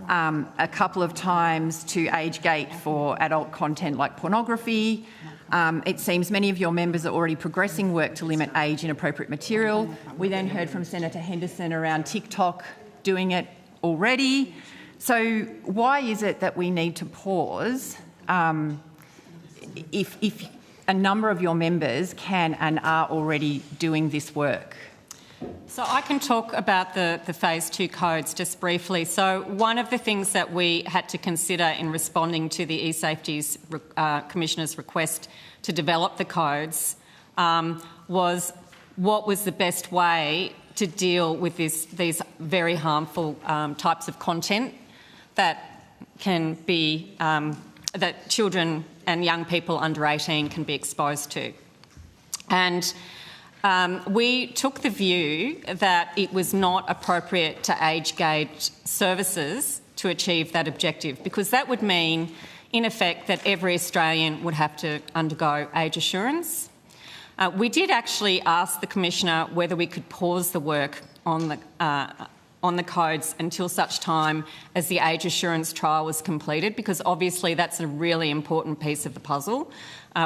a couple of times to age gate for adult content like pornography. It seems many of your members are already progressing work to limit age inappropriate material. We then heard from Senator Henderson around TikTok doing it already. So why is it that we need to pause if a number of your members can and are already doing this work? So I can talk about the phase 2 codes just briefly. So one of the things that we had to consider in responding to the eSafety's Commissioner's request to develop the codes was what was the best way to deal with these very harmful types of content that can be, that children and young people under 18 can be exposed to. And we took the view that it was not appropriate to age-gauge services to achieve that objective, because that would mean, in effect, that every Australian would have to undergo age assurance. We did actually ask the Commissioner whether we could pause the work on the codes until such time as the age assurance trial was completed, because obviously that's a really important piece of the puzzle.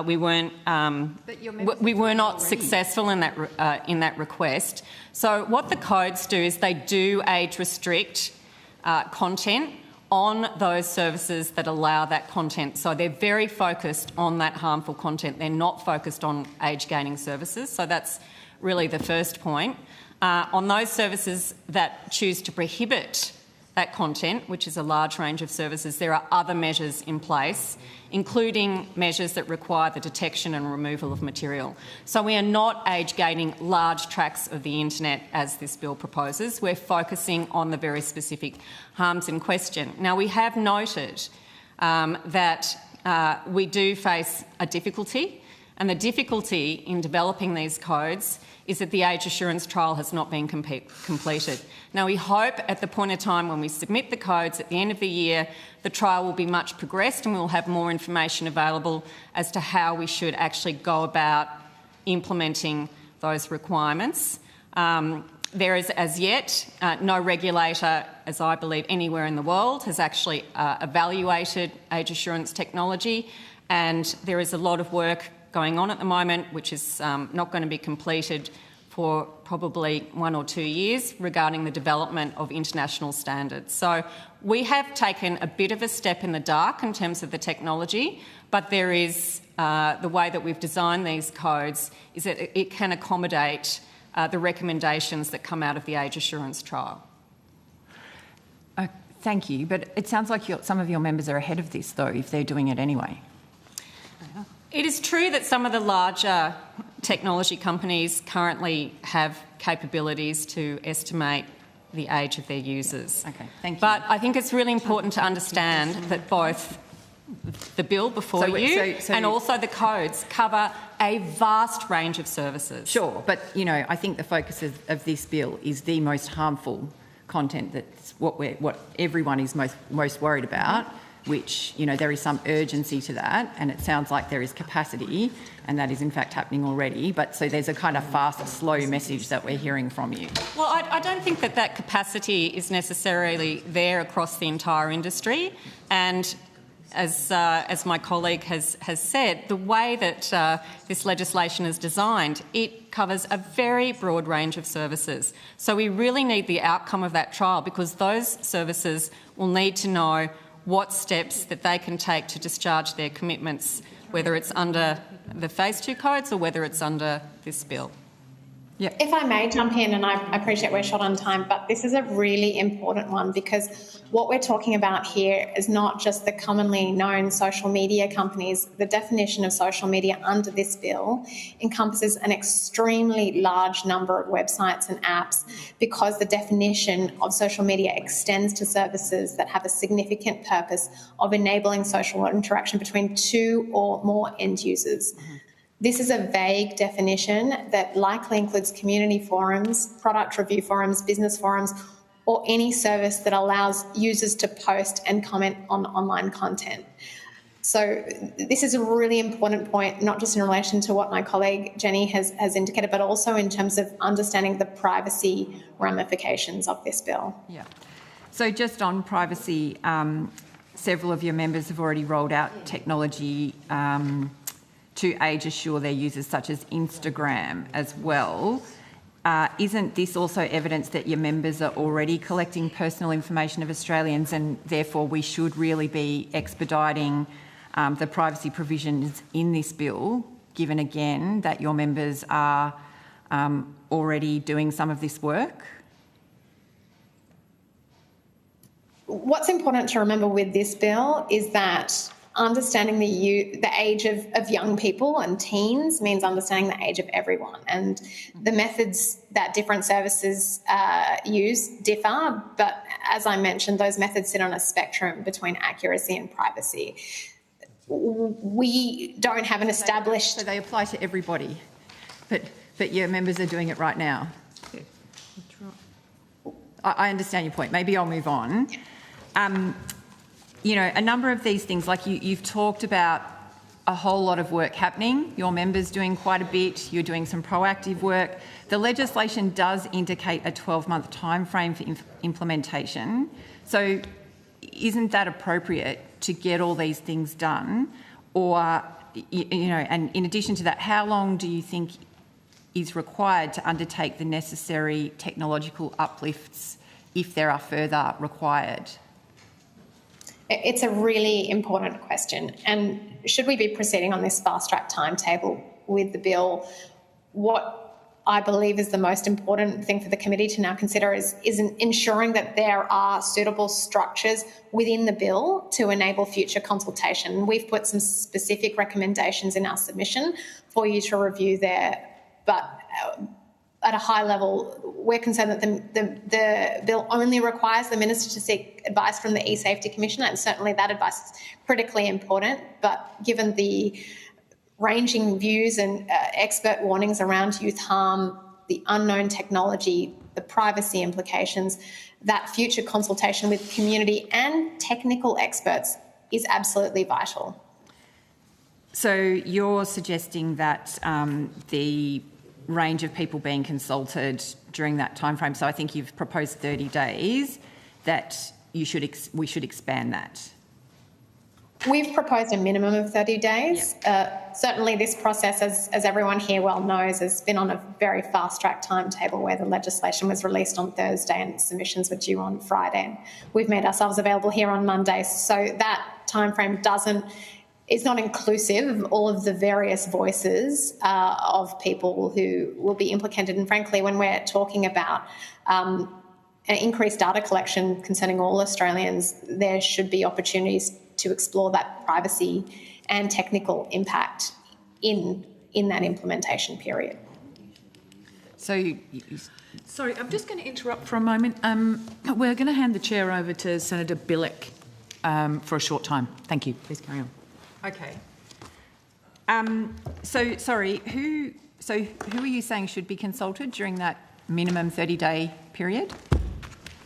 We were not successful in that request. So what the codes do is they do age restrict content on those services that allow that content. So they're very focused on that harmful content. They're not focused on age-gaining services. So that's really the first point. On those services that choose to prohibit that content, which is a large range of services, there are other measures in place, including measures that require the detection and removal of material. So we are not age-gating large tracts of the internet as this bill proposes. We're focusing on the very specific harms in question. Now, we have noted that we do face a difficulty, and the difficulty in developing these codes is that the age assurance trial has not been completed. Now, we hope at the point of time when we submit the codes at the end of the year, the trial will be much progressed and we'll have more information available as to how we should actually go about implementing those requirements. There is, as yet, no regulator, as I believe, anywhere in the world has actually evaluated age assurance technology, and there is a lot of work going on at the moment, which is not going to be completed for probably 1 or 2 years, regarding the development of international standards. So we have taken a bit of a step in the dark in terms of the technology, but there is the way that we've designed these codes is that it can accommodate the recommendations that come out of the age assurance trial. Thank you, but it sounds like some of your members are ahead of this, though, if they're doing it anyway. It is true that some of the larger technology companies currently have capabilities to estimate the age of their users. Okay, thank you. But I think it's really important to understand that both the bill before and also the codes cover a vast range of services. Sure, but, you know, I think the focus of this bill is the most harmful content. That's what everyone is most worried about. Which, you know, there is some urgency to that, and it sounds like there is capacity, and that is in fact happening already. But so there's a kind of fast, slow message that we're hearing from you. Well, I don't think that capacity is necessarily there across the entire industry, and as my colleague has said, the way that this legislation is designed, it covers a very broad range of services. So we really need the outcome of that trial, because those services will need to know what steps that they can take to discharge their commitments, whether it's under the Phase 2 codes or whether it's under this bill. Yep. If I may jump in, and I appreciate we're short on time, but this is a really important one, because what we're talking about here is not just the commonly known social media companies. The definition of social media under this bill encompasses an extremely large number of websites and apps, because the definition of social media extends to services that have a significant purpose of enabling social interaction between two or more end users. This is a vague definition that likely includes community forums, product review forums, business forums, or any service that allows users to post and comment on online content. So this is a really important point, not just in relation to what my colleague Jenny has indicated, but also in terms of understanding the privacy ramifications of this bill. Yeah. So just on privacy, several of your members have already rolled out technology to age assure their users, such as Instagram as well. Isn't this also evidence that your members are already collecting personal information of Australians, and therefore we should really be expediting the privacy provisions in this bill, given again that your members are already doing some of this work? What's important to remember with this bill is that understanding the age of young people and teens means understanding the age of everyone, and the methods that different services use differ, but as I mentioned, those methods sit on a spectrum between accuracy and privacy. We don't have an established... So they apply to everybody, but But your members are doing it right now. Yeah, that's right. I understand your point. Maybe I'll move on. You know, a number of these things, like you've talked about a whole lot of work happening. Your members doing quite a bit. You're doing some proactive work. The legislation does indicate a 12-month time frame for implementation. So isn't that appropriate to get all these things done? Or, you know, and in addition to that, how long do you think is required to undertake the necessary technological uplifts if there are further required? It's a really important question. And should we be proceeding on this fast-track timetable with the bill, what I believe is the most important thing for the committee to now consider is ensuring that there are suitable structures within the bill to enable future consultation. We've put some specific recommendations in our submission for you to review there, but at a high level, we're concerned that the bill only requires the minister to seek advice from the E-Safety Commissioner, and certainly that advice is critically important. But given the ranging views and expert warnings around youth harm, the unknown technology, the privacy implications, that future consultation with community and technical experts is absolutely vital. So you're suggesting that the range of people being consulted during that timeframe, so I think you've proposed 30 days, that we should expand that. We've proposed a minimum of 30 days. Yep. Certainly this process, as everyone here well knows, has been on a very fast-track timetable where the legislation was released on Thursday and submissions were due on Friday. And we've made ourselves available here on Monday, so that timeframe is not inclusive of all of the various voices of people who will be implicated. And frankly, when we're talking about an increased data collection concerning all Australians, there should be opportunities to explore that privacy and technical impact in that implementation period. So, sorry, I'm just going to interrupt for a moment. We're going to hand the chair over to Senator Bilyk for a short time. Thank you. Please carry on. Okay. So, sorry, who are you saying should be consulted during that minimum 30-day period?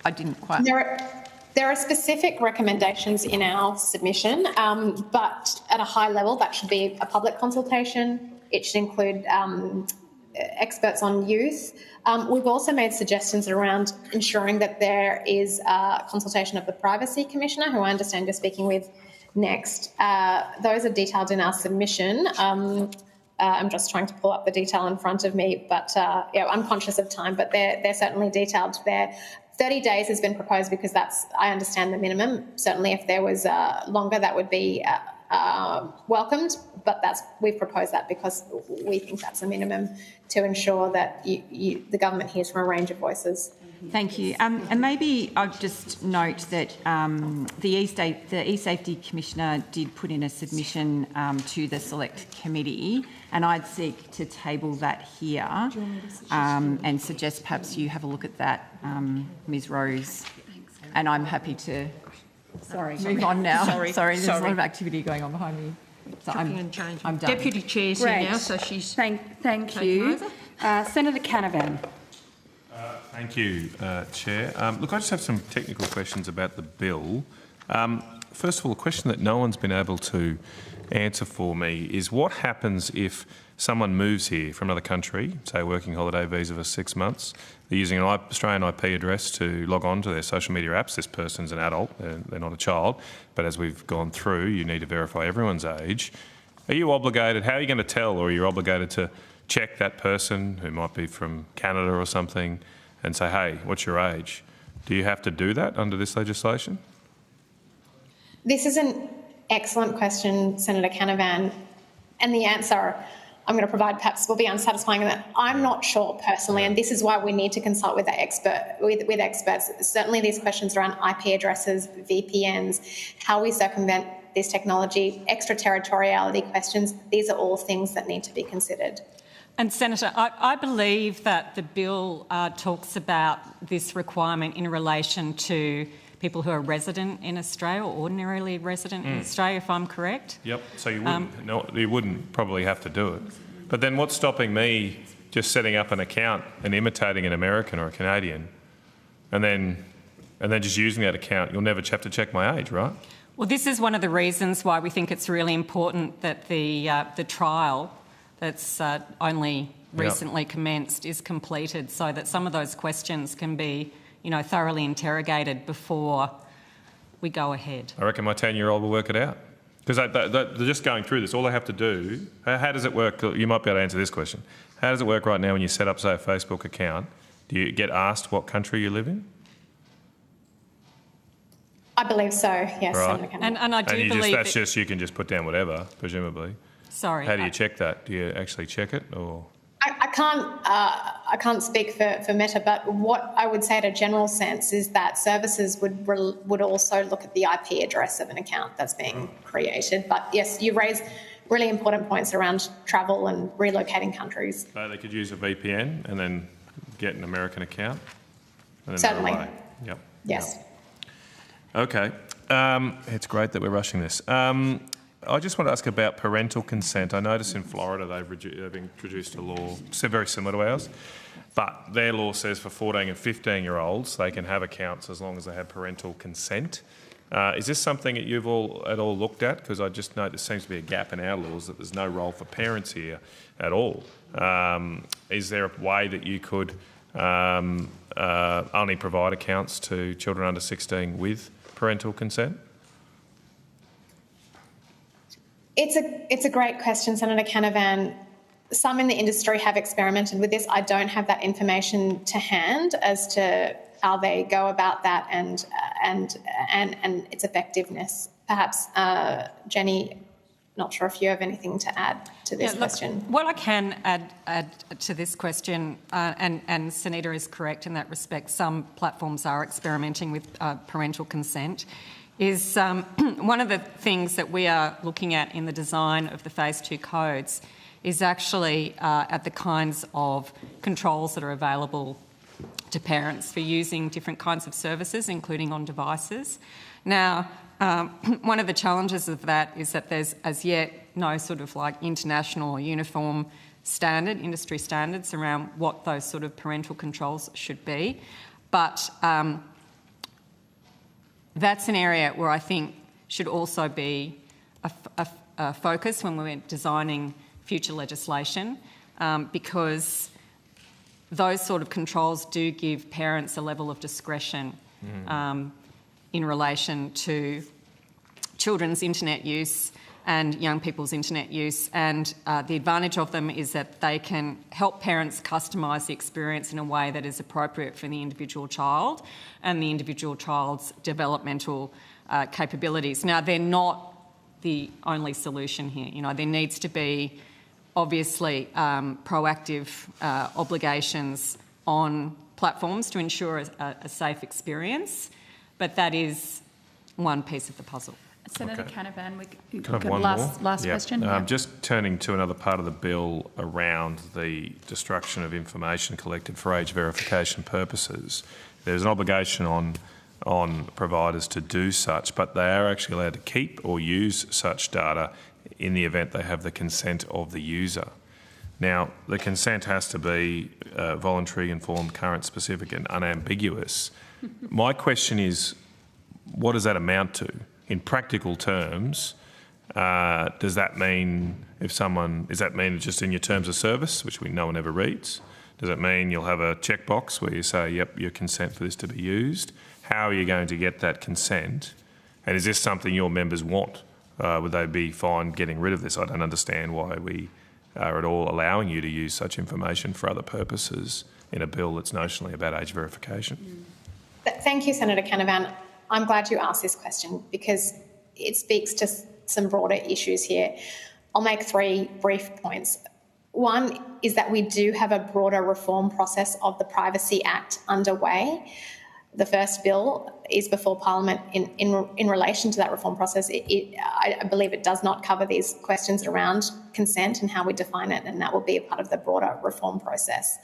I didn't quite... There are specific recommendations in our submission, but at a high level, that should be a public consultation. It should include experts on youth. We've also made suggestions around ensuring that there is a consultation of the Privacy Commissioner, who I understand you're speaking with next. Those are detailed in our submission. I'm just trying to pull up the detail in front of me, but yeah, I'm conscious of time, but they're certainly detailed there. 30 days has been proposed because that's, I understand, the minimum. Certainly if there was longer, that would be welcomed, but we've proposed that because we think that's a minimum to ensure that the government hears from a range of voices. Thank you. And maybe I'll just note that the E-Safety Commissioner did put in a submission to the Select Committee, and I'd seek to table that here and suggest perhaps you have a look at that, Ms Rose. And I'm happy to move on now. Sorry, there's a lot of activity going on behind me. So I'm done. Deputy Chair's here now, so she's Thank you. Senator Canavan. Thank you, Chair. Look, I just have some technical questions about the bill. First of all, a question that no one's been able to answer for me is what happens if someone moves here from another country, say a working holiday visa for 6 months, they're using an Australian IP address to log on to their social media apps. This person's an adult, they're not a child, but as we've gone through, you need to verify everyone's age. Are you obligated, how are you going to tell, or are you obligated to check that person who might be from Canada or something and say, hey, what's your age? Do you have to do that under this legislation? This is an excellent question, Senator Canavan, and the answer I'm going to provide perhaps will be unsatisfying in that I'm not sure personally, and this is why we need to consult with experts. Certainly these questions around IP addresses, VPNs, how we circumvent this technology, extraterritoriality questions, these are all things that need to be considered. And Senator, I believe that the bill talks about this requirement in relation to people who are resident in Australia or ordinarily resident in Australia, if I'm correct. Yep, so you wouldn't, you wouldn't probably have to do it. But then what's stopping me just setting up an account and imitating an American or a Canadian, and then just using that account. You'll never have to check my age, right? Well, this is one of the reasons why we think it's really important that the trial that's only recently commenced is completed, so that some of those questions can be, thoroughly interrogated before we go ahead. I reckon my 10-year-old will work it out. Because they're just going through this. All they have to do, how does it work? You might be able to answer this question. How does it work right now when you set up, say, a Facebook account? Do you get asked what country you live in? I believe so, yes. Right. And I do believe that's just, you can just put down whatever, presumably. Sorry. How do you check that? Do you actually check it, or...? I can't speak for Meta, but what I would say at a general sense is that services would also look at the IP address of an account that's being created. But yes, you raise really important points around travel and relocating countries. So they could use a VPN and then get an American account? And then Certainly. they're away. Yep. Yes. Yep. Okay. It's great that we're rushing this. I just want to ask about parental consent. I notice in Florida they've introduced a law very similar to ours, but their law says for 14 and 15-year-olds they can have accounts as long as they have parental consent. Is this something that you've at all looked at? Because I just know there seems to be a gap in our laws that there's no role for parents here at all. Is there a way that you could only provide accounts to children under 16 with parental consent? It's a great question, Senator Canavan. Some in the industry have experimented with this. I don't have that information to hand as to how they go about that and its effectiveness. Perhaps, Jenny, not sure if you have anything to add to this question. What I can add to this question, and Sunita is correct in that respect, some platforms are experimenting with parental consent, is one of the things that we are looking at in the design of the Phase 2 codes is actually at the kinds of controls that are available to parents for using different kinds of services, including on devices. Now, one of the challenges of that is that there's as yet no sort of like international or uniform standard, industry standards around what those sort of parental controls should be. But that's an area where I think should also be a focus when we're designing future legislation, because those sort of controls do give parents a level of discretion in relation to children's internet use and young people's internet use, and the advantage of them is that they can help parents customise the experience in a way that is appropriate for the individual child and the individual child's developmental capabilities. Now, they're not the only solution here. There needs to be obviously proactive obligations on platforms to ensure a safe experience, but that is one piece of the puzzle. Senator Canavan, we Can I have got one last more? question. Just turning to another part of the bill around the destruction of information collected for age verification purposes. There's an obligation on providers to do such, but they are actually allowed to keep or use such data in the event they have the consent of the user. Now, the consent has to be voluntary, informed, current, specific and unambiguous. My question is, what does that amount to? In practical terms, does that mean does that mean just in your terms of service, which no one ever reads? Does it mean you'll have a checkbox where you say, yep, your consent for this to be used? How are you going to get that consent? And is this something your members want? Would they be fine getting rid of this? I don't understand why we are at all allowing you to use such information for other purposes in a bill that's notionally about age verification. Thank you, Senator Canavan. I'm glad you asked this question because it speaks to some broader issues here. I'll make 3 brief points. One is that we do have a broader reform process of the Privacy Act underway. The first bill is before Parliament in relation to that reform process. I believe it does not cover these questions around consent and how we define it, and that will be a part of the broader reform process.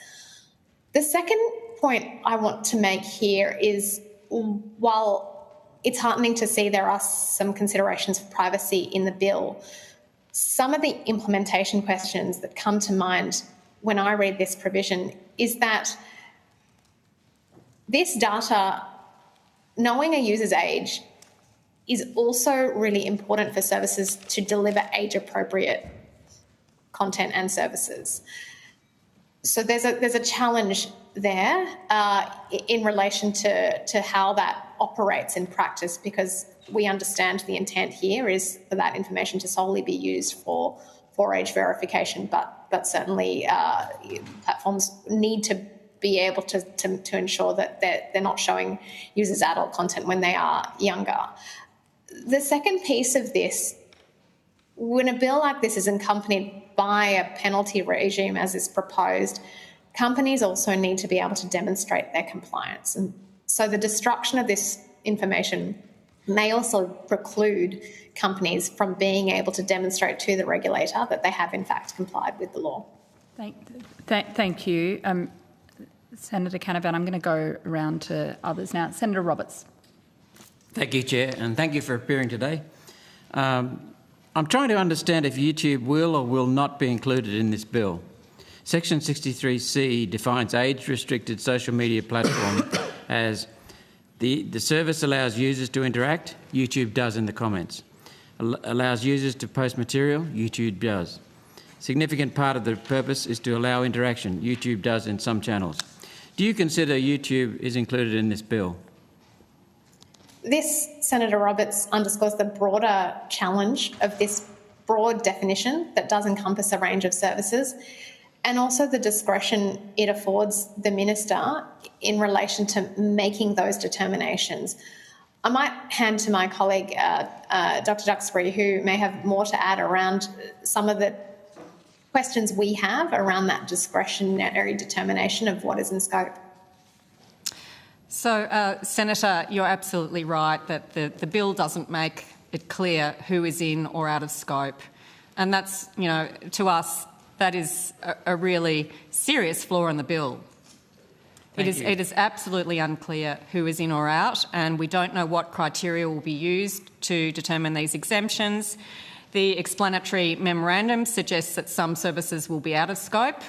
The second point I want to make here is, while it's heartening to see there are some considerations for privacy in the bill, some of the implementation questions that come to mind when I read this provision is that this data, knowing a user's age, is also really important for services to deliver age-appropriate content and services. So there's a challenge there in relation to how that operates in practice, because we understand the intent here is for that information to solely be used for age verification, but certainly platforms need to be able to ensure that they're not showing users adult content when they are younger. The second piece of this, when a bill like this is accompanied by a penalty regime as is proposed, companies also need to be able to demonstrate their compliance. And so the destruction of this information may also preclude companies from being able to demonstrate to the regulator that they have in fact complied with the law. Thank you. Senator Canavan, I'm going to go around to others now. Senator Roberts. Thank you, Chair, and thank you for appearing today. I'm trying to understand if YouTube will or will not be included in this bill. Section 63C defines age-restricted social media platform as the service allows users to interact, YouTube does in the comments. Allows users to post material, YouTube does. Significant part of the purpose is to allow interaction, YouTube does in some channels. Do you consider YouTube is included in this bill? This, Senator Roberts, underscores the broader challenge of this broad definition that does encompass a range of services, and also the discretion it affords the minister in relation to making those determinations. I might hand to my colleague, Dr. Duxbury, who may have more to add around some of the questions we have around that discretionary determination of what is in scope. So, Senator, you're absolutely right that the bill doesn't make it clear who is in or out of scope. And that's, to us, that is a really serious flaw in the bill. It is absolutely unclear who is in or out, and we don't know what criteria will be used to determine these exemptions. The explanatory memorandum suggests that some services will be out of scope,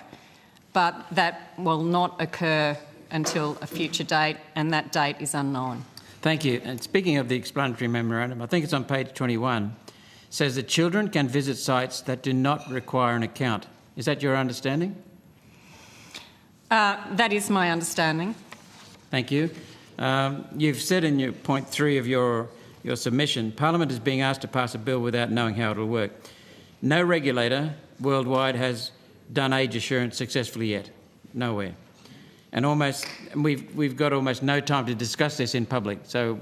but that will not occur until a future date, and that date is unknown. Thank you. And speaking of the explanatory memorandum, I think it's on page 21, says that children can visit sites that do not require an account. Is that your understanding? That is my understanding. Thank you. You've said in your point 3 of your submission, Parliament is being asked to pass a bill without knowing how it will work. No regulator worldwide has done age assurance successfully yet. Nowhere. And we've got almost no time to discuss this in public, so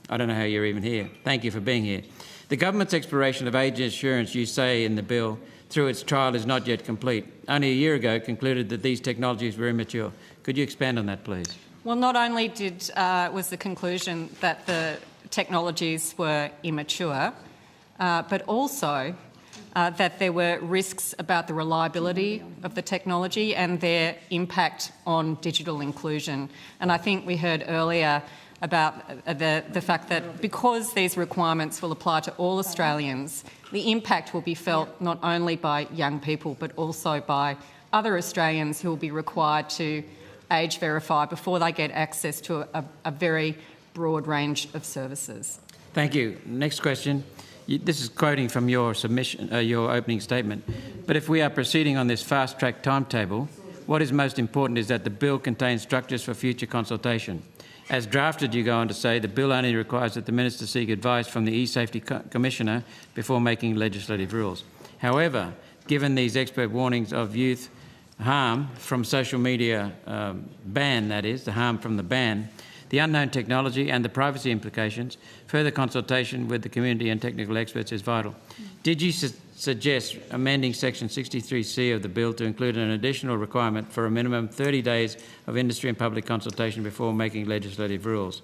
I don't know how you're even here. Thank you for being here. The government's exploration of age assurance, you say in the bill, through its trial is not yet complete. Only a year ago it concluded that these technologies were immature. Could you expand on that, please? Well, not only was the conclusion that the technologies were immature, but also that there were risks about the reliability of the technology and their impact on digital inclusion. And I think we heard earlier about the fact that because these requirements will apply to all Australians, the impact will be felt not only by young people but also by other Australians who will be required to age verify before they get access to a very broad range of services. Thank you. Next question. This is quoting from your submission, your opening statement. But if we are proceeding on this fast-track timetable, what is most important is that the bill contains structures for future consultation. As drafted, you go on to say, the bill only requires that the Minister seek advice from the E-Safety Commissioner before making legislative rules. However, given these expert warnings of youth harm from social media ban, that is, the harm from the ban, the unknown technology and the privacy implications, further consultation with the community and technical experts is vital. Did you suggest amending Section 63C of the bill to include an additional requirement for a minimum 30 days of industry and public consultation before making legislative rules?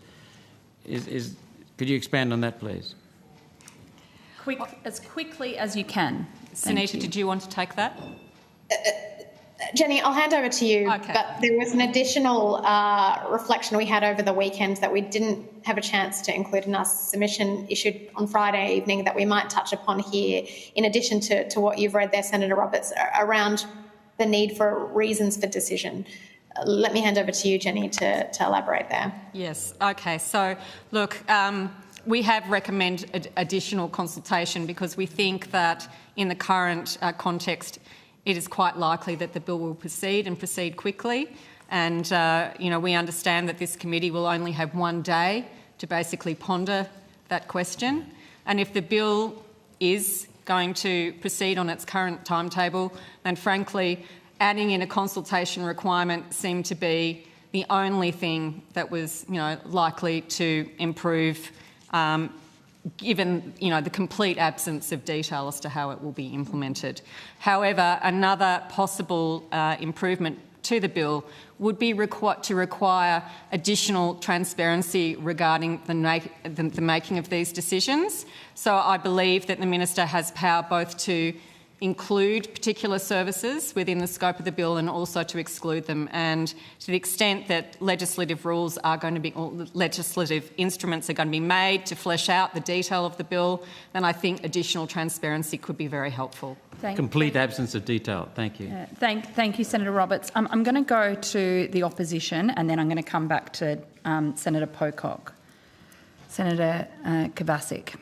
Could you expand on that, please? As quickly as you can. Sunita, did you want to take that? Jenny, I'll hand over to you, okay. But there was an additional reflection we had over the weekend that we didn't have a chance to include in our submission issued on Friday evening that we might touch upon here, in addition to what you've read there, Senator Roberts, around the need for reasons for decision. Let me hand over to you, Jenny, to elaborate there. Yes, okay. So, look, we have recommended additional consultation because we think that in the current context, it is quite likely that the bill will proceed and proceed quickly. And, we understand that this committee will only have 1 day to basically ponder that question. And if the bill is going to proceed on its current timetable, then frankly, adding in a consultation requirement seemed to be the only thing that was, likely to improve, given, the complete absence of detail as to how it will be implemented. However, another possible improvement to the bill would be to require additional transparency regarding the making of these decisions. So I believe that the Minister has power both to include particular services within the scope of the bill and also to exclude them. And to the extent that legislative rules are going to be, or legislative instruments are going to be made to flesh out the detail of the bill, then I think additional transparency could be very helpful. Complete absence of detail. Thank you. Thank you, Senator Roberts. I'm going to go to the opposition and then I'm going to come back to Senator Pocock. Senator Kovacic.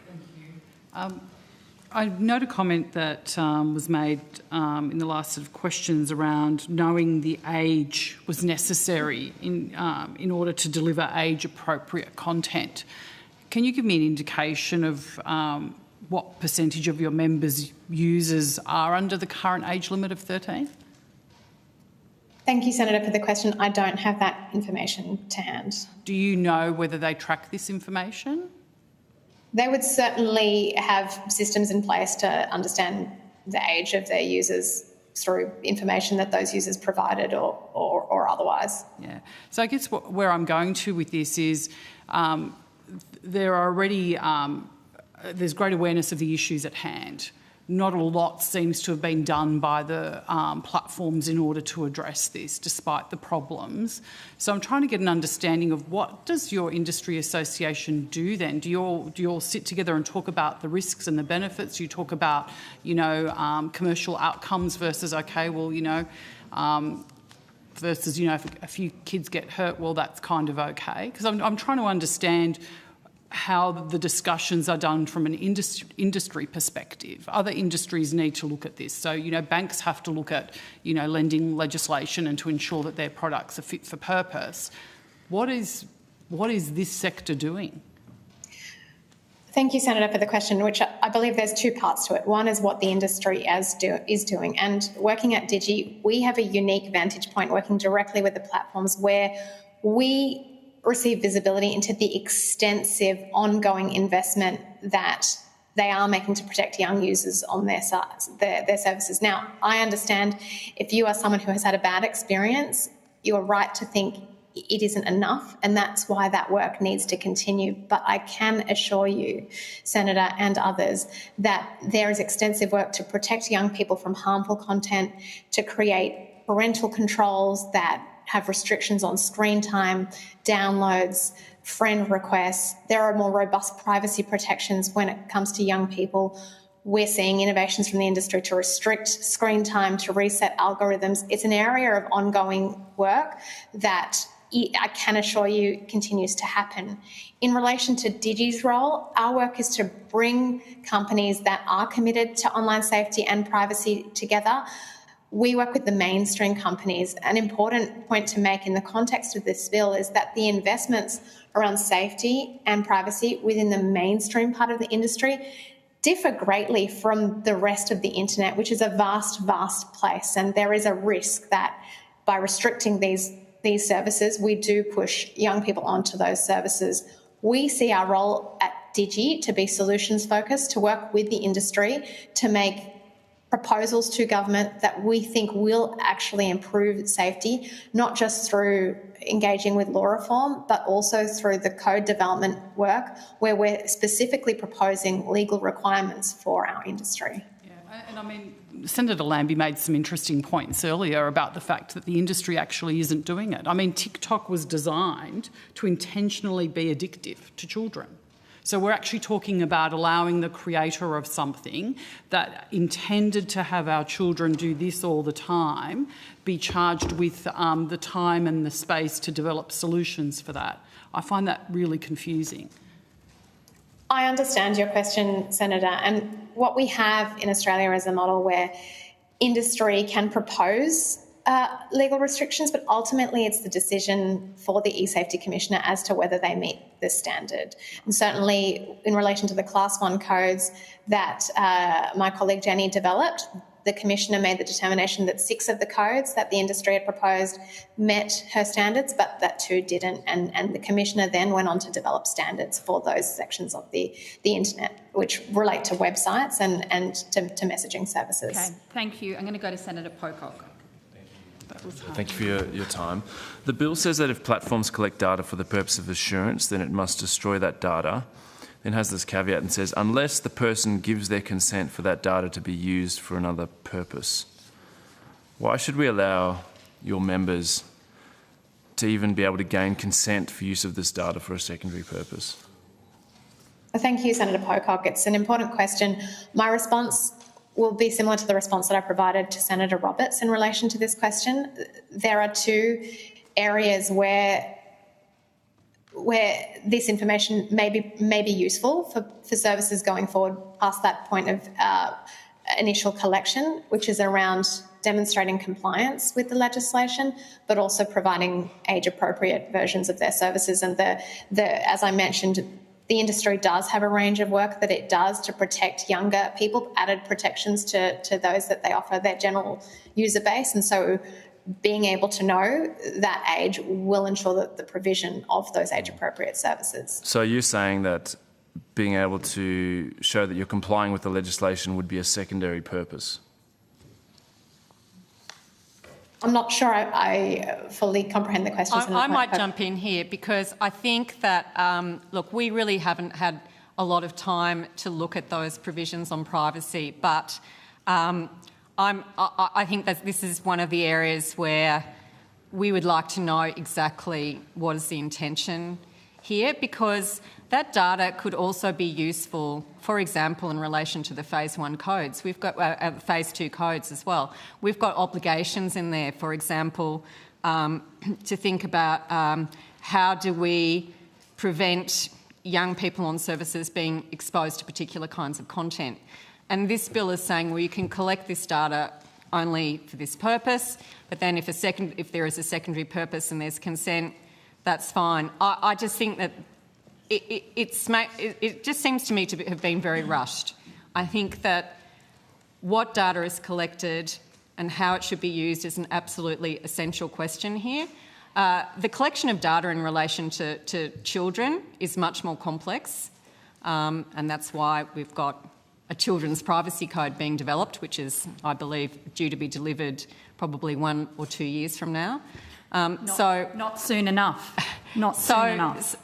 I note a comment that was made in the last set of questions around knowing the age was necessary in order to deliver age-appropriate content. Can you give me an indication of what percentage of your members' users are under the current age limit of 13? Thank you, Senator, for the question. I don't have that information to hand. Do you know whether they track this information? They would certainly have systems in place to understand the age of their users through information that those users provided or otherwise. Yeah. So I guess where I'm going to with this is there are already there's great awareness of the issues at hand. Not a lot seems to have been done by the platforms in order to address this, despite the problems. So I'm trying to get an understanding of what does your industry association do then? Do you all sit together and talk about the risks and the benefits? You talk about, commercial outcomes versus, versus, if a few kids get hurt, well, that's kind of okay. Because I'm trying to understand how the discussions are done from an industry perspective. Other industries need to look at this. So, banks have to look at, lending legislation and to ensure that their products are fit for purpose. What is this sector doing? Thank you, Senator, for the question, which I believe there's two parts to it. One is what the industry is doing. And working at DIGI, we have a unique vantage point working directly with the platforms where we receive visibility into the extensive ongoing investment that they are making to protect young users on their services. Now, I understand if you are someone who has had a bad experience, you are right to think it isn't enough, and that's why that work needs to continue. But I can assure you, Senator, and others, that there is extensive work to protect young people from harmful content, to create parental controls that have restrictions on screen time, downloads, friend requests. There are more robust privacy protections when it comes to young people. We're seeing innovations from the industry to restrict screen time, to reset algorithms. It's an area of ongoing work that I can assure you continues to happen. In relation to DIGI's role, our work is to bring companies that are committed to online safety and privacy together. We work with the mainstream companies. An important point to make in the context of this bill is that the investments around safety and privacy within the mainstream part of the industry differ greatly from the rest of the internet, which is a vast, vast place. And there is a risk that by restricting these services, we do push young people onto those services. We see our role at DIGI to be solutions focused, to work with the industry to make proposals to government that we think will actually improve safety, not just through engaging with law reform, but also through the code development work where we're specifically proposing legal requirements for our industry. Yeah, and Senator Lambie made some interesting points earlier about the fact that the industry actually isn't doing it. TikTok was designed to intentionally be addictive to children. So we're actually talking about allowing the creator of something that intended to have our children do this all the time be charged with the time and the space to develop solutions for that. I find that really confusing. I understand your question, Senator, and what we have in Australia is a model where industry can propose legal restrictions, but ultimately it's the decision for the e-Safety Commissioner as to whether they meet this standard. And certainly in relation to the Class 1 codes that my colleague Jenny developed, the Commissioner made the determination that 6 of the codes that the industry had proposed met her standards, but that 2 didn't. And the Commissioner then went on to develop standards for those sections of the internet, which relate to websites and to messaging services. Okay, thank you. I'm going to go to Senator Pocock. Thank you for your time. The bill says that if platforms collect data for the purpose of assurance, then it must destroy that data. Then has this caveat and says, unless the person gives their consent for that data to be used for another purpose. Why should we allow your members to even be able to gain consent for use of this data for a secondary purpose? Well, thank you, Senator Pocock. It's an important question. My response will be similar to the response that I provided to Senator Roberts in relation to this question. There are 2 areas where this information may be useful for services going forward past that point of initial collection, which is around demonstrating compliance with the legislation, but also providing age-appropriate versions of their services. And as I mentioned, the industry does have a range of work that it does to protect younger people, added protections to those that they offer their general user base. And so being able to know that age will ensure that the provision of those age-appropriate services. So you're saying that being able to show that you're complying with the legislation would be a secondary purpose? I'm not sure I fully comprehend the question. I might jump in here because I think that, look, we really haven't had a lot of time to look at those provisions on privacy, but I think that this is one of the areas where we would like to know exactly what is the intention here, because that data could also be useful, for example, in relation to the Phase 1 codes. We've got Phase 2 codes as well. We've got obligations in there, for example, to think about how do we prevent young people on services being exposed to particular kinds of content. And this bill is saying, well, you can collect this data only for this purpose, but then if there is a secondary purpose and there's consent, that's fine. I just think that it just seems to me to have been very rushed. I think that what data is collected and how it should be used is an absolutely essential question here. The collection of data in relation to children is much more complex, and that's why we've got a children's privacy code being developed, which is, I believe, due to be delivered probably 1 or 2 years from now. Not soon enough. Not soon enough.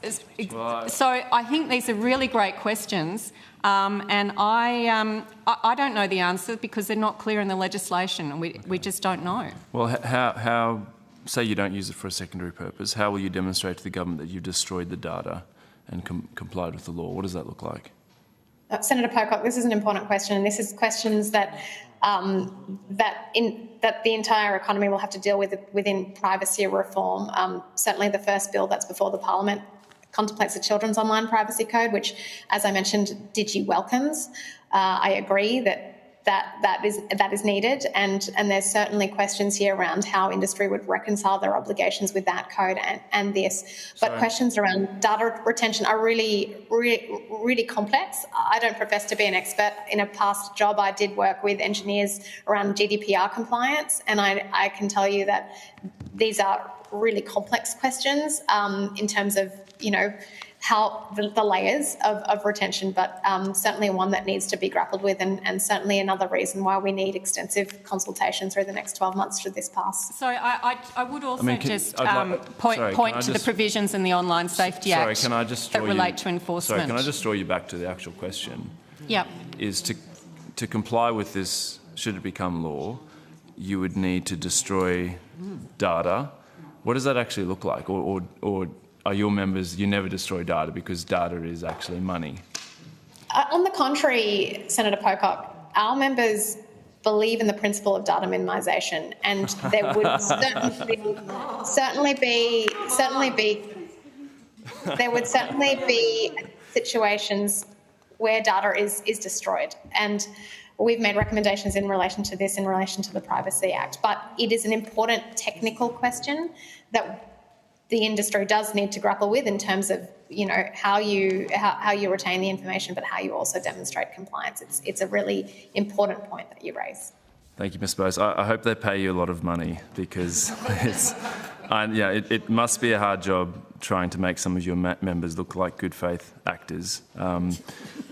So I think these are really great questions, and I don't know the answer because they're not clear in the legislation, and we just don't know. Well, how say you don't use it for a secondary purpose, how will you demonstrate to the government that you've destroyed the data and complied with the law? What does that look like? Senator Pocock, this is an important question, and this is questions that that the entire economy will have to deal with within privacy reform. Certainly the first bill that's before the Parliament contemplates a children's online privacy code, which, as I mentioned, DIGI welcomes. I agree that is needed, and there's certainly questions here around how industry would reconcile their obligations with that code and this. But questions around data retention are really, really, really complex. I don't profess to be an expert. In a past job, I did work with engineers around GDPR compliance, and I can tell you that these are really complex questions in terms of, how the layers of retention, but certainly one that needs to be grappled with, and certainly another reason why we need extensive consultation through the next 12 months should this pass. So I would also point to the provisions in the Online Safety Act that relate to enforcement. Sorry, can I just draw you back to the actual question? Yep. Is to comply with this, should it become law, you would need to destroy data. What does that actually look like? Or are your members, you never destroy data because data is actually money? On the contrary, Senator Pocock, our members believe in the principle of data minimisation, and there would certainly be situations where data is destroyed, and we've made recommendations in relation to this, in relation to the Privacy Act. But it is an important technical question that the industry does need to grapple with in terms of, how you retain the information, but how you also demonstrate compliance. It's a really important point that you raise. Thank you, Ms. Bose. I hope they pay you a lot of money, because it must be a hard job trying to make some of your members look like good faith actors.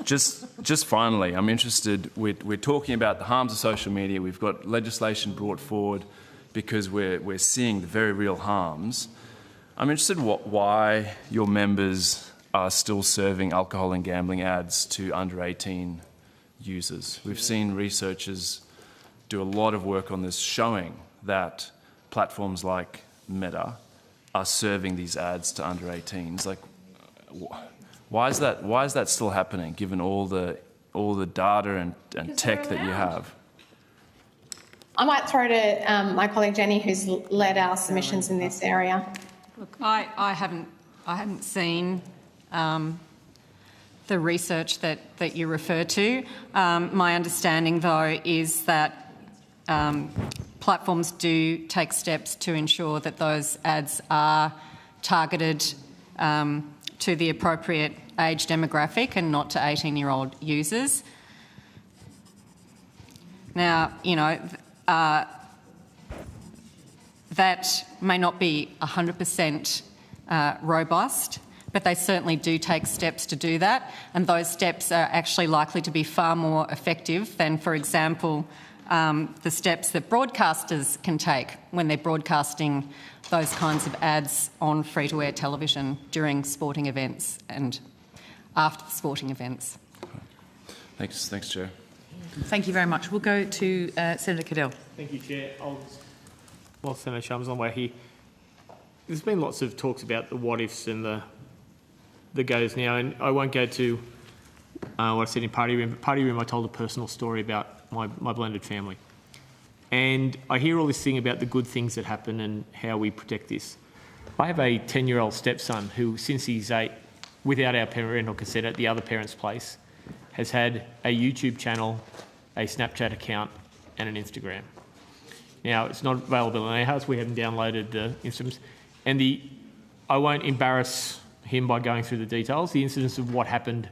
Just finally, I'm interested. We're talking about the harms of social media. We've got legislation brought forward because we're seeing the very real harms. I'm interested why your members are still serving alcohol and gambling ads to under 18 users. We've seen researchers do a lot of work on this, showing that platforms like Meta are serving these ads to under 18s. Like, why is that still happening, given all the data and tech that you have? I might throw to my colleague Jenny, who's led our submissions in this area. Look, I haven't seen the research that you refer to. My understanding, though, is that platforms do take steps to ensure that those ads are targeted to the appropriate age demographic and not to 18-year-old users. Now, that may not be 100% robust, but they certainly do take steps to do that, and those steps are actually likely to be far more effective than, for example, the steps that broadcasters can take when they're broadcasting those kinds of ads on free-to-air television during sporting events and after the sporting events. Thanks, Chair. Thank you very much. We'll go to Senator Cadell. Thank you, Chair. While Senator Sharma's on the way here, there's been lots of talks about the what-ifs and the goes now, and I won't go to what I said in party room, but party room I told a personal story about my blended family. And I hear all this thing about the good things that happen and how we protect this. I have a 10-year-old stepson who, since he's 8, without our parental consent at the other parent's place, has had a YouTube channel, a Snapchat account and an Instagram. Now, it's not available in our house. We haven't downloaded the instruments. And I won't embarrass him by going through the details. The incidents of what happened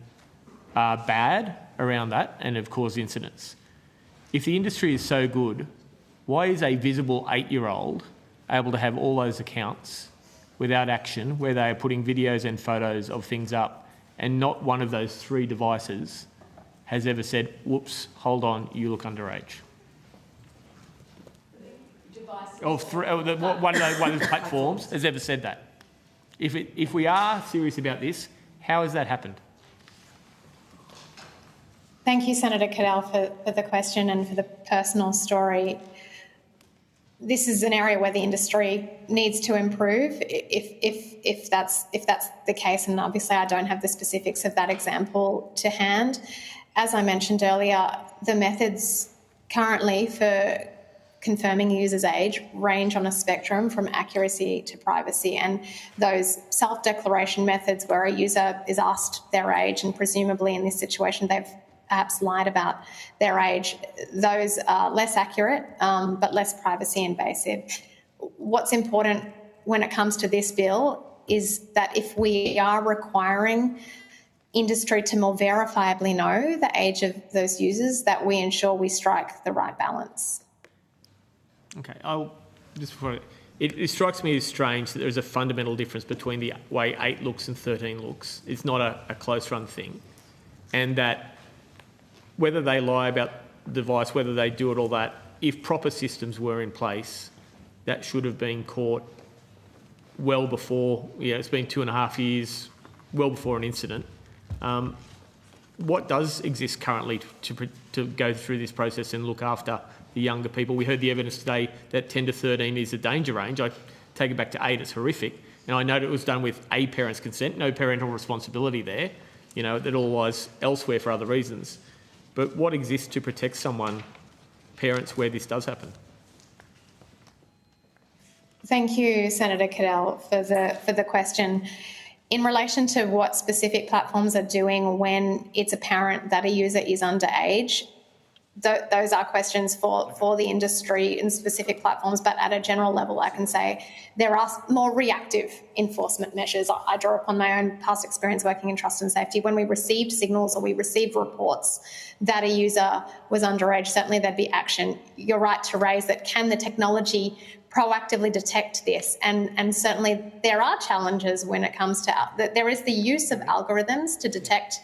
are bad around that and have caused incidents. If the industry is so good, why is a visible 8-year-old able to have all those accounts without action, where they are putting videos and photos of things up, and not one of those 3 devices has ever said, whoops, hold on, you look underage? One of those platforms has ever said that. If we are serious about this, how has that happened? Thank you, Senator Cadell, for the question and for the personal story. This is an area where the industry needs to improve if that's the case, and obviously I don't have the specifics of that example to hand. As I mentioned earlier, the methods currently for confirming a user's age range on a spectrum from accuracy to privacy, and those self-declaration methods where a user is asked their age and presumably in this situation they've perhaps lied about their age, those are less accurate but less privacy invasive. What's important when it comes to this bill is that if we are requiring industry to more verifiably know the age of those users, that we ensure we strike the right balance. Okay, it strikes me as strange that there is a fundamental difference between the way 8 looks and 13 looks. It's not a close run thing, and that whether they lie about the device, whether they do it, all that, if proper systems were in place, that should have been caught well before. It's been 2.5 years, well before an incident. What does exist currently to go through this process and look after the younger people? We heard the evidence today that 10 to 13 is a danger range. take it back to 8, it's horrific. And I know that it was done with a parent's consent, no parental responsibility there, that all was elsewhere for other reasons. But what exists to protect parents where this does happen? Thank you, Senator Cadell, for the question. In relation to what specific platforms are doing when it's apparent that a user is underage, those are questions for the industry in specific platforms, but at a general level, I can say there are more reactive enforcement measures. I draw upon my own past experience working in trust and safety. When we received signals or we received reports that a user was underage, certainly there'd be action. You're right to raise that. Can the technology proactively detect this? And certainly there are challenges when it comes to that. There is the use of algorithms to detect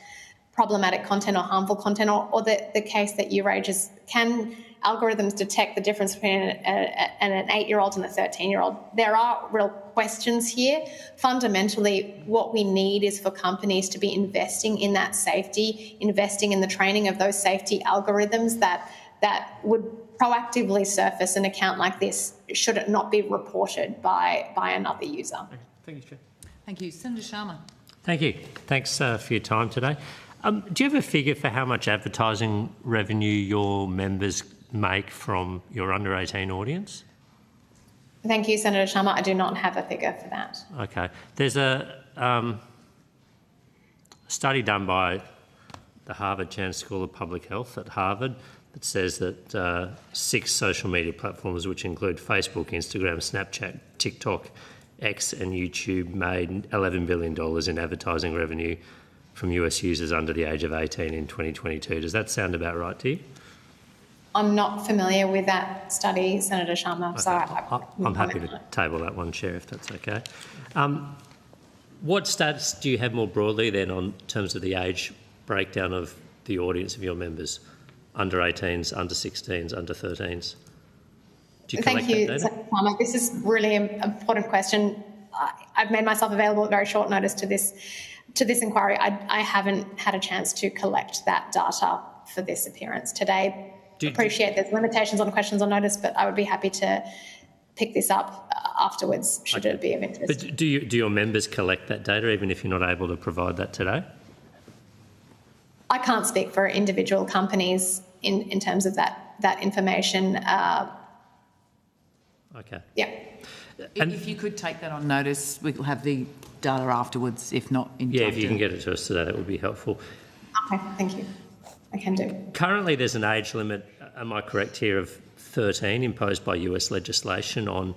problematic content or harmful content, or the case that you raise is, can algorithms detect the difference between an 8-year-old and a 13-year-old? There are real questions here. Fundamentally, what we need is for companies to be investing in that safety, investing in the training of those safety algorithms that would proactively surface an account like this should it not be reported by another user. Okay. Thank you, Chair. Thank you. Senator Sharma. Thank you. Thanks for your time today. Do you have a figure for how much advertising revenue your members make from your under-18 audience? Thank you, Senator Sharma. I do not have a figure for that. Okay. There's a study done by the Harvard Chan School of Public Health at Harvard that says that 6 social media platforms, which include Facebook, Instagram, Snapchat, TikTok, X and YouTube, made $11 billion in advertising revenue from US users under the age of 18 in 2022. Does that sound about right to you? I'm not familiar with that study, Senator Sharma, Okay. so I'm happy to table that one, Chair, if that's okay. What stats do you have more broadly then on terms of the age breakdown of the audience of your members? Under 18s, under 16s, under 13s? Do you collect Thank you, that data? Senator Sharma. This is really an important question. I've made myself available at very short notice to this inquiry. I haven't had a chance to collect that data for this appearance today. Appreciate there's limitations on questions on notice, but I would be happy to pick this up afterwards should it be of interest. But do your members collect that data even if you're not able to provide that today? I can't speak for individual companies in terms of that information. Okay. Yeah. If you could take that on notice, we'll have the data afterwards, if not in Yeah, if you can get it to us today, that would be helpful. Okay, thank you. I can do. Currently, there's an age limit, am I correct here, of 13 imposed by US legislation on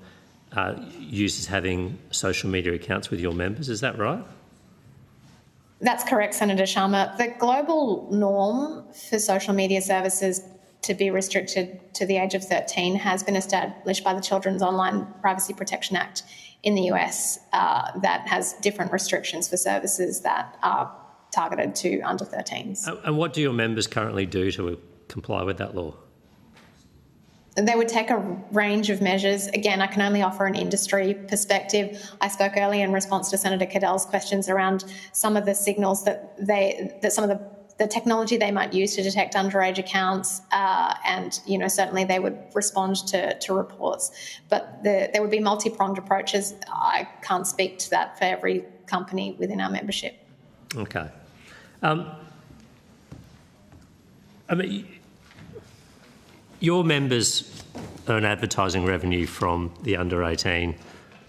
users having social media accounts with your members. Is that right? That's correct, Senator Sharma. The global norm for social media services to be restricted to the age of 13 has been established by the Children's Online Privacy Protection Act in the US that has different restrictions for services that are targeted to under 13s. And what do your members currently do to comply with that law? They would take a range of measures. Again, I can only offer an industry perspective. I spoke earlier in response to Senator Cadell's questions around some of the signals that some of the technology they might use to detect underage accounts, and certainly they would respond to reports. But there would be multi-pronged approaches. I can't speak to that for every company within our membership. Okay. I mean, your members earn advertising revenue from the under-18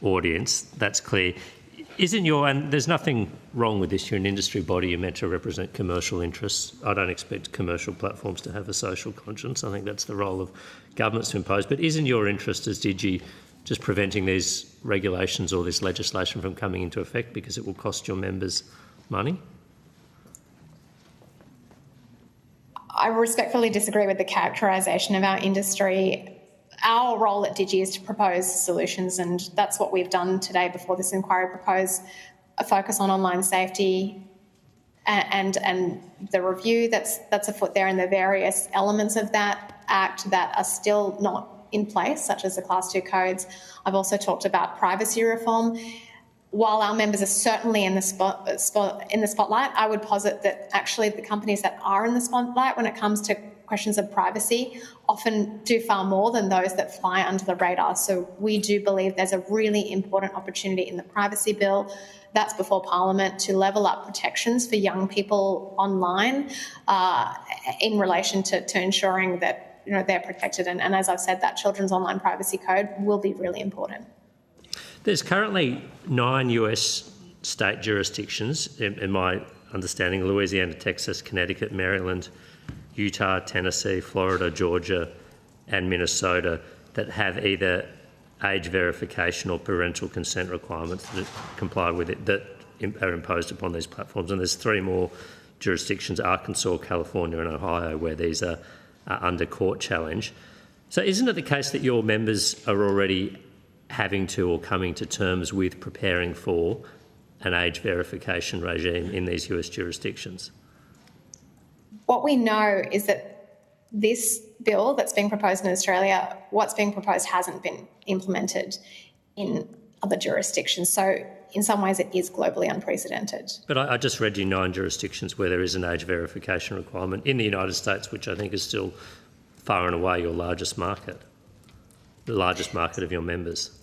audience, that's clear. And there's nothing wrong with this, you're an industry body, you're meant to represent commercial interests. I don't expect commercial platforms to have a social conscience. I think that's the role of governments to impose. But isn't your interest as DIGI just preventing these regulations or this legislation from coming into effect because it will cost your members money? I respectfully disagree with the characterisation of our industry. Our role at DIGI is to propose solutions, and that's what we've done today before this inquiry, propose a focus on online safety and the review that's afoot there and the various elements of that Act that are still not in place, such as the Class 2 codes. I've also talked about privacy reform. While our members are certainly in the spotlight, I would posit that actually the companies that are in the spotlight when it comes to questions of privacy often do far more than those that fly under the radar. So we do believe there's a really important opportunity in the privacy bill that's before Parliament to level up protections for young people online in relation to ensuring that they're protected. And as I've said, that Children's Online Privacy Code will be really important. There's currently 9 US state jurisdictions, in my understanding: Louisiana, Texas, Connecticut, Maryland, Utah, Tennessee, Florida, Georgia and Minnesota that have either age verification or parental consent requirements that comply with it, that are imposed upon these platforms. And there's 3 more jurisdictions, Arkansas, California and Ohio, where these are under court challenge. So isn't it the case that your members are already having to or coming to terms with preparing for an age verification regime in these US jurisdictions? What we know is that this bill that's being proposed in Australia, what's being proposed hasn't been implemented in other jurisdictions. So in some ways it is globally unprecedented. But I just read you 9 jurisdictions where there is an age verification requirement in the United States, which I think is still far and away your largest market, the largest market of your members.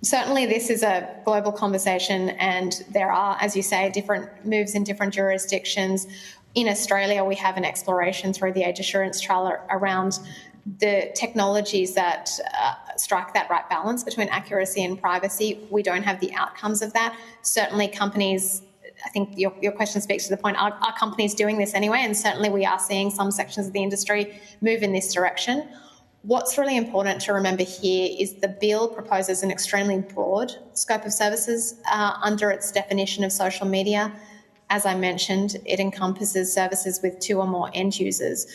Certainly this is a global conversation, and there are, as you say, different moves in different jurisdictions. In Australia, we have an exploration through the age assurance trial around the technologies that strike that right balance between accuracy and privacy. We don't have the outcomes of that. Certainly companies, I think your question speaks to the point, are companies doing this anyway? And certainly we are seeing some sections of the industry move in this direction. What's really important to remember here is the bill proposes an extremely broad scope of services under its definition of social media. As I mentioned, it encompasses services with 2 or more end users.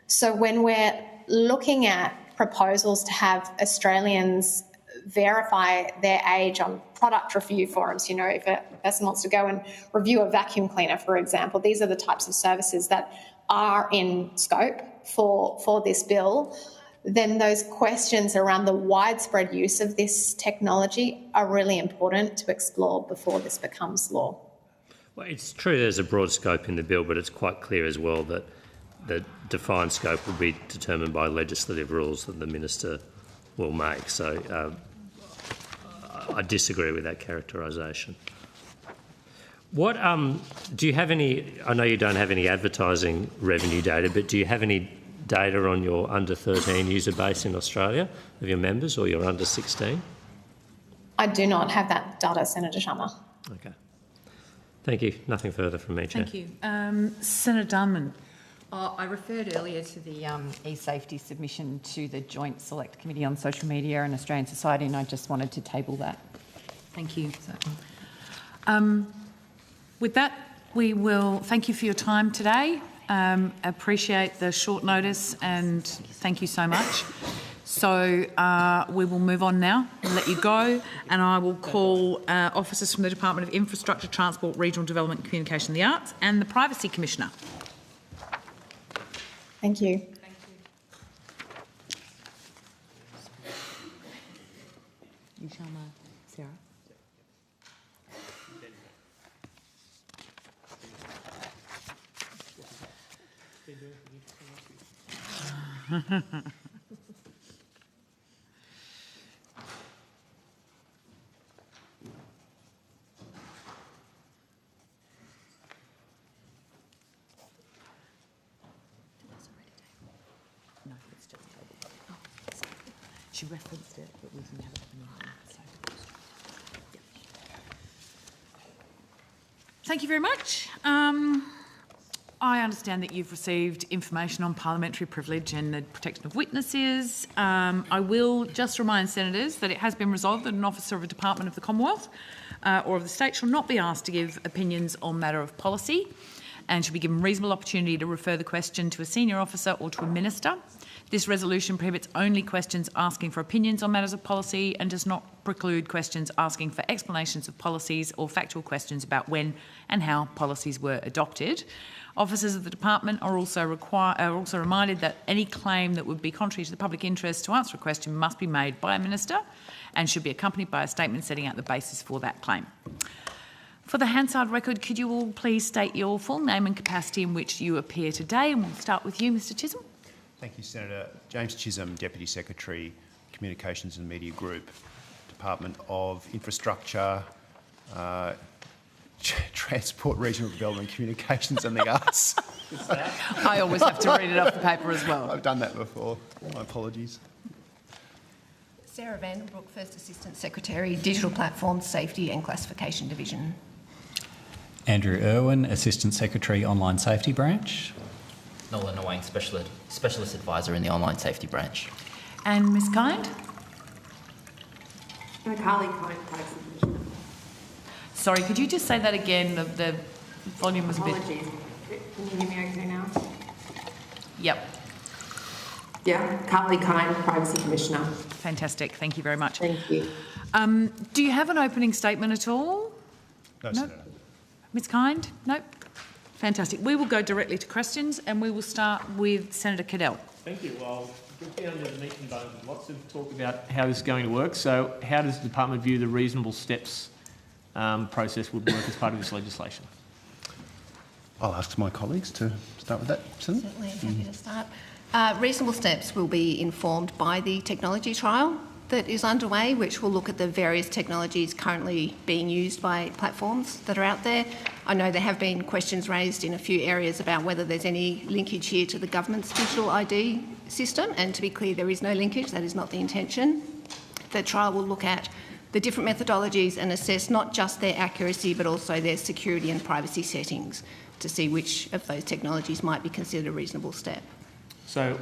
So when we're looking at proposals to have Australians verify their age on product review forums, if a person wants to go and review a vacuum cleaner, for example, these are the types of services that are in scope for this bill. Then those questions around the widespread use of this technology are really important to explore before this becomes law. Well, it's true there's a broad scope in the bill, but it's quite clear as well that the defined scope will be determined by legislative rules that the minister will make. So I disagree with that characterisation. What do you have any? I know you don't have any advertising revenue data, but do you have any data on your under 13 user base in Australia of your members, or your under 16? I do not have that data, Senator Sharma. Okay. Thank you. Nothing further from me, Chair. Thank you. Senator Dunman. I referred earlier to the e-safety submission to the Joint Select Committee on Social Media and Australian Society, and I just wanted to table that. Thank you. With that, we will thank you for your time today. Appreciate the short notice, and thank you so much. So we will move on now and let you go, and I will call officers from the Department of Infrastructure, Transport, Regional Development, Communication and the Arts, and the Privacy Commissioner. Thank you. Thank you. Sarah. No, it's just table. Oh, she referenced it, but we didn't have it in the line, so. Yeah. Thank you very much. I understand that you've received information on parliamentary privilege and the protection of witnesses. I will just remind senators that it has been resolved that an officer of a department of the Commonwealth or of the state shall not be asked to give opinions on matter of policy and should be given reasonable opportunity to refer the question to a senior officer or to a minister. This resolution prohibits only questions asking for opinions on matters of policy and does not preclude questions asking for explanations of policies or factual questions about when and how policies were adopted. Officers of the department are also reminded that any claim that would be contrary to the public interest to answer a question must be made by a minister and should be accompanied by a statement setting out the basis for that claim. For the Hansard record, could you all please state your full name and capacity in which you appear today? And we'll start with you, Mr Chisholm. Thank you, Senator. James Chisholm, Deputy Secretary, Communications and Media Group, Department of Infrastructure, Transport, Regional Development, Communications and the Arts. I always have to read it off the paper as well. I've done that before. My apologies. Sarah Vandenbroek, First Assistant Secretary, Digital Platforms, Safety and Classification Division. Andrew Irwin, Assistant Secretary, Online Safety Branch. Nolan Nawang, Specialist Advisor in the Online Safety Branch. And Ms Kind? Carly Kind, Privacy Commissioner. Sorry, could you just say that again? The volume was Apologies. a bit... Can you hear me okay now? Yep. Yeah, Carly Kind, Privacy Commissioner. Fantastic, thank you very much. Thank you. Do you have an opening statement at all? No, Senator. Ms Kind? Nope. Fantastic. We will go directly to questions and we will start with Senator Cadell. Thank you. Well, getting under the meat and bones, lots of talk about how this is going to work. So how does the department view the reasonable steps process would work as part of this legislation? I'll ask my colleagues to start with that. Senator? Certainly, happy to start. Reasonable steps will be informed by the technology trial that is underway, which will look at the various technologies currently being used by platforms that are out there. I know there have been questions raised in a few areas about whether there's any linkage here to the government's digital ID system, and to be clear, there is no linkage. That is not the intention. The trial will look at the different methodologies and assess not just their accuracy but also their security and privacy settings to see which of those technologies might be considered a reasonable step. So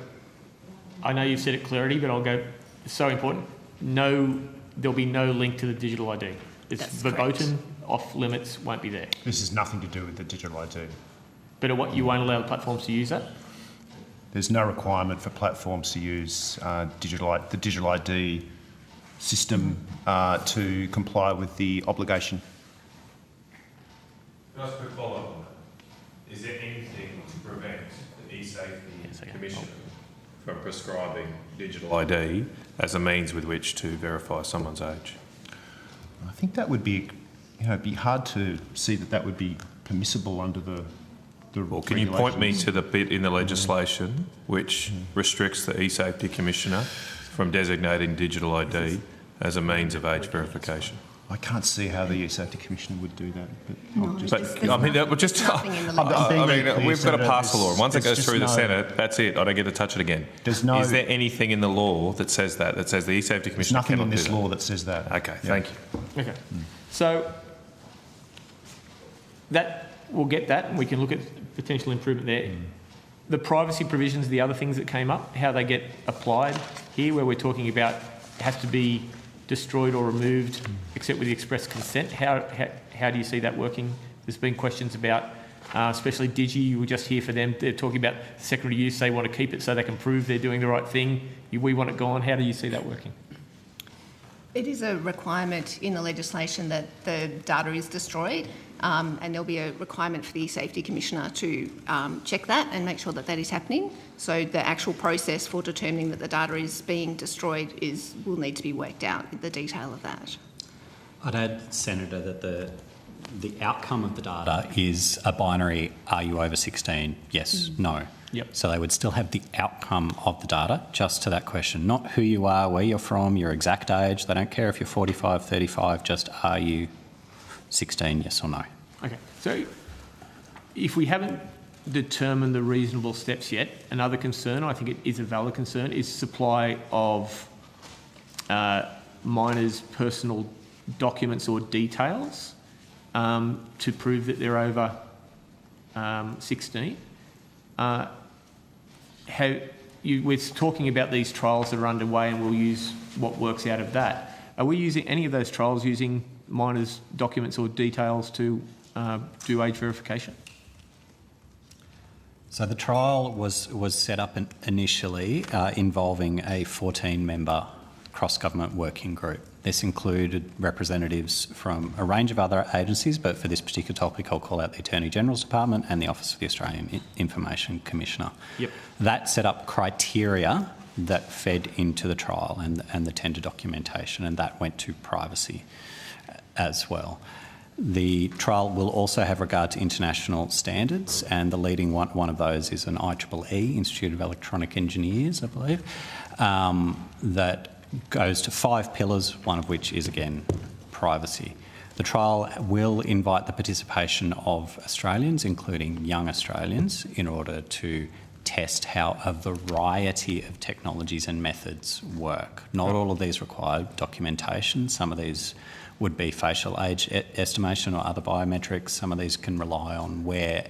I know you've said it clarity, but I'll go, it's so important. No, there'll be no link to the digital ID. It's That's verboten, correct. off limits, won't be there. This has nothing to do with the digital ID. But what, you won't allow the platforms to use that? There's no requirement for platforms to use the digital ID system to comply with the obligation. Can I ask a quick follow-up on that? Is there anything to prevent the e-safety Commissioner from prescribing digital ID as a means with which to verify someone's age? I think that would be, it'd be hard to see that would be permissible under the Well, can you point me to the bit in the legislation which restricts the e-safety Commissioner from designating digital ID as a means of age verification? I can't see how the e-safety Commissioner would do that. We've got to pass the law, and once it goes through the Senate, that's it. I don't get to touch it again. Is there anything in the law that says that? That says the e-safety Commissioner cannot do that? There's nothing in this law that says that. Okay, thank you. Okay. So that we'll get that, and we can look at potential improvement there. The privacy provisions, the other things that came up, how they get applied here, where we're talking about it has to be destroyed or removed except with the express consent. How do you see that working? There's been questions about, especially DIGI, you were just here for them. They're talking about secondary use. They want to keep it so they can prove they're doing the right thing. We want it gone. How do you see that working? It is a requirement in the legislation that the data is destroyed, and there'll be a requirement for the e-safety Commissioner to check that and make sure that that is happening. So the actual process for determining that the data is being destroyed will need to be worked out, the detail of that. I'd add, Senator, that the outcome of the data is a binary, are you over 16? Yes, no. Yep. So they would still have the outcome of the data, just to that question, not who you are, where you're from, your exact age. They don't care if you're 45, 35, just are you 16, yes or no. Okay, so if we haven't determined the reasonable steps yet, another concern, I think it is a valid concern, is supply of minors' personal documents or details to prove that they're over 16. We're talking about these trials that are underway, and we'll use what works out of that. Are we using any of those trials using minors' documents or details to do age verification? So the trial was set up initially involving a 14-member cross-government working group. This included representatives from a range of other agencies, but for this particular topic I'll call out the Attorney General's Department and the Office of the Australian Information Commissioner. Yep. That set up criteria that fed into the trial and the tender documentation, and that went to privacy as well. The trial will also have regard to international standards, and the leading one of those is an IEEE, Institute of Electronic Engineers, I believe, that goes to 5 pillars, one of which is, again, privacy. The trial will invite the participation of Australians, including young Australians, in order to test how a variety of technologies and methods work. Not all of these require documentation. Some of these would be facial age estimation or other biometrics. Some of these can rely on where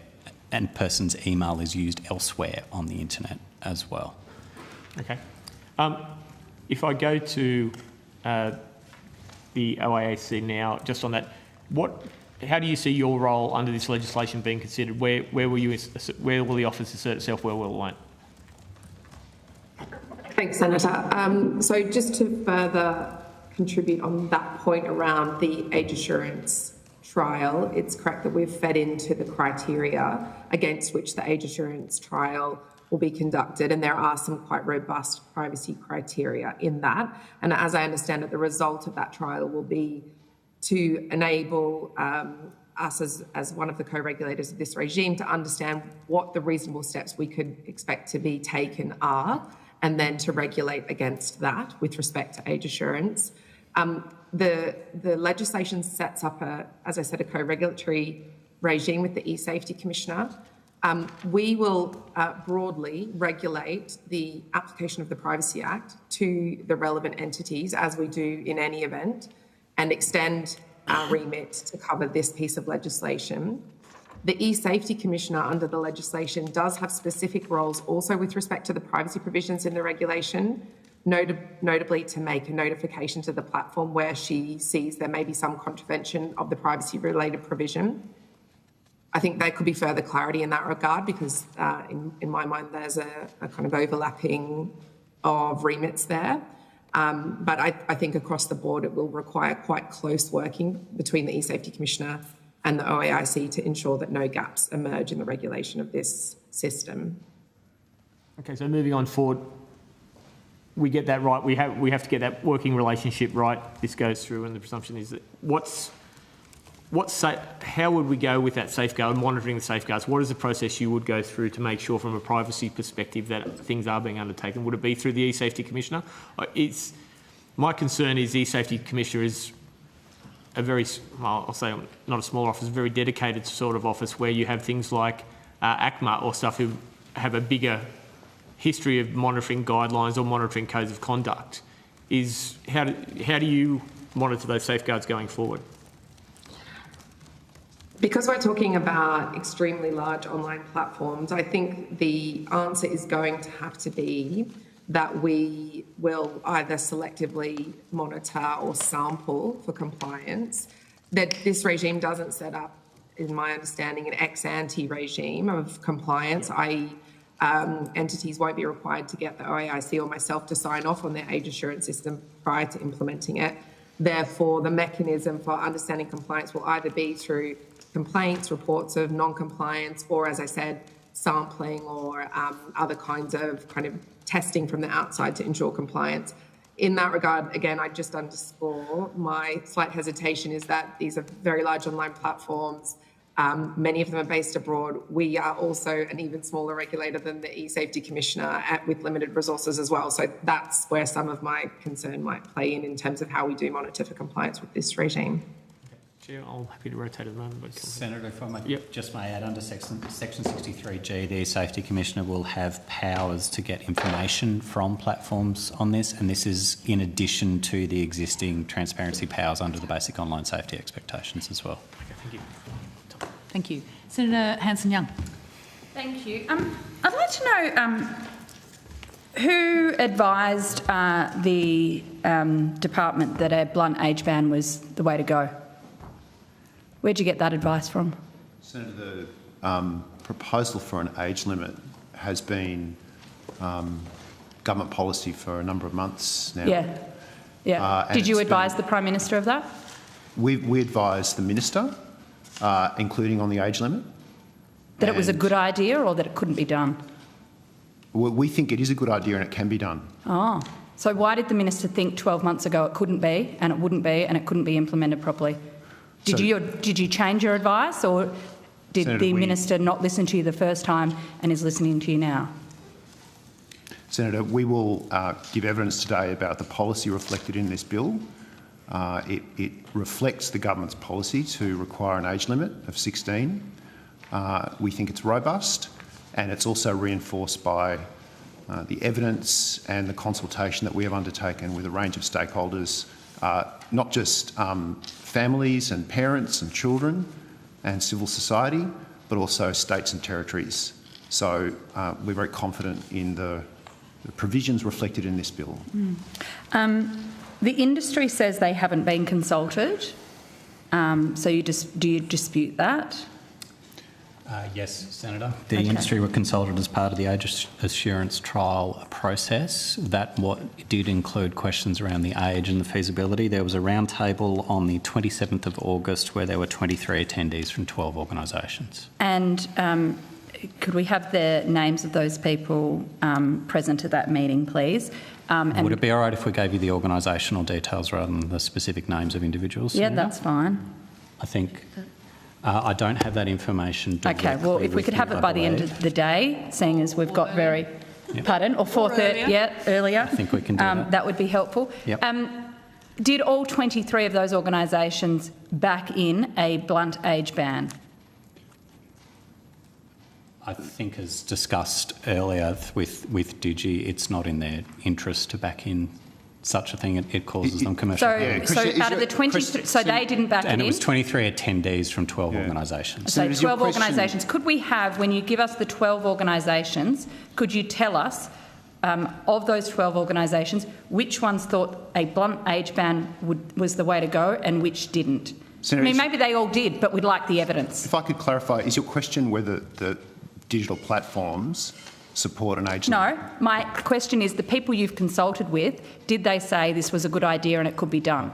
a person's email is used elsewhere on the internet as well. Okay. If I go to the OAAC now, just on that, how do you see your role under this legislation being considered? Where will the office assert itself? Where will it won't? Thanks, Senator. So just to further contribute on that point around the age assurance trial, it's correct that we've fed into the criteria against which the age assurance trial will be conducted, and there are some quite robust privacy criteria in that. And as I understand it, the result of that trial will be to enable us as one of the co-regulators of this regime to understand what the reasonable steps we could expect to be taken are, and then to regulate against that with respect to age assurance. The legislation sets up, as I said, a co-regulatory regime with the e-Safety Commissioner. We will broadly regulate the application of the Privacy Act to the relevant entities, as we do in any event, and extend our remit to cover this piece of legislation. The e-Safety Commissioner under the legislation does have specific roles also with respect to the privacy provisions in the regulation, notably to make a notification to the platform where she sees there may be some contravention of the privacy-related provision. I think there could be further clarity in that regard because in my mind there's a kind of overlapping of remits there. But I think across the board it will require quite close working between the e-Safety Commissioner and the OAIC to ensure that no gaps emerge in the regulation of this system. Okay, so moving on forward, we get that right. We have to get that working relationship right. This goes through, and the presumption is that how would we go with that safeguard, monitoring the safeguards? What is the process you would go through to make sure from a privacy perspective that things are being undertaken? Would it be through the e-Safety Commissioner? My concern is the e-Safety Commissioner is a very, well, I'll say not a small office, a very dedicated sort of office where you have things like ACMA or stuff who have a bigger history of monitoring guidelines or monitoring codes of conduct. How do you monitor those safeguards going forward? Because we're talking about extremely large online platforms, I think the answer is going to have to be that we will either selectively monitor or sample for compliance, that this regime doesn't set up, in my understanding, an ex-ante regime of compliance, i.e. entities won't be required to get the OAIC or myself to sign off on their age assurance system prior to implementing it. Therefore, the mechanism for understanding compliance will either be through complaints, reports of non-compliance, or, as I said, sampling or other kinds of testing from the outside to ensure compliance. In that regard, again, I just underscore my slight hesitation is that these are very large online platforms. Many of them are based abroad. We are also an even smaller regulator than the e-Safety Commissioner with limited resources as well. So that's where some of my concern might play in terms of how we do monitor for compliance with this regime. Chair, I'm happy to rotate at the moment. But Senator, if I just may add, under Section 63G, the Safety Commissioner will have powers to get information from platforms on this, and this is in addition to the existing transparency powers under the basic online safety expectations as well. Okay, thank you. Thank you. Senator Hanson-Young. Thank you. I'd like to know who advised the department that a blunt age ban was the way to go? Where'd you get that advice from? Senator, the proposal for an age limit has been government policy for a number of months now. Yeah. Did you advise the Prime Minister of that? We advised the Minister, including on the age limit. That it was a good idea or that it couldn't be done? We think it is a good idea and it can be done. Oh. So why did the Minister think 12 months ago it couldn't be and it wouldn't be and it couldn't be implemented properly? Did you change your advice, or did Senator, the Minister not listen to you the first time and is listening to you now? Senator, we will give evidence today about the policy reflected in this bill. It reflects the government's policy to require an age limit of 16. We think it's robust, and it's also reinforced by the evidence and the consultation that we have undertaken with a range of stakeholders, not just families and parents and children and civil society, but also states and territories. So we're very confident in the provisions reflected in this bill. The industry says they haven't been consulted. So do you dispute that? Yes, Senator. The industry were consulted as part of the age assurance trial process. That did include questions around the age and the feasibility. There was a roundtable on the 27th of August where there were 23 attendees from 12 organisations. And could we have the names of those people present at that meeting, please? And would it be all right if we gave you the organisational details rather than the specific names of individuals? Yeah, Senator? that's fine. I think I don't have that information directly. Okay, well, if we could have it by the end of the day, seeing as we've got very... Yep. Pardon? Or 4:30? Yeah, earlier. I think we can do that. That would be helpful. Yep. Did all 23 of those organisations back in a blunt age ban? I think, as discussed earlier with DIGI, it's not in their interest to back in such a thing. It causes them commercial. So out of the 23, so they didn't back it in? And it was 23 attendees from 12 organisations. So 12 organisations. Could we have, when you give us the 12 organisations, could you tell us, of those 12 organisations, which ones thought a blunt age ban was the way to go and which didn't? Senator, I mean, maybe they all did, but we'd like the evidence. If I could clarify, is your question whether the digital platforms support an age limit? No, my question is the people you've consulted with, did they say this was a good idea and it could be done?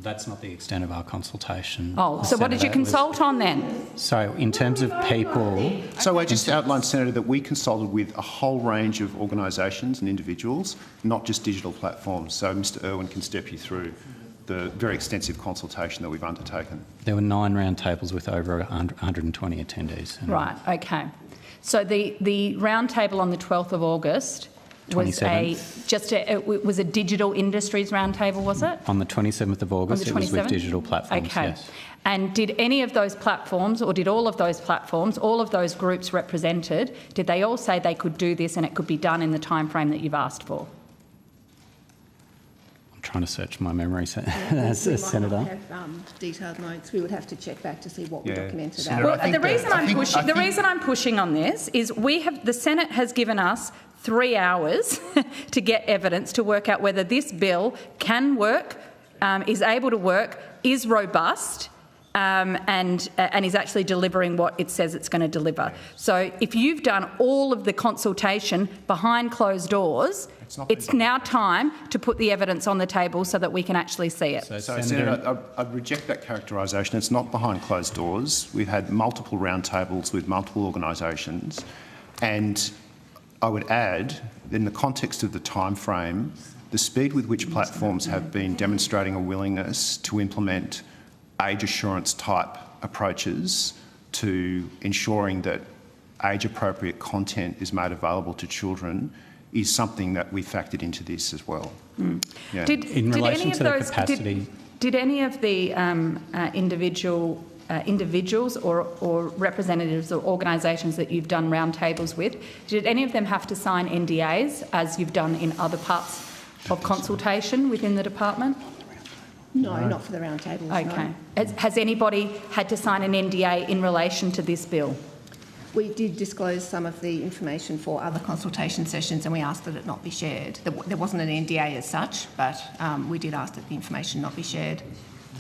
That's not the extent of our consultation. Oh, so what did you consult on then? So in terms of people... So I just outlined, Senator, that we consulted with a whole range of organisations and individuals, not just digital platforms. So Mr Irwin can step you through the very extensive consultation that we've undertaken. There were 9 roundtables with over 120 attendees. Right, okay. So the roundtable on the 12th of August was was a digital industries roundtable, was it? On the 27th of August, it was with digital platforms, okay. Yes. And did any of those platforms, or did all of those platforms, all of those groups represented, did they all say they could do this and it could be done in the time frame that you've asked for? I'm trying to search my memory, Senator. Have detailed notes. We would have to check back to see what we documented. Well, the reason I'm pushing on this is the Senate has given us 3 hours to get evidence to work out whether this bill can work, is able to work, is robust, and is actually delivering what it says it's going to deliver. So if you've done all of the consultation behind closed doors, it's now time to put the evidence on the table so that we can actually see it. So Senator, I'd reject that characterisation. It's not behind closed doors. We've had multiple roundtables with multiple organisations, and I would add, in the context of the time frame, the speed with which platforms have been demonstrating a willingness to implement age assurance type approaches to ensuring that age-appropriate content is made available to children is something that we factored into this as well. Mm. Yeah. Did any of the individuals or representatives or organisations that you've done roundtables with, did any of them have to sign NDAs as you've done in other parts of consultation within the department? No, not for the roundtables. Okay. No. Has anybody had to sign an NDA in relation to this bill? We did disclose some of the information for other consultation sessions and we asked that it not be shared. There wasn't an NDA as such, but we did ask that the information not be shared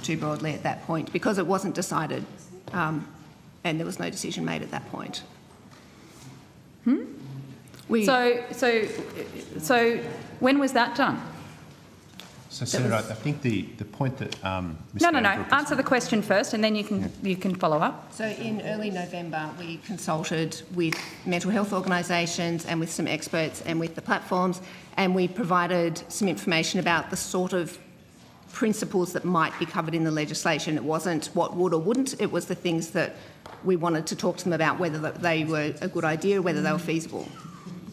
too broadly at that point because it wasn't decided and there was no decision made at that point. So when was that done? So, Senator, I think the point that No. Answer the question first, and then you can follow up. So, in early November, we consulted with mental health organisations and with some experts and with the platforms, and we provided some information about the sort of principles that might be covered in the legislation. It wasn't what would or wouldn't, it was the things that we wanted to talk to them about, whether they were a good idea or whether they were feasible.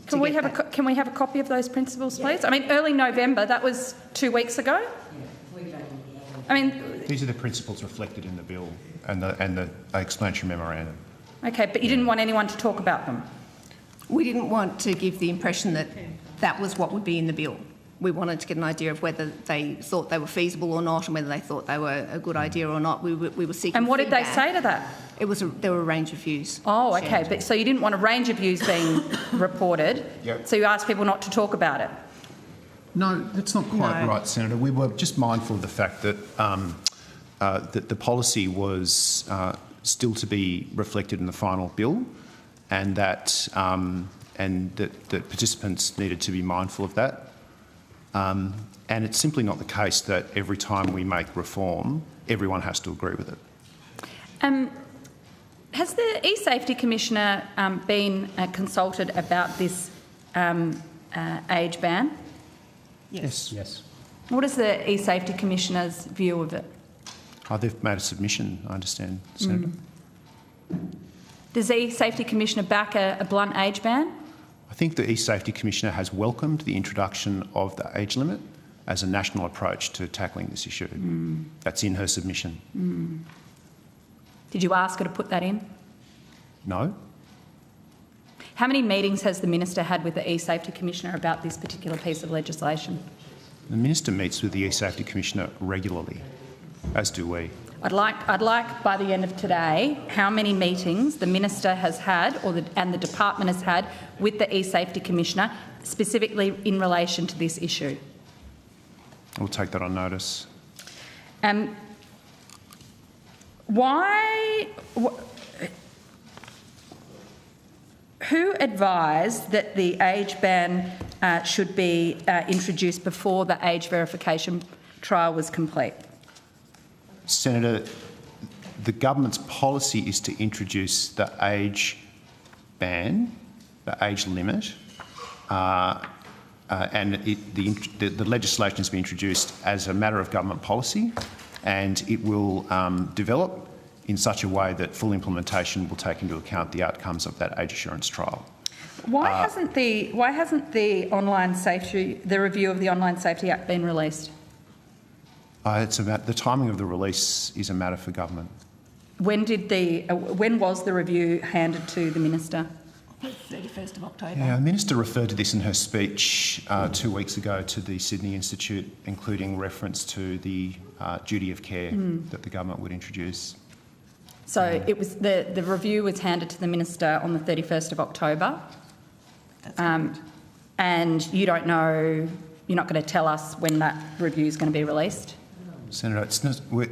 Can we have a copy of those principles, please? I mean, early November, that was 2 weeks ago. I mean, these are the principles reflected in the bill and the explanatory memorandum. Okay, but you didn't want anyone to talk about them. We didn't want to give the impression that that was what would be in the bill. We wanted to get an idea of whether they thought they were feasible or not, and whether they thought they were a good idea or not. We were seeking. And what did they feedback. say to that? There were a range of views. Oh, okay. But so you didn't want a range of views being reported. Yep. So you asked people not to talk about it. No, that's not quite right, Senator. We were just mindful of the fact that that the policy was still to be reflected in the final bill, and that that participants needed to be mindful of that. And it's simply not the case that every time we make reform, everyone has to agree with it. Has the eSafety Commissioner been consulted about this age ban? Yes. Yes. What is the eSafety Commissioner's view of it? Oh, they've made a submission, I understand, Senator. Does the eSafety Commissioner back a blunt age ban? I think the eSafety Commissioner has welcomed the introduction of the age limit as a national approach to tackling this issue. That's in her submission. Did you ask her to put that in? No. How many meetings has the Minister had with the eSafety Commissioner about this particular piece of legislation? The Minister meets with the eSafety Commissioner regularly, as do we. I'd like by the end of today how many meetings the Minister has had and the Department has had with the eSafety Commissioner, specifically in relation to this issue. We'll take that on notice. Who advised that the age ban should be introduced before the age verification trial was complete? Senator, the government's policy is to introduce the age ban, the age limit, and the legislation has been introduced as a matter of government policy, and it will develop in such a way that full implementation will take into account the outcomes of that age assurance trial. Why hasn't the review of the Online Safety Act been released? It's about the timing of the release is a matter for government. When was the review handed to the Minister? 31st of October. Yeah, the Minister referred to this in her speech 2 weeks ago to the Sydney Institute, including reference to the duty of care that the government would introduce. So it was the review was handed to the Minister on the 31st of October. And you don't know, you're not going to tell us when that review is going to be released? Senator, it's not, we're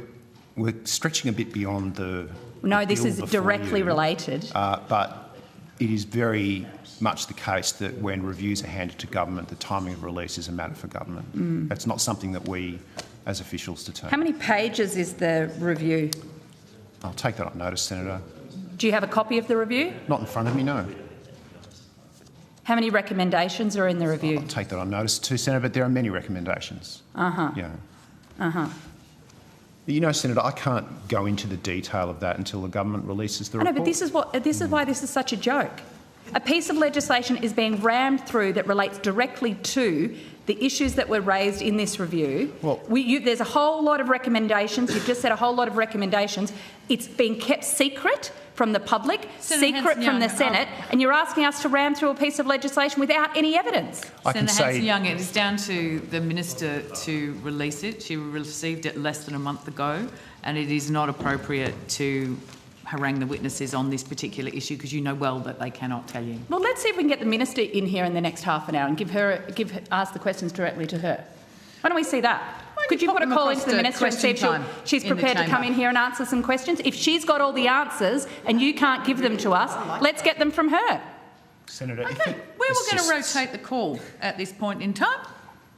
stretching a bit beyond the... No, this is directly related. But it is very much the case that when reviews are handed to government, the timing of release is a matter for government. That's not something that we, as officials, determine. How many pages is the review? I'll take that on notice, Senator. Do you have a copy of the review? Not in front of me, no. How many recommendations are in the review? I'll take that on notice too, Senator, but there are many recommendations. Yeah. You know, Senator, I can't go into the detail of that until the government releases the report. No, but this is why this is such a joke. A piece of legislation is being rammed through that relates directly to the issues that were raised in this review. Well, there's a whole lot of recommendations. You've just said a whole lot of recommendations. It's been kept secret from the public, secret from the Senate, and you're asking us to ram through a piece of legislation without any evidence. Senator Hanson-Young, it is down to the Minister to release it. She received it less than a month ago, and it is not appropriate to harangue the witnesses on this particular issue because you know well that they cannot tell you. Well, let's see if we can get the Minister in here in the next half an hour and ask the questions directly to her. Why don't we see that? Could you put a call into the Minister and see if she's prepared to come in here and answer some questions? If she's got all the answers and you can't give them to us, let's get them from her. Senator, okay, where we're going to rotate the call at this point in time.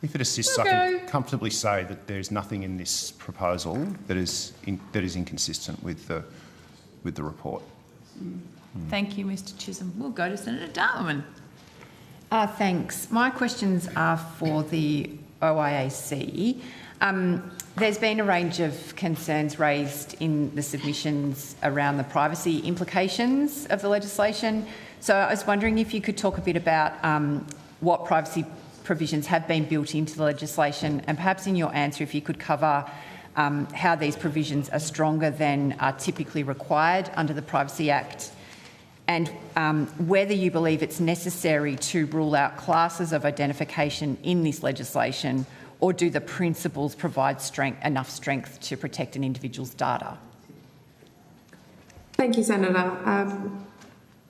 If it assists, I can comfortably say that there's nothing in this proposal that is inconsistent with the report. Thank you, Mr Chisholm. We'll go to Senator Darwin. Thanks. My questions are for the OIAC. There's been a range of concerns raised in the submissions around the privacy implications of the legislation. So I was wondering if you could talk a bit about what privacy provisions have been built into the legislation, and perhaps in your answer if you could cover how these provisions are stronger than are typically required under the Privacy Act, and whether you believe it's necessary to rule out classes of identification in this legislation, or do the principles provide enough strength to protect an individual's data? Thank you, Senator.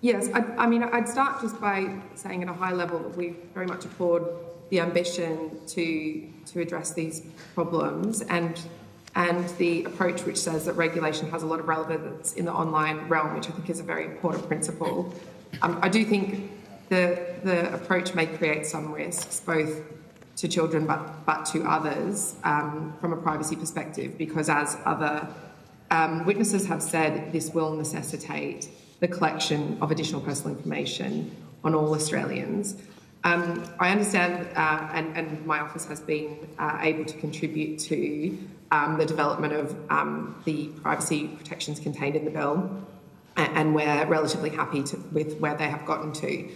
Yes, I mean, I'd start just by saying at a high level that we very much applaud the ambition to address these problems and the approach which says that regulation has a lot of relevance in the online realm, which I think is a very important principle. I do think the approach may create some risks, both to children but to others from a privacy perspective, because as other witnesses have said, this will necessitate the collection of additional personal information on all Australians. I understand, and my office has been able to contribute to the development of the privacy protections contained in the bill, and we're relatively happy with where they have gotten to.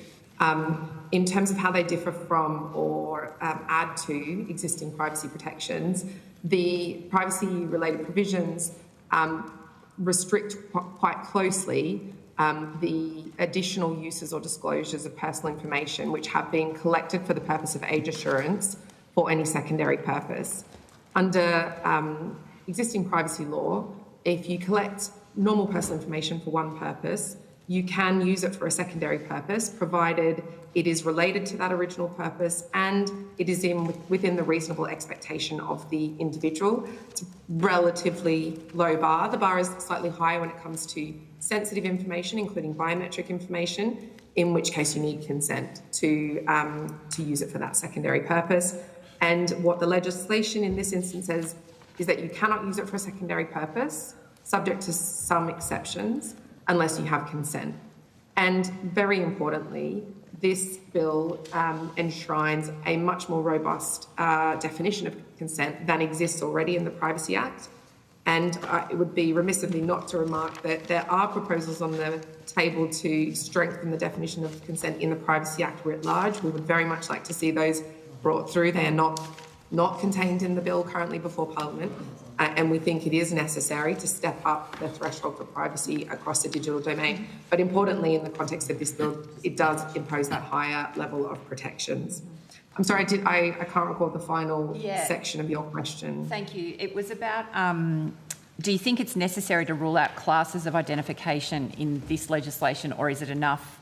In terms of how they differ from or add to existing privacy protections, the privacy-related provisions restrict quite closely the additional uses or disclosures of personal information which have been collected for the purpose of age assurance for any secondary purpose. Under existing privacy law, if you collect normal personal information for one purpose, you can use it for a secondary purpose, provided it is related to that original purpose and it is within the reasonable expectation of the individual. It's a relatively low bar. The bar is slightly higher when it comes to sensitive information, including biometric information, in which case you need consent to use it for that secondary purpose. And what the legislation in this instance says is that you cannot use it for a secondary purpose, subject to some exceptions, unless you have consent. And very importantly, this bill enshrines a much more robust definition of consent than exists already in the Privacy Act. And it would be remiss of me not to remark that there are proposals on the table to strengthen the definition of consent in the Privacy Act writ large. We would very much like to see those brought through. They are not contained in the bill currently before Parliament. And we think it is necessary to step up the threshold for privacy across the digital domain. But importantly, in the context of this bill, it does impose that higher level of protections. I'm sorry, I can't recall the final section of your question. Thank you. It was about, do you think it's necessary to rule out classes of identification in this legislation, or is it enough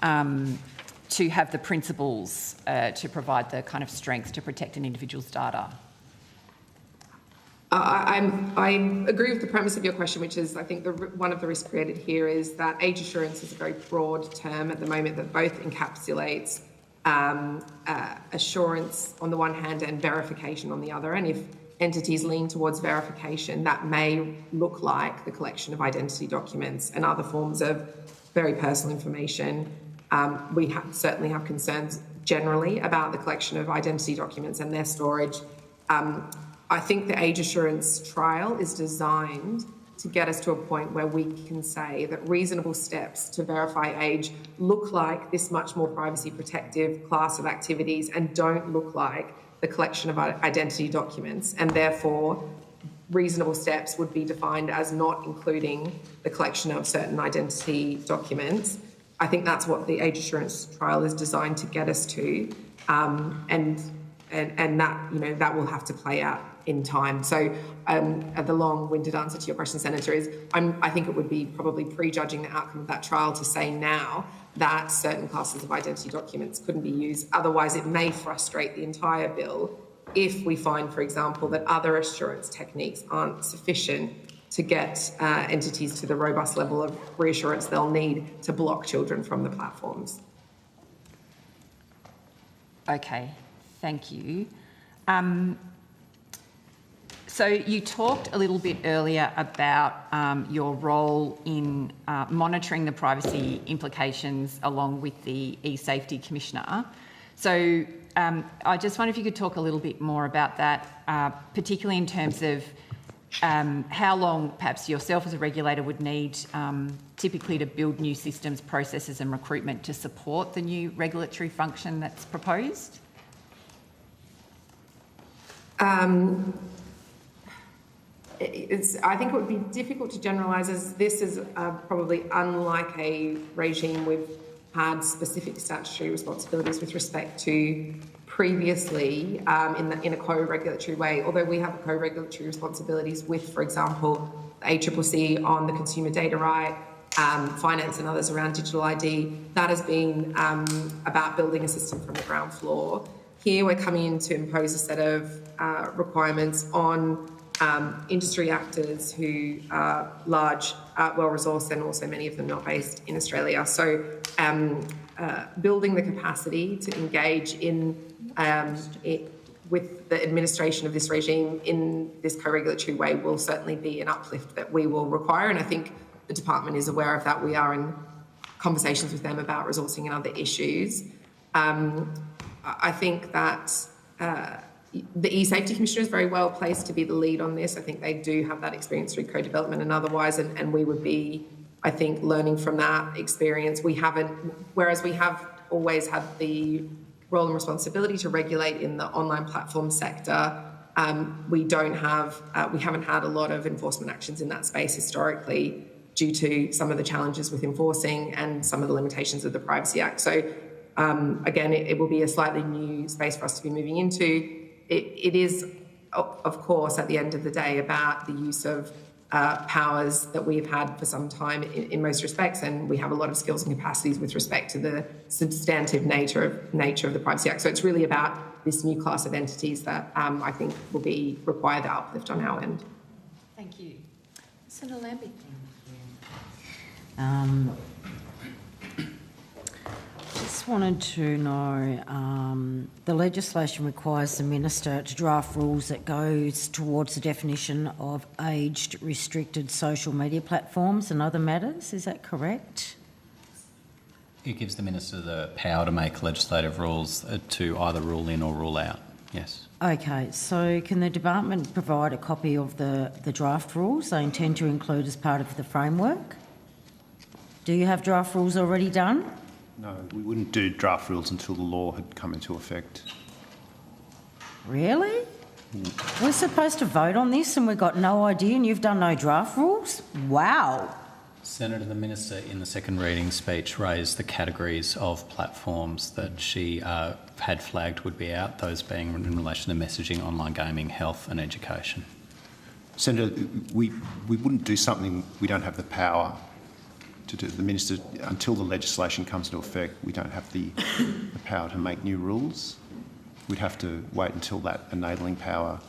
to have the principles to provide the kind of strength to protect an individual's data? I agree with the premise of your question, which is I think one of the risks created here is that age assurance is a very broad term at the moment that both encapsulates assurance on the one hand and verification on the other. And if entities lean towards verification, that may look like the collection of identity documents and other forms of very personal information. We certainly have concerns generally about the collection of identity documents and their storage. I think the age assurance trial is designed to get us to a point where we can say that reasonable steps to verify age look like this much more privacy protective class of activities and don't look like the collection of identity documents, and therefore reasonable steps would be defined as not including the collection of certain identity documents. I think that's what the age assurance trial is designed to get us to, and that that will have to play out in time. So the long-winded answer to your question, Senator, is I think it would be probably prejudging the outcome of that trial to say now that certain classes of identity documents couldn't be used. Otherwise, it may frustrate the entire bill if we find, for example, that other assurance techniques aren't sufficient to get entities to the robust level of reassurance they'll need to block children from the platforms. Okay, thank you. So you talked a little bit earlier about your role in monitoring the privacy implications along with the e-safety commissioner. So I just wonder if you could talk a little bit more about that, particularly in terms of how long perhaps yourself as a regulator would need typically to build new systems, processes and recruitment to support the new regulatory function that's proposed? I think it would be difficult to generalise, as this is probably unlike a regime we've had specific statutory responsibilities with respect to previously in a co-regulatory way, although we have co-regulatory responsibilities with, for example, the ACCC on the consumer data right, finance and others around digital ID. That has been about building a system from the ground floor. Here we're coming in to impose a set of requirements on industry actors who are large, well-resourced, and also many of them not based in Australia. So building the capacity to engage in with the administration of this regime in this co-regulatory way will certainly be an uplift that we will require, and I think the department is aware of that. We are in conversations with them about resourcing and other issues. I think that the e-safety commissioner is very well placed to be the lead on this. I think they do have that experience through co-development and otherwise, and we would be, I think, learning from that experience. We haven't, whereas we have always had the role and responsibility to regulate in the online platform sector, we haven't had a lot of enforcement actions in that space historically due to some of the challenges with enforcing and some of the limitations of the Privacy Act. So again, it will be a slightly new space for us to be moving into. It is, of course, at the end of the day, about the use of powers that we've had for some time in most respects, and we have a lot of skills and capacities with respect to the substantive nature of the Privacy Act. So it's really about this new class of entities that I think will require the uplift on our end. Thank you. Senator Lambie. Just wanted to know, the legislation requires the minister to draft rules that goes towards the definition of aged restricted social media platforms and other matters. Is that correct? It gives the minister the power to make legislative rules to either rule in or rule out, yes. Okay, so can the department provide a copy of the draft rules they intend to include as part of the framework? Do you have draft rules already done? No, we wouldn't do draft rules until the law had come into effect. Really? We're supposed to vote on this and we've got no idea and you've done no draft rules? Wow. Senator, the Minister in the second reading speech raised the categories of platforms that she had flagged would be out, those being in relation to messaging, online gaming, health and education. Senator, we wouldn't do something we don't have the power to do. The Minister, until the legislation comes into effect, we don't have the power to make new rules. We'd have to wait until that enabling power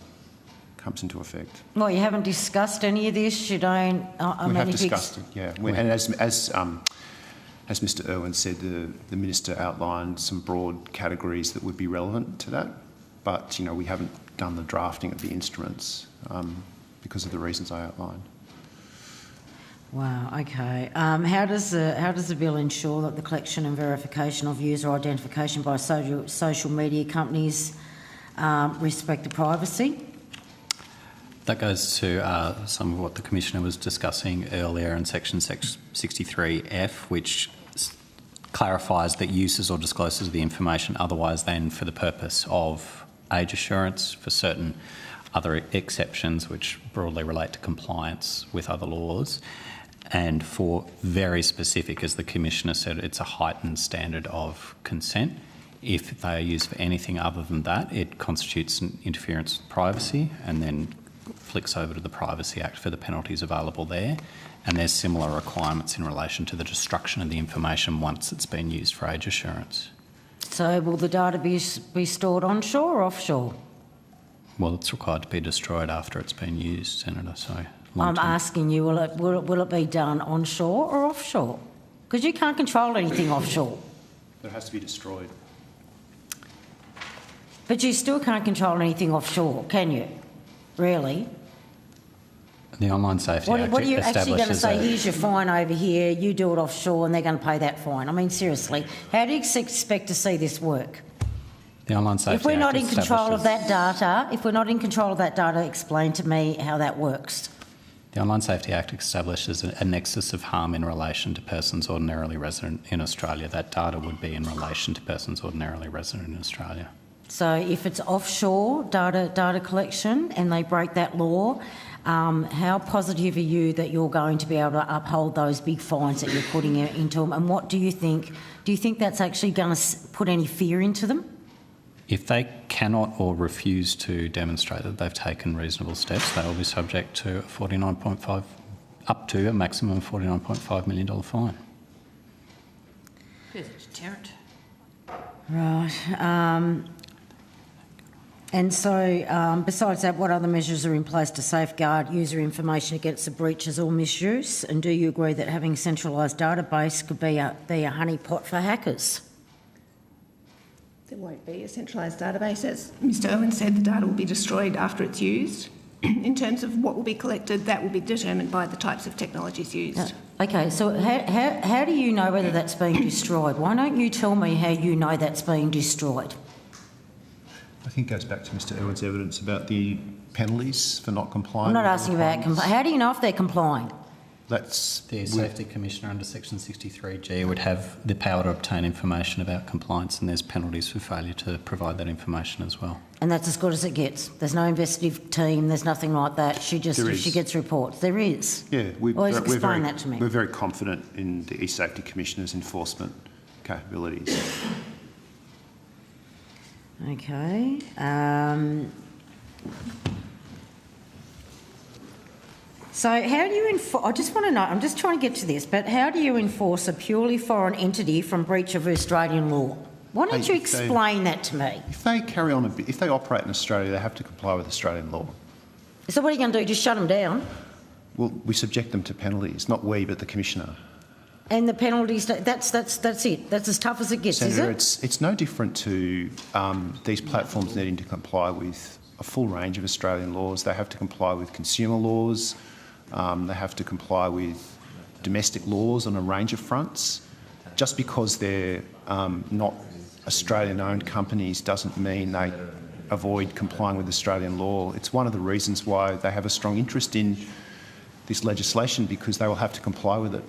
comes into effect. Well, you haven't discussed any of this. You don't. We have discussed it, yeah. And as Mr. Irwin said, the Minister outlined some broad categories that would be relevant to that, but we haven't done the drafting of the instruments because of the reasons I outlined. Wow. Okay. How does the bill ensure that the collection and verification of user identification by social media companies respect the privacy? That goes to some of what the Commissioner was discussing earlier in Section 63F, which clarifies that uses or disclosures of the information otherwise than for the purpose of age assurance, for certain other exceptions which broadly relate to compliance with other laws, and for very specific, as the Commissioner said, it's a heightened standard of consent. If they are used for anything other than that, it constitutes an interference with privacy and then flicks over to the Privacy Act for the penalties available there. And there's similar requirements in relation to the destruction of the information once it's been used for age assurance. So will the data be stored onshore or offshore? Well, it's required to be destroyed after it's been used, Senator, so... I'm asking you, will it be done onshore or offshore? Because you can't control anything offshore. It has to be destroyed. But you still can't control anything offshore, can you? Really? The Online Safety Act what are you actually going to say, here's your fine over here, you do it offshore and they're going to pay that fine? I mean, seriously, how do you expect to see this work? The Online Safety If we're not Act in control of that data, explain to me how that works. The Online Safety Act establishes a nexus of harm in relation to persons ordinarily resident in Australia. That data would be in relation to persons ordinarily resident in Australia. So if it's offshore data collection and they break that law, how positive are you that you're going to be able to uphold those big fines that you're putting into them? And what do you think? Do you think that's actually going to put any fear into them? If they cannot or refuse to demonstrate that they've taken reasonable steps, they will be subject to up to a maximum of $49.5 million fine. There's a deterrent. Right. And so, besides that, what other measures are in place to safeguard user information against the breaches or misuse? And do you agree that having a centralised database could be a honeypot for hackers? There won't be a centralised database. As Mr Irwin said, the data will be destroyed after it's used. In terms of what will be collected, that will be determined by the types of technologies used. Okay, so how do you know whether that's being destroyed? Why don't you tell me how you know that's being destroyed? I think it goes back to Mr Irwin's evidence about the penalties for not complying. I'm not asking about how do you know if they're complying? That's the Safety Commissioner under Section 63G would have the power to obtain information about compliance, and there's penalties for failure to provide that information as well. And that's as good as it gets. There's no investigative team. There's nothing like that. She gets reports. There is. Yeah, explain that to me. We're very confident in the Safety Commissioner's enforcement capabilities. Okay. So how do you enforce, I just want to know, I'm just trying to get to this, but how do you enforce a purely foreign entity from breach of Australian law? Why don't you explain that to me? If they carry on, if they operate in Australia, they have to comply with Australian law. So what are you going to do, just shut them down? Well, we subject them to penalties, not we, but the Commissioner. And the penalties, that's it. That's as tough as it gets, Senator, is it? It's no different to these platforms needing to comply with a full range of Australian laws. They have to comply with consumer laws. They have to comply with domestic laws on a range of fronts. Just because they're not Australian-owned companies doesn't mean they avoid complying with Australian law. It's one of the reasons why they have a strong interest in this legislation, because they will have to comply with it.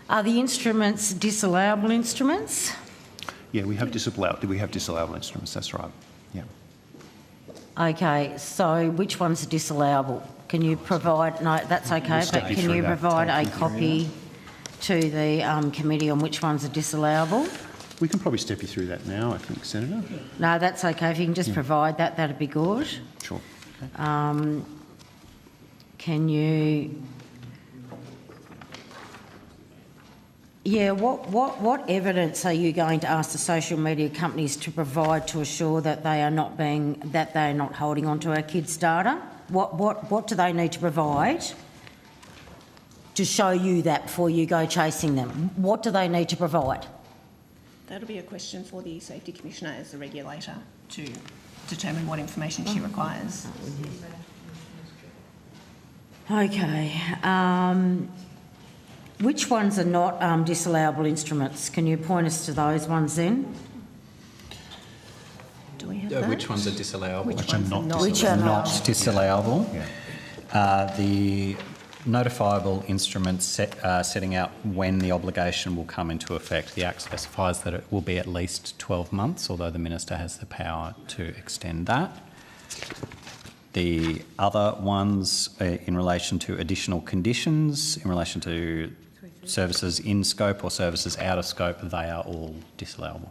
Are the instruments disallowable instruments? Yeah, we have disallowable instruments, that's right. Yeah. Okay, so which ones are disallowable? Can you provide, no, that's okay, but can you provide a copy to the committee on which ones are disallowable? We can probably step you through that now, I think, Senator. No, that's okay. If you can just provide that, that'd be good. Sure. Okay. Can you... Yeah, what evidence are you going to ask the social media companies to provide to assure that they are not holding on to our kids' data? What do they need to provide to show you that before you go chasing them? What do they need to provide? That'll be a question for the Safety Commissioner as the regulator to determine what information she requires. Okay. Which ones are not disallowable instruments? Can you point us to those ones then? Do we have that? Which ones are disallowable? Which ones are not disallowable? Yeah. The notifiable instruments setting out when the obligation will come into effect. The Act specifies that it will be at least 12 months, although the Minister has the power to extend that. The other ones in relation to additional conditions, in relation to services in scope or services out of scope, they are all disallowable.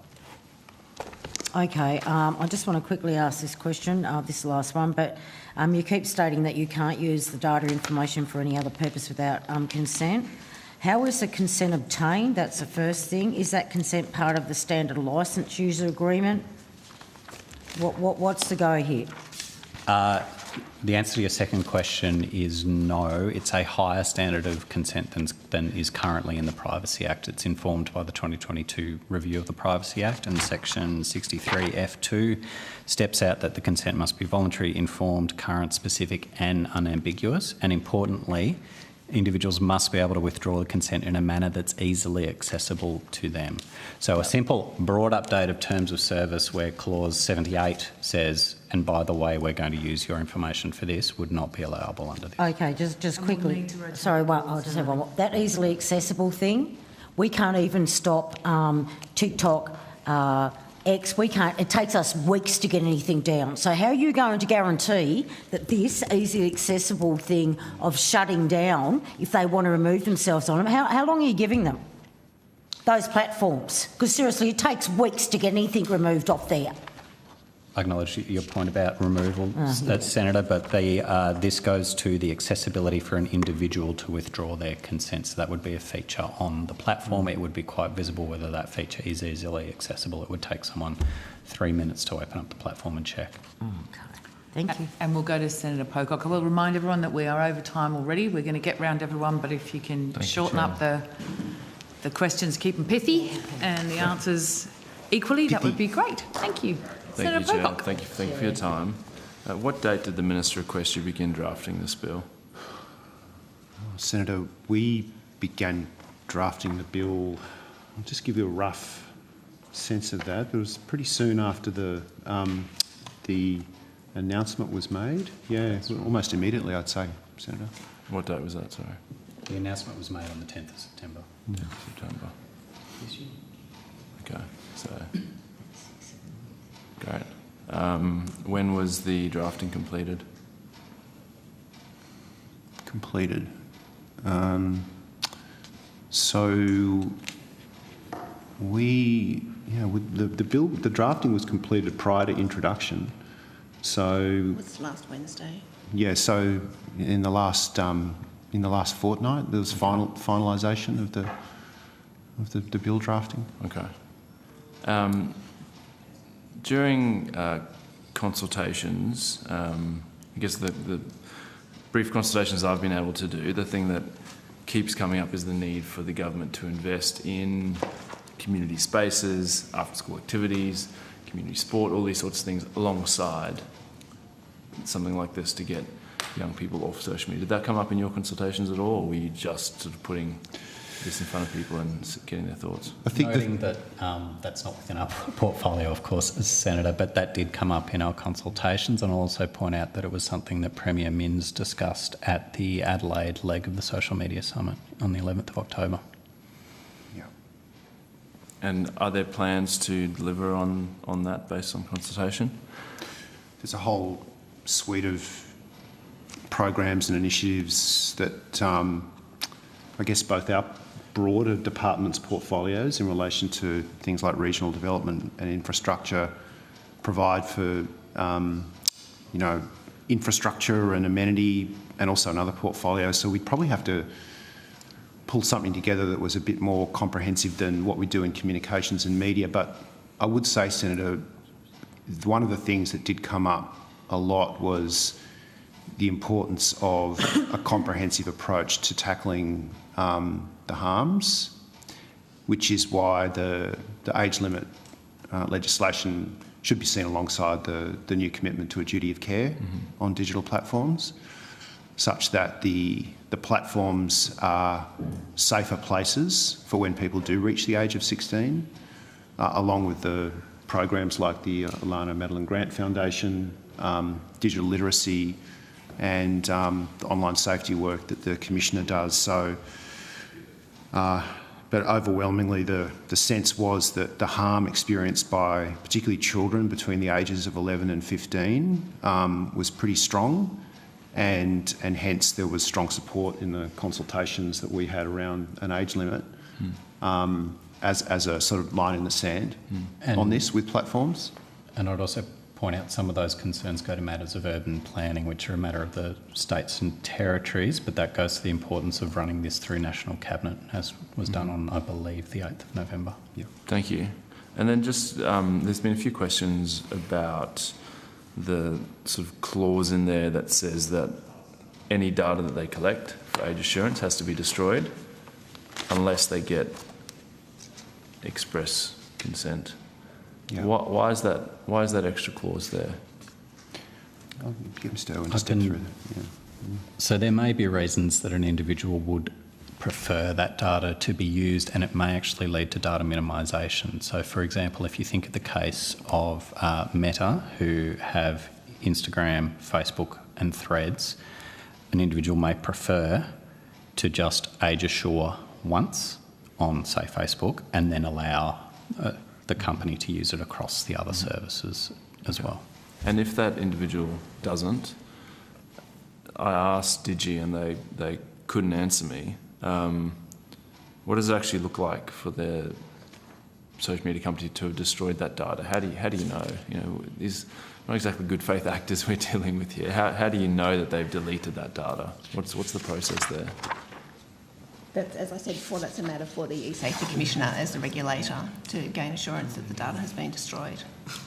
Okay, I just want to quickly ask this question, this is the last one, but you keep stating that you can't use the data information for any other purpose without consent. How is the consent obtained? That's the first thing. Is that consent part of the standard licence user agreement? What's the go here? The answer to your second question is no. It's a higher standard of consent than is currently in the Privacy Act. It's informed by the 2022 review of the Privacy Act, and Section 63F2 steps out that the consent must be voluntary, informed, current, specific and unambiguous. And importantly, individuals must be able to withdraw the consent in a manner that's easily accessible to them. So a simple broad update of terms of service where clause 78 says, and by the way, we're going to use your information for this, would not be allowable under this. Okay, just quickly. Sorry, well, I'll just have one more. That easily accessible thing, we can't even stop TikTok, X. We can't. It takes us weeks to get anything down. So how are you going to guarantee that this easily accessible thing of shutting down, if they want to remove themselves on them, how long are you giving them? Those platforms? Because seriously, it takes weeks to get anything removed off there. I acknowledge your point about removal, Senator, but this goes to the accessibility for an individual to withdraw their consent. So that would be a feature on the platform. It would be quite visible whether that feature is easily accessible. It would take someone 3 minutes to open up the platform and check. Thank you. And we'll go to Senator Pocock. I will remind everyone that we are over time already. We're going to get round everyone, but if you can shorten up the questions, keep them pithy, and the answers equally, that would be great. Thank you. Thank you, Chair. Thank you for your time. What date did the Minister request you begin drafting this bill? Senator, we began drafting the bill, I'll just give you a rough sense of that. It was pretty soon after the announcement was made. Yeah, almost immediately, I'd say, Senator. What date was that, sorry? The announcement was made on the 10th of September. 10th of September. Okay, so... Great. When was the drafting completed? Completed. So the drafting was completed prior to introduction. So it was last Wednesday. Yeah. So in the last fortnight, there was finalisation of the bill drafting. Okay. During consultations, I guess the brief consultations I've been able to do, the thing that keeps coming up is the need for the government to invest in community spaces, after-school activities, community sport, all these sorts of things alongside something like this to get young people off social media. Did that come up in your consultations at all, or were you just sort of putting this in front of people and getting their thoughts? I think noting that that's not within our portfolio, of course, as Senator, but that did come up in our consultations, and I'll also point out that it was something that Premier Minns discussed at the Adelaide leg of the Social Media Summit on the 11th of October. Yeah. And are there plans to deliver on that based on consultation? There's a whole suite of programs and initiatives that I guess both our broader departments' portfolios in relation to things like regional development and infrastructure provide for, infrastructure and amenity, and also another portfolio. So we'd probably have to pull something together that was a bit more comprehensive than what we do in communications and media. But I would say, Senator, one of the things that did come up a lot was the importance of a comprehensive approach to tackling the harms, which is why the age limit legislation should be seen alongside the new commitment to a duty of care on digital platforms, such that the platforms are safer places for when people do reach the age of 16, along with the programs like the Alana Madeline Grant Foundation, digital literacy, and the online safety work that the Commissioner does. So, but overwhelmingly the sense was that the harm experienced by particularly children between the ages of 11 and 15 was pretty strong, and hence there was strong support in the consultations that we had around an age limit as a sort of line in the sand on this with platforms. And I'd also point out some of those concerns go to matters of urban planning, which are a matter of the states and territories, but that goes to the importance of running this through National Cabinet, as was done on, I believe, the 8th of November. Yeah. Thank you. And then just, there's been a few questions about the sort of clause in there that says that any data that they collect for age assurance has to be destroyed unless they get express consent. Yeah. Why is that extra clause there? I'll give Mr. Owen to step through that. Yeah. So there may be reasons that an individual would prefer that data to be used, and it may actually lead to data minimisation. So, for example, if you think of the case of Meta, who have Instagram, Facebook and Threads, an individual may prefer to just age assure once on, say, Facebook, and then allow the company to use it across the other services as well. And if that individual doesn't, I asked DIGI and they couldn't answer me. What does it actually look like for the social media company to have destroyed that data? How do you know? You know, these not exactly good faith actors we're dealing with here. How do you know that they've deleted that data? What's the process there? That's, as I said before, that's a matter for the e-safety commissioner as the regulator to gain assurance that the data has been destroyed.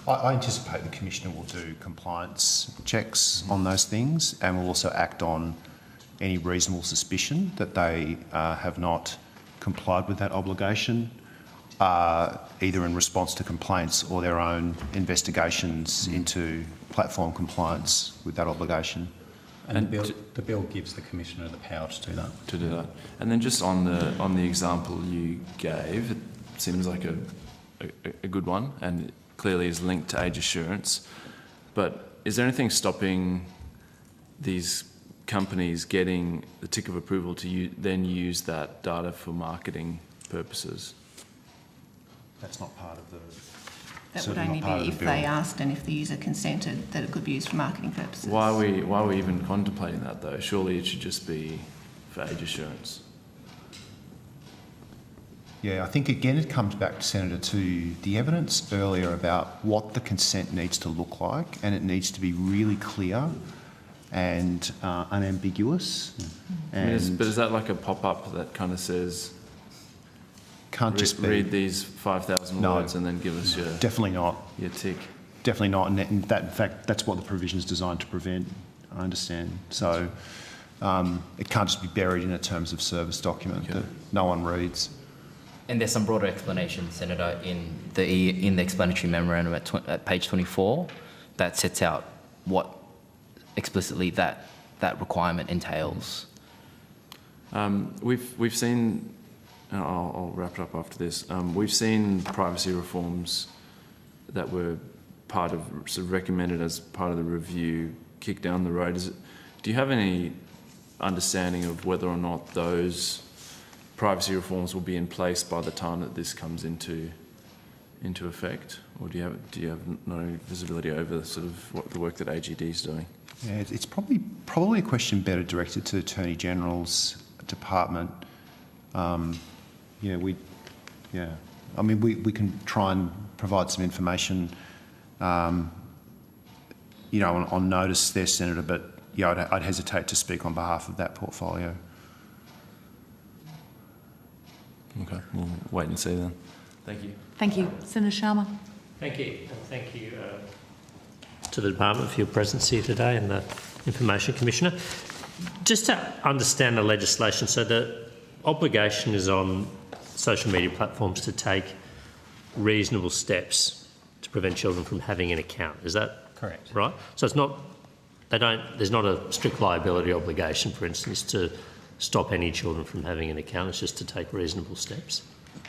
I anticipate the commissioner will do compliance checks on those things and will also act on any reasonable suspicion that they have not complied with that obligation, either in response to complaints or their own investigations into platform compliance with that obligation. And the bill gives the commissioner the power to do that. To do that. And then just on the example you gave, it seems like a good one and clearly is linked to age assurance. But is there anything stopping these companies getting the tick of approval to then use that data for marketing purposes? That's not part of the... That would only be if they asked and if the user consented that it could be used for marketing purposes. Why are we even contemplating that though? Surely it should just be for age assurance. Yeah, I think again it comes back, Senator, to the evidence earlier about what the consent needs to look like, and it needs to be really clear and unambiguous. And but is that like a pop-up that kind of says, can't just read these 5,000 words and then give us your... Definitely not. Your tick. Definitely not. And that, in fact, that's what the provision is designed to prevent, I understand. So it can't just be buried in a terms of service document that no one reads. And there's some broader explanation, Senator, in the explanatory memorandum at page 24 that sets out what explicitly that requirement entails. We've seen... I'll wrap it up after this. We've seen privacy reforms that were sort of recommended as part of the review kick down the road. Do you have any understanding of whether or not those privacy reforms will be in place by the time that this comes into effect, or do you have no visibility over sort of what the work that AGD is doing? Yeah, it's probably a question better directed to the Attorney General's department. I mean, we can try and provide some information, on notice there, Senator, but yeah, I'd hesitate to speak on behalf of that portfolio. Okay, we'll wait and see then. Thank you. Thank you. Senator Sharma. Thank you. And thank you to the department for your presence here today and the Information Commissioner. Just to understand the legislation, so the obligation is on social media platforms to take reasonable steps to prevent children from having an account. Is that correct? Right. So it's not. There's not a strict liability obligation, for instance, to stop any children from having an account. It's just to take reasonable steps.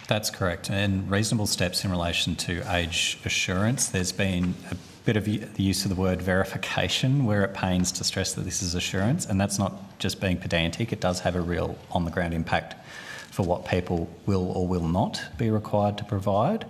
That's correct. And reasonable steps in relation to age assurance. There's been a bit of the use of the word verification where it pains to stress that this is assurance, and that's not just being pedantic. It does have a real on-the-ground impact for what people will or will not be required to provide.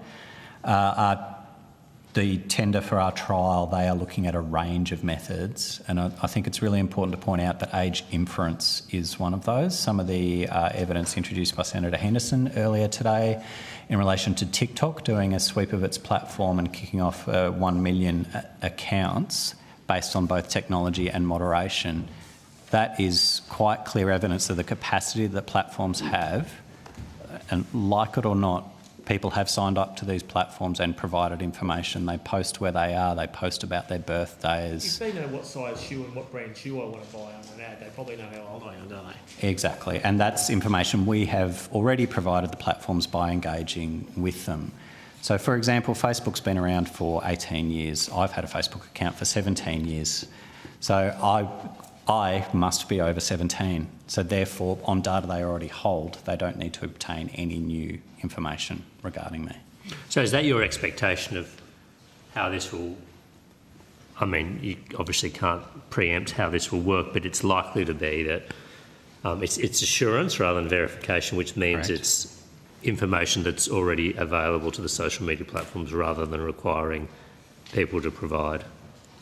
The tender for our trial, they are looking at a range of methods, and I think it's really important to point out that age inference is one of those. Some of the evidence introduced by Senator Henderson earlier today in relation to TikTok doing a sweep of its platform and kicking off 1 million accounts based on both technology and moderation. That is quite clear evidence of the capacity that platforms have, and like it or not, people have signed up to these platforms and provided information. They post where they are, they post about their birthdays. If they know what size shoe and what brand shoe I want to buy on an ad, they probably know how old I am, don't they? Exactly, and that's information we have already provided the platforms by engaging with them. So, for example, Facebook's been around for 18 years. I've had a Facebook account for 17 years. So I must be over 17. So therefore, on data they already hold, they don't need to obtain any new information regarding me. So is that your expectation of how this will... I mean, you obviously can't preempt how this will work, but it's likely to be that it's assurance rather than verification, which means Correct. it's information that's already available to the social media platforms rather than requiring people to provide.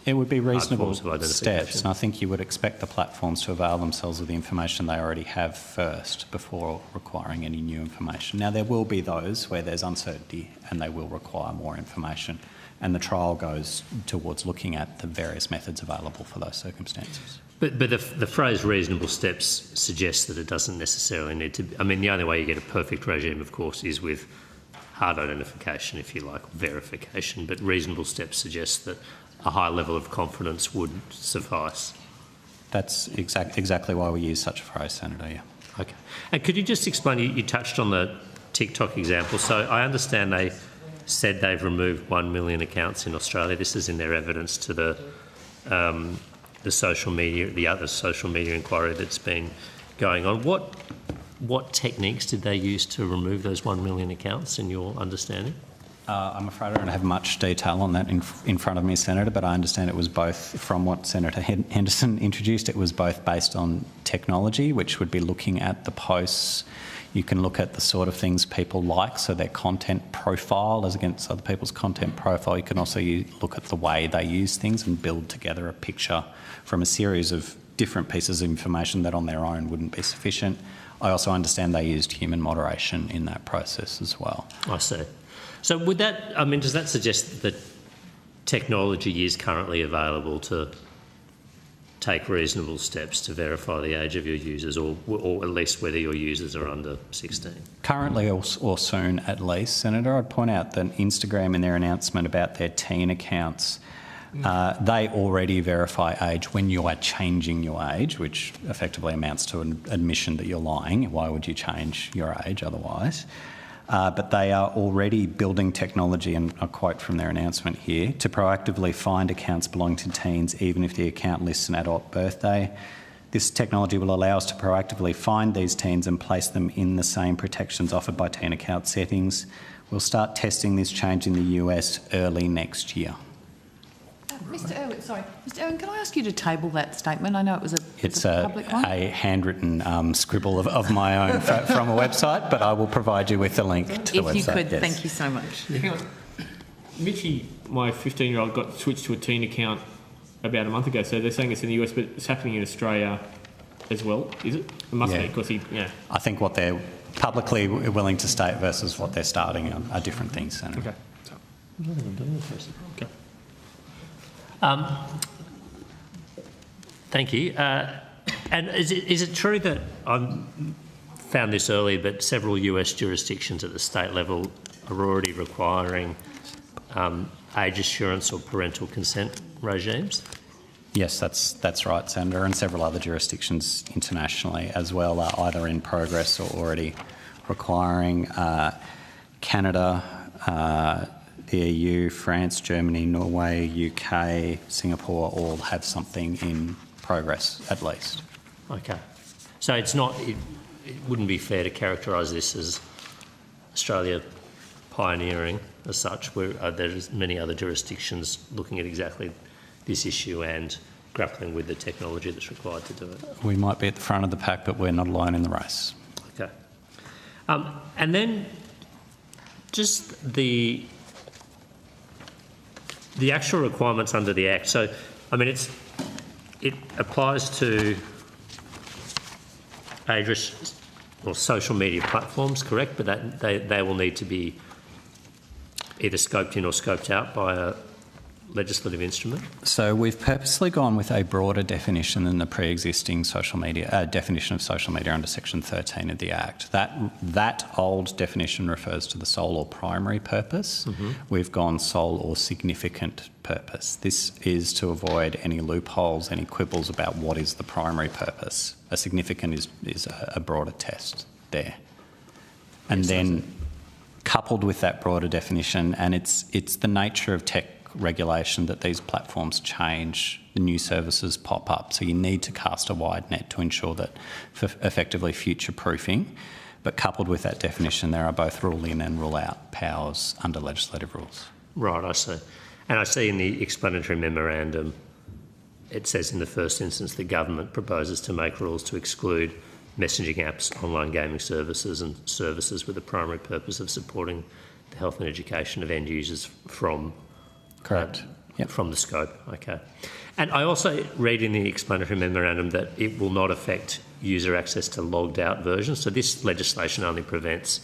It would be reasonable of steps, and I think you would expect the platforms to avail themselves of the information they already have first before requiring any new information. Now, there will be those where there's uncertainty and they will require more information, and the trial goes towards looking at the various methods available for those circumstances. But the phrase reasonable steps suggests that it doesn't necessarily need to... I mean, the only way you get a perfect regime, of course, is with hard identification, if you like, verification, but reasonable steps suggest that a high level of confidence would suffice. That's exactly why we use such a phrase, Senator, yeah. Okay. And could you just explain, you touched on the TikTok example, so I understand they said they've removed 1 million accounts in Australia. This is in their evidence to the social media, the other social media inquiry that's been going on. What techniques did they use to remove those 1 million accounts, in your understanding? I'm afraid I don't have much detail on that in front of me, Senator, but I understand it was both, from what Senator Henderson introduced, it was both based on technology, which would be looking at the posts. You can look at the sort of things people like, so their content profile as against other people's content profile. You can also look at the way they use things and build together a picture from a series of different pieces of information that on their own wouldn't be sufficient. I also understand they used human moderation in that process as well. I see. So would that, I mean, does that suggest that technology is currently available to take reasonable steps to verify the age of your users, or at least whether your users are under 16? Currently or soon at least, Senator. I'd point out that Instagram in their announcement about their teen accounts, they already verify age when you are changing your age, which effectively amounts to an admission that you're lying. Why would you change your age otherwise? But they are already building technology, and I quote from their announcement here, to proactively find accounts belonging to teens even if the account lists an adult birthday. This technology will allow us to proactively find these teens and place them in the same protections offered by teen account settings. We'll start testing this change in the US early next year. Mr Irwin, can I ask you to table that statement? I know it was a public one. A handwritten scribble of my own from a website, but I will provide you with the link to the website. If you could, yes. Thank you so much. Hang on. Mitchie, my 15-year-old, got switched to a teen account about a month ago, so they're saying it's in the US, but it's happening in Australia as well, is it? It must be, because I think what they're publicly willing to state versus what they're starting are different things, Senator. Okay. Thank you. And is it true that I found this earlier, but several US jurisdictions at the state level are already requiring age assurance or parental consent regimes? Yes, that's right, Senator, and several other jurisdictions internationally as well are either in progress or already requiring. Canada, the EU, France, Germany, Norway, UK, Singapore all have something in progress at least. Okay. So it's not, it wouldn't be fair to characterise this as Australia pioneering as such, where there's many other jurisdictions looking at exactly this issue and grappling with the technology that's required to do it. We might be at the front of the pack, but we're not alone in the race. Okay. And then just the actual requirements under the Act. So, I mean, it applies to age or social media platforms, correct? But that they will need to be either scoped in or scoped out by a legislative instrument? So we've purposely gone with a broader definition than the pre-existing social media definition of social media under Section 13 of the Act. That old definition refers to the sole or primary purpose. Mm-hmm. We've gone sole or significant purpose. This is to avoid any loopholes, any quibbles about what is the primary purpose. A significant is a broader test there. And then coupled with that broader definition, and it's the nature of tech regulation that these platforms change, the new services pop up. So you need to cast a wide net to ensure that for effectively future-proofing. But coupled with that definition, there are both rule in and rule out powers under legislative rules. Right, I see. And I see in the explanatory memorandum, it says in the first instance the government proposes to make rules to exclude messaging apps, online gaming services and services with the primary purpose of supporting the health and education of end users from... Correct. From the scope, okay. And I also read in the explanatory memorandum that it will not affect user access to logged out versions. So this legislation only prevents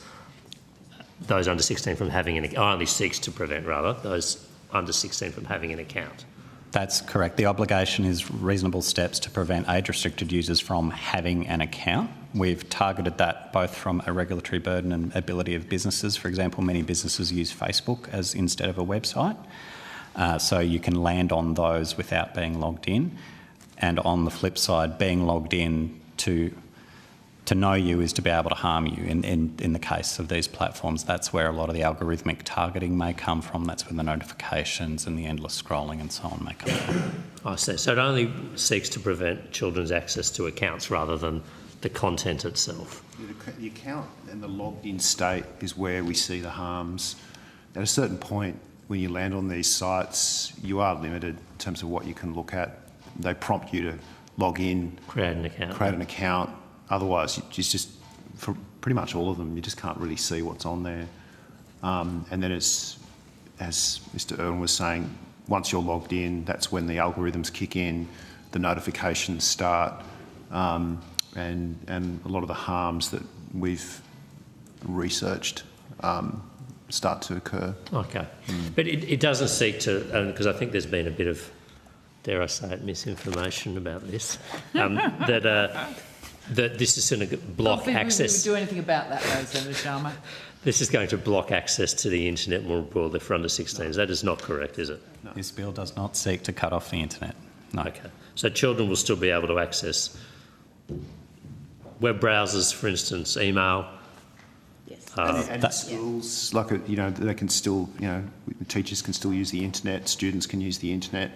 those under 16 from having only seeks to prevent, rather, those under 16 from having an account. That's correct. The obligation is reasonable steps to prevent age-restricted users from having an account. We've targeted that both from a regulatory burden and ability of businesses. For example, many businesses use Facebook as instead of a website. So you can land on those without being logged in. And on the flip side, being logged in to know you is to be able to harm you. In the case of these platforms, that's where a lot of the algorithmic targeting may come from. That's where the notifications and the endless scrolling and so on may come from. I see. So it only seeks to prevent children's access to accounts rather than the content itself. The account and the logged in state is where we see the harms. At a certain point, when you land on these sites, you are limited in terms of what you can look at. They prompt you to log in, create an account. Otherwise, you just for pretty much all of them, you just can't really see what's on there. And then, as Mr. Irwin was saying, once you're logged in, that's when the algorithms kick in, the notifications start, and a lot of the harms that we've researched start to occur. Okay. But it doesn't seek to, because I think there's been a bit of, dare I say it, misinformation about this, that this is going to block access. We would do anything about that, though, Senator Sharma. This is going to block access to the internet more broadly for under 16s. That is not correct, is it? No. This bill does not seek to cut off the internet. No. Okay. So children will still be able to access web browsers, for instance, email. Yes. And schools, they can still, teachers can still use the internet, students can use the internet.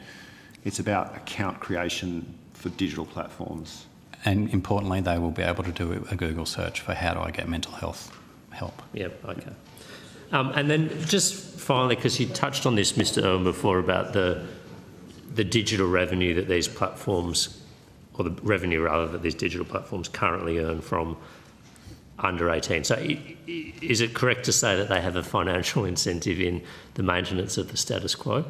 It's about account creation for digital platforms. And importantly, they will be able to do a Google search for how do I get mental health help. Yep, okay. And then just finally, because you touched on this, Mr. Irwin, before about the digital revenue that these platforms, or the revenue rather, that these digital platforms currently earn from under 18. So is it correct to say that they have a financial incentive in the maintenance of the status quo?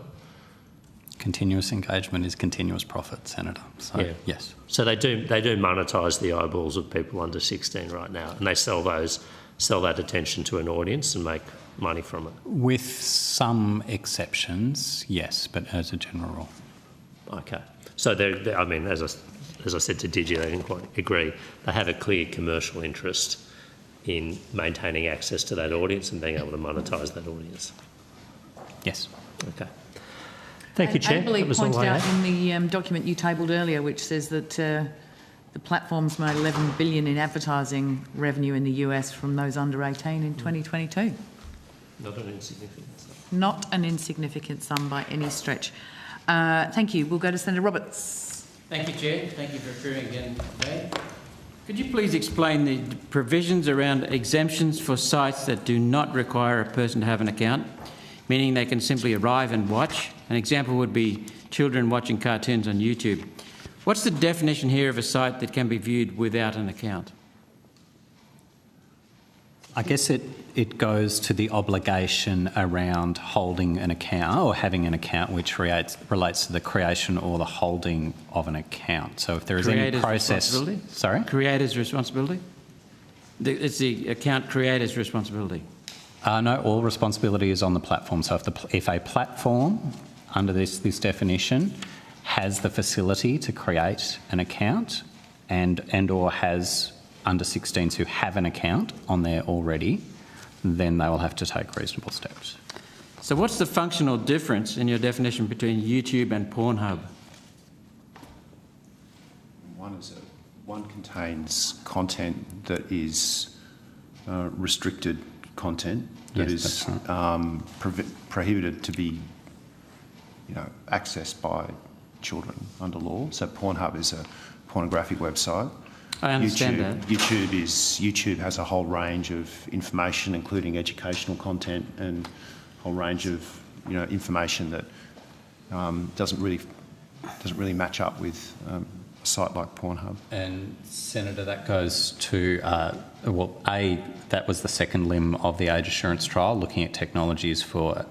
Continuous engagement is continuous profit, Senator. So, yeah. Yes. So they do monetise the eyeballs of people under 16 right now, and they sell that attention to an audience and make money from it. With some exceptions, yes, but as a general rule. Okay. So I mean, as I said to DIGI, they didn't quite agree. They have a clear commercial interest in maintaining access to that audience and being able to monetise that audience. Yes. Okay. Thank you, Chair. Ably pointed out in the document you tabled earlier, which says that the platforms made $11 billion in advertising revenue in the US from those under 18 in 2022. Not an insignificant sum. Not an insignificant sum by any stretch. Thank you. We'll go to Senator Roberts. Thank you, Chair. Thank you for appearing again today. Could you please explain the provisions around exemptions for sites that do not require a person to have an account, meaning they can simply arrive and watch? An example would be children watching cartoons on YouTube. What's the definition here of a site that can be viewed without an account? I guess it goes to the obligation around holding an account or having an account which relates to the creation or the holding of an account. So if there is any process... Sorry? Creator's responsibility? It's the account creator's responsibility. No, all responsibility is on the platform. So if a platform, under this definition, has the facility to create an account and or has under 16s who have an account on there already, then they will have to take reasonable steps. So what's the functional difference in your definition between YouTube and Pornhub? One contains content that is restricted content that is prohibited to be accessed by children under law. So Pornhub is a pornographic website. I understand that. YouTube has a whole range of information, including educational content, and a whole range of information that doesn't really match up with a site like Pornhub. And Senator, that goes to that was the second limb of the age assurance trial, looking at technologies for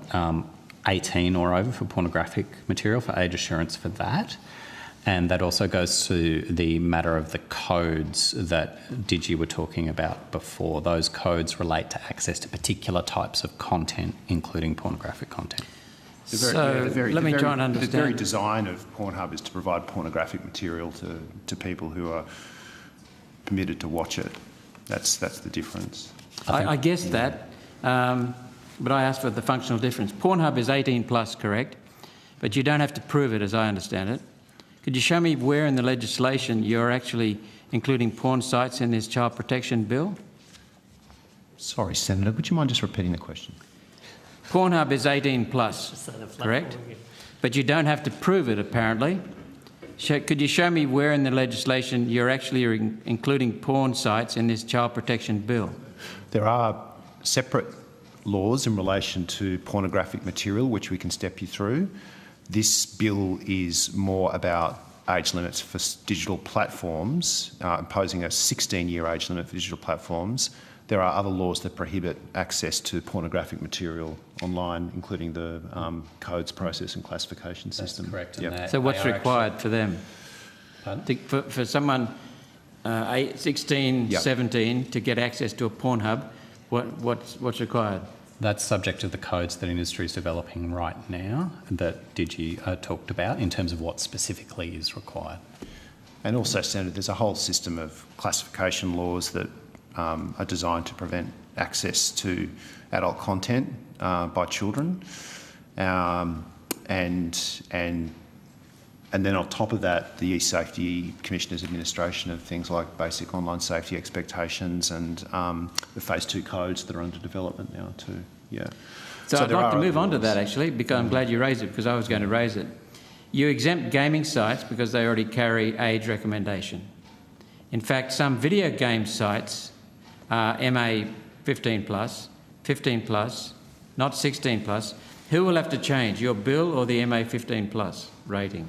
18 or over for pornographic material, for age assurance for that. And that also goes to the matter of the codes that DIGI were talking about before. Those codes relate to access to particular types of content, including pornographic content. Let me try and understand. The very design of Pornhub is to provide pornographic material to people who are permitted to watch it. That's the difference. I guess that, but I asked for the functional difference. Pornhub is 18 plus, correct? But you don't have to prove it, as I understand it. Could you show me where in the legislation you're actually including porn sites in this child protection bill? Sorry, Senator, would you mind just repeating the question? Pornhub is 18 plus, correct? But you don't have to prove it, apparently. Could you show me where in the legislation you're actually including porn sites in this child protection bill? There are separate laws in relation to pornographic material, which we can step you through. This bill is more about age limits for digital platforms, imposing a 16-year age limit for digital platforms. There are other laws that prohibit access to pornographic material online, including the codes process and classification system. That's correct. Yep. So what's required for them? For someone 16, 17 to get access to a Pornhub, what's required? That's subject to the codes that industry is developing right now that DIGI talked about in terms of what specifically is required. And also, Senator, there's a whole system of classification laws that are designed to prevent access to adult content by children. And then on top of that, the E-Safety Commissioner's administration of things like basic online safety expectations and the Phase 2 codes that are under development now too. Yeah. So I'd like to move on to that actually, because I'm glad you raised it, because I was going to raise it. You exempt gaming sites because they already carry age recommendation. In fact, some video game sites are MA 15 plus, 15 plus, not 16 plus. Who will have to change, your bill or the MA 15 plus rating?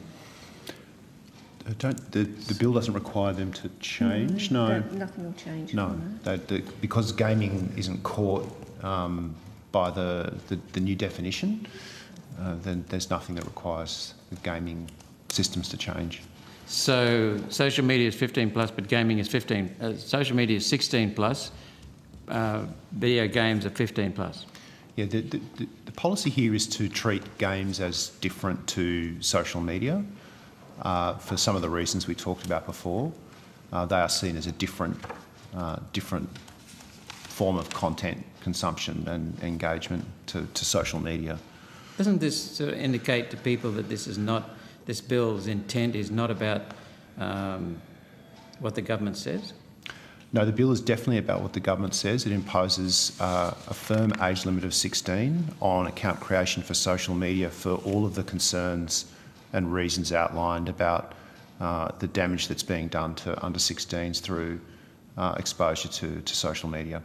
The bill doesn't require them to change. No, nothing will change. No, because gaming isn't caught by the new definition. Then there's nothing that requires the gaming systems to change. So social media is 15 plus, but gaming is 15. Social media is 16 plus. Video games are 15 plus. Yeah, the policy here is to treat games as different to social media. For some of the reasons we talked about before, they are seen as a different form of content consumption and engagement to social media. Doesn't this sort of indicate to people that this bill's intent is not about what the government says? No, the bill is definitely about what the government says. It imposes a firm age limit of 16 on account creation for social media for all of the concerns and reasons outlined about the damage that's being done to under 16s through exposure to social media.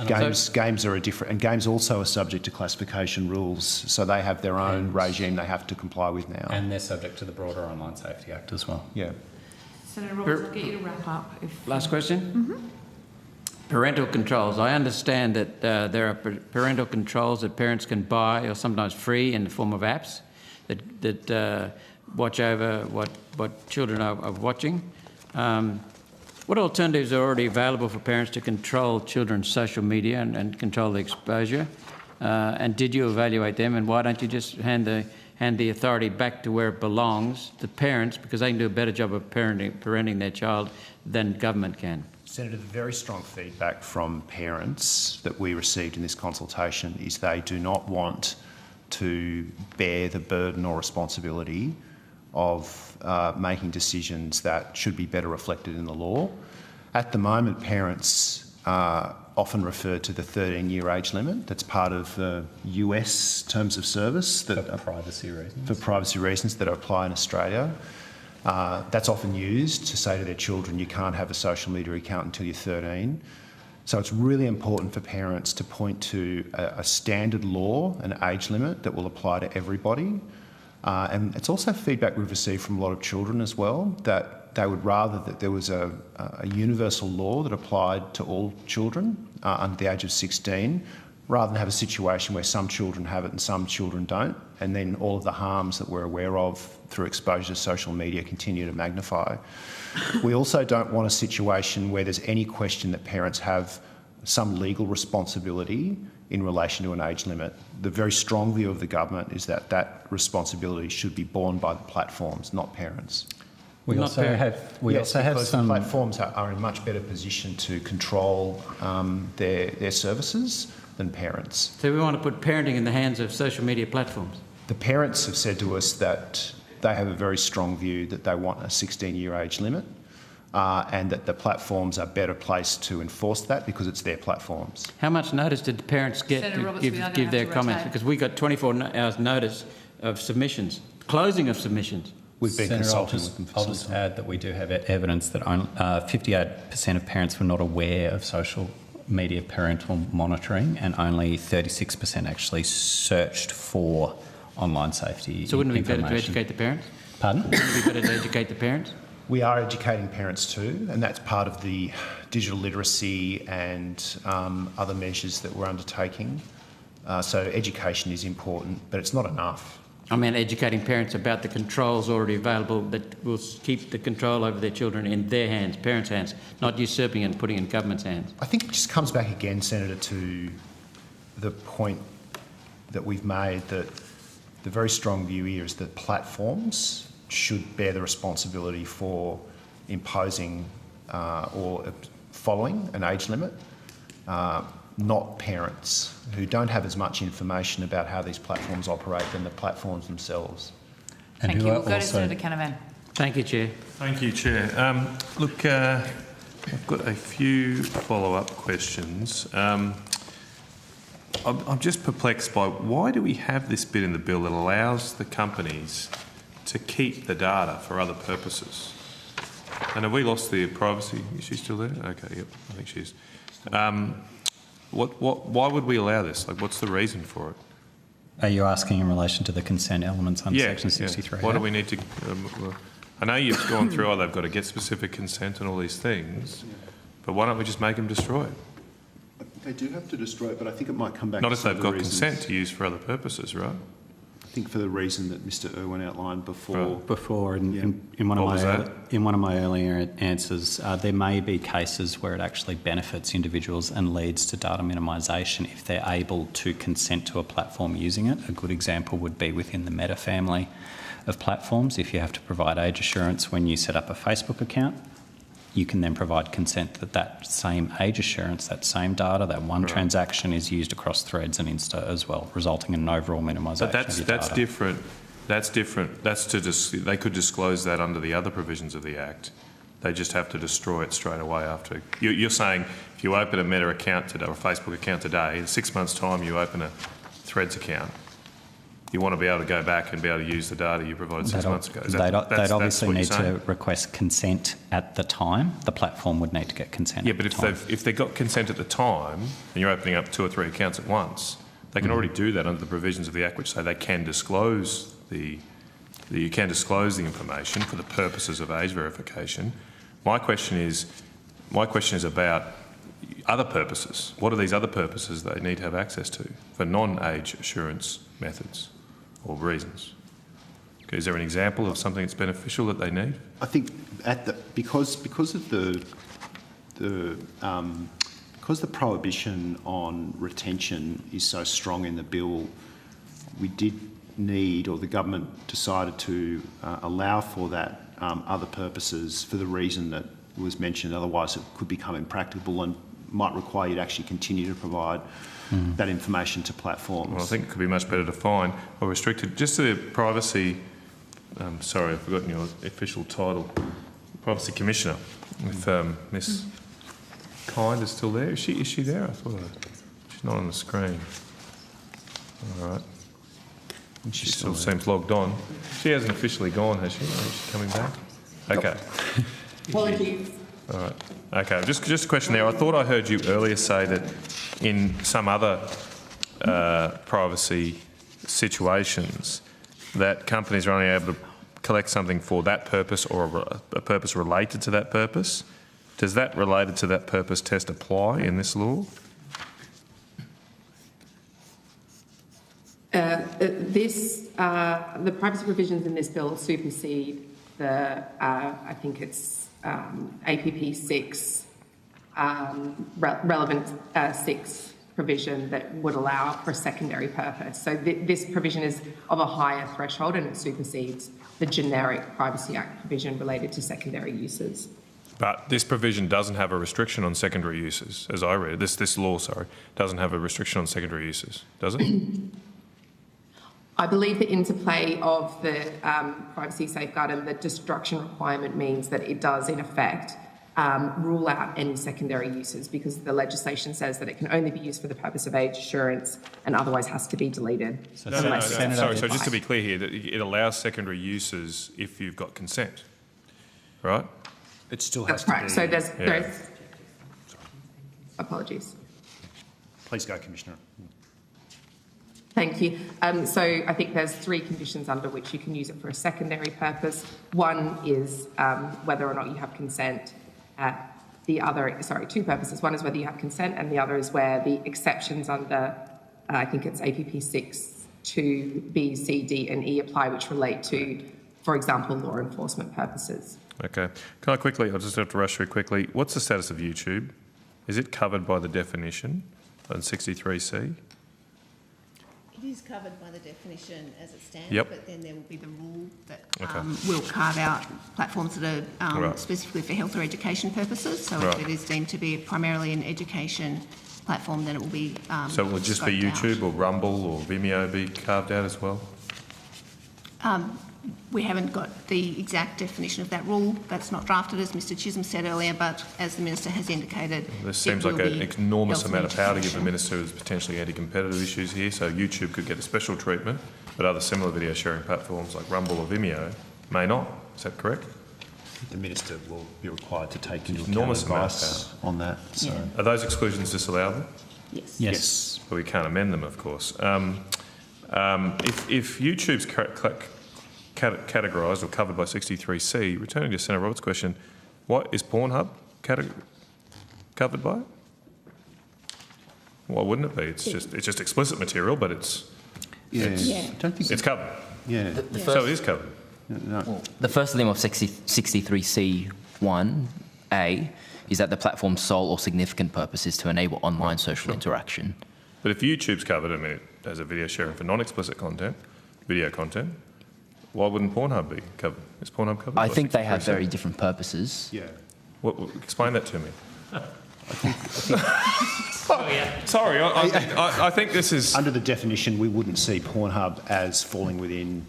Games are different, and games also are subject to classification rules, so they have their own regime they have to comply with now. And they're subject to the broader Online Safety Act as well. Yeah. Senator Roberts, I'll get you to wrap up. Last question. Parental controls. I understand that there are parental controls that parents can buy or sometimes free in the form of apps that watch over what children are watching. What alternatives are already available for parents to control children's social media and control the exposure? And did you evaluate them? And why don't you just hand the authority back to where it belongs, the parents, because they can do a better job of parenting their child than government can? Senator, the very strong feedback from parents that we received in this consultation is they do not want to bear the burden or responsibility of making decisions that should be better reflected in the law. At the moment, parents often refer to the 13-year age limit. That's part of the US terms of service that for privacy reasons. For privacy reasons that apply in Australia. That's often used to say to their children, you can't have a social media account until you're 13. So it's really important for parents to point to a standard law, an age limit that will apply to everybody. And it's also feedback we've received from a lot of children as well, that they would rather that there was a universal law that applied to all children under the age of 16, rather than have a situation where some children have it and some children don't, and then all of the harms that we're aware of through exposure to social media continue to magnify. We also don't want a situation where there's any question that parents have some legal responsibility in relation to an age limit. The very strong view of the government is that that responsibility should be borne by the platforms, not parents. We also have some platforms are in a much better position to control their services than parents. So we want to put parenting in the hands of social media platforms? The parents have said to us that they have a very strong view that they want a 16-year age limit and that the platforms are better placed to enforce that because it's their platforms. How much notice did the parents get to give their comments? Because we got 24 hours notice of submissions, closing of submissions. We've been consulting with them. I'll just add that we do have evidence that 58% of parents were not aware of social media parental monitoring, and only 36% actually searched for online safety. So wouldn't it be better to educate the parents? Pardon? Wouldn't it be better to educate the parents? We are educating parents too, and that's part of the digital literacy and other measures that we're undertaking. So education is important, but it's not enough. I mean, educating parents about the controls already available that will keep the control over their children in their hands, parents' hands, not usurping and putting it in government's hands. I think it just comes back again, Senator, to the point that we've made that the very strong view here is that platforms should bear the responsibility for imposing or following an age limit, not parents who don't have as much information about how these platforms operate than the platforms themselves. Thank you. We'll go to Senator Canavan. Thank you, Chair. Thank you, Chair. Look, I've got a few follow-up questions. I'm just perplexed by why do we have this bit in the bill that allows the companies to keep the data for other purposes? And have we lost the privacy? Is she still there? Okay, yep, I think she is. Why would we allow this? Like, what's the reason for it? Are you asking in relation to the consent elements under Section 63? Why do we need to... I know you've gone through, they've got to get specific consent and all these things, but why don't we just make them destroy it? They do have to destroy it, but I think it might come back Not to if they've got consent to use for other purposes, right? I think for the reason that Mr Irwin outlined before. Right. Before, in one of my earlier answers, there may be cases where it actually benefits individuals and leads to data minimisation if they're able to consent to a platform using it. A good example would be within the Meta family of platforms. If you have to provide age assurance when you set up a Facebook account, you can then provide consent that that same age assurance, that same data, that one transaction is used across Threads and Insta as well, resulting in an overall minimisation of your data. That's different. That's different. That's they could disclose that under the other provisions of the Act. They just have to destroy it straight away after. You're saying if you open a Meta account today or a Facebook account today, in 6 months' time you open a Threads account, you want to be able to go back and be able to use the data you provided 6 months ago. They'd obviously need to request consent at the time. The platform would need to get consent. Yeah, but if they got consent at the time and you're opening up 2 or 3 accounts at once, they can already do that under the provisions of the Act, which say they can disclose you can disclose the information for the purposes of age verification. My question is about other purposes. What are these other purposes they need to have access to for non-age assurance methods or reasons? Okay, is there an example of something that's beneficial that they need? I think because the prohibition on retention is so strong in the bill, we did need, or the government decided to allow for that other purposes for the reason that was mentioned. Otherwise, it could become impracticable and might require you to actually continue to provide that information to platforms. Well, I think it could be much better defined or restricted. Just the privacy, sorry, I've forgotten your official title, Privacy Commissioner, with Ms. Kind is still there. Is she there? I thought she's not on the screen. All right. She still seems logged on. She hasn't officially gone, has she? Is she coming back? Okay. Apologies. All right. Okay. Just a question there. I thought I heard you earlier say that in some other privacy situations that companies are only able to collect something for that purpose or a purpose related to that purpose. Does that related to that purpose test apply in this law? The privacy provisions in this bill supersede the, I think it's APP 6, relevant 6 provision that would allow for a secondary purpose. So this provision is of a higher threshold and it supersedes the generic Privacy Act provision related to secondary uses. But this provision doesn't have a restriction on secondary uses, as I read it. This law, doesn't have a restriction on secondary uses, does it? I believe the interplay of the privacy safeguard and the destruction requirement means that it does, in effect, rule out any secondary uses because the legislation says that it can only be used for the purpose of age assurance and otherwise has to be deleted. No. Sorry, so just to be clear here, that it allows secondary uses if you've got consent, right? It still has to be. So there's apologies. Please go, Commissioner. Thank you. So I think there's 3 conditions under which you can use it for a secondary purpose. One is whether or not you have consent. The other, 2 purposes. One is whether you have consent and the other is where the exceptions under, I think it's APP 6 to B, C, D and E apply, which relate to, for example, law enforcement purposes. Okay. Can I quickly, I'll just have to rush through quickly. What's the status of YouTube? Is it covered by the definition on 63C? It is covered by the definition as it stands, yep. But then there will be the rule that will carve out platforms that are specifically for health or education purposes. So if it is deemed to be primarily an education platform, then it will be so it will just be YouTube or Rumble or Vimeo be carved out as well? We haven't got the exact definition of that rule. That's not drafted, as Mr Chisholm said earlier, but as the Minister has indicated... This seems like an enormous amount of power to give the Minister who's potentially anti-competitive issues here, so YouTube could get a special treatment, but other similar video sharing platforms like Rumble or Vimeo may not. Is that correct? The Minister will be required to take into account advice on that. So. Yeah. Are those exclusions disallowed? Yes. But we can't amend them, of course. If YouTube's categorised or covered by 63C, returning to Senator Roberts' question, what is Pornhub covered by? Why wouldn't it be? It's just explicit material, but it's don't think it's covered. Yeah. So it is covered. No. Well, the first limit of 63C1A is that the platform's sole or significant purpose is to enable online social interaction. But if YouTube's covered, I mean, it has a video sharing for non-explicit content, video content, why wouldn't Pornhub be covered? Is Pornhub covered? I think they have very different purposes. Yeah. Explain that to me. Sorry, I think this is... Under the definition, we wouldn't see Pornhub as falling within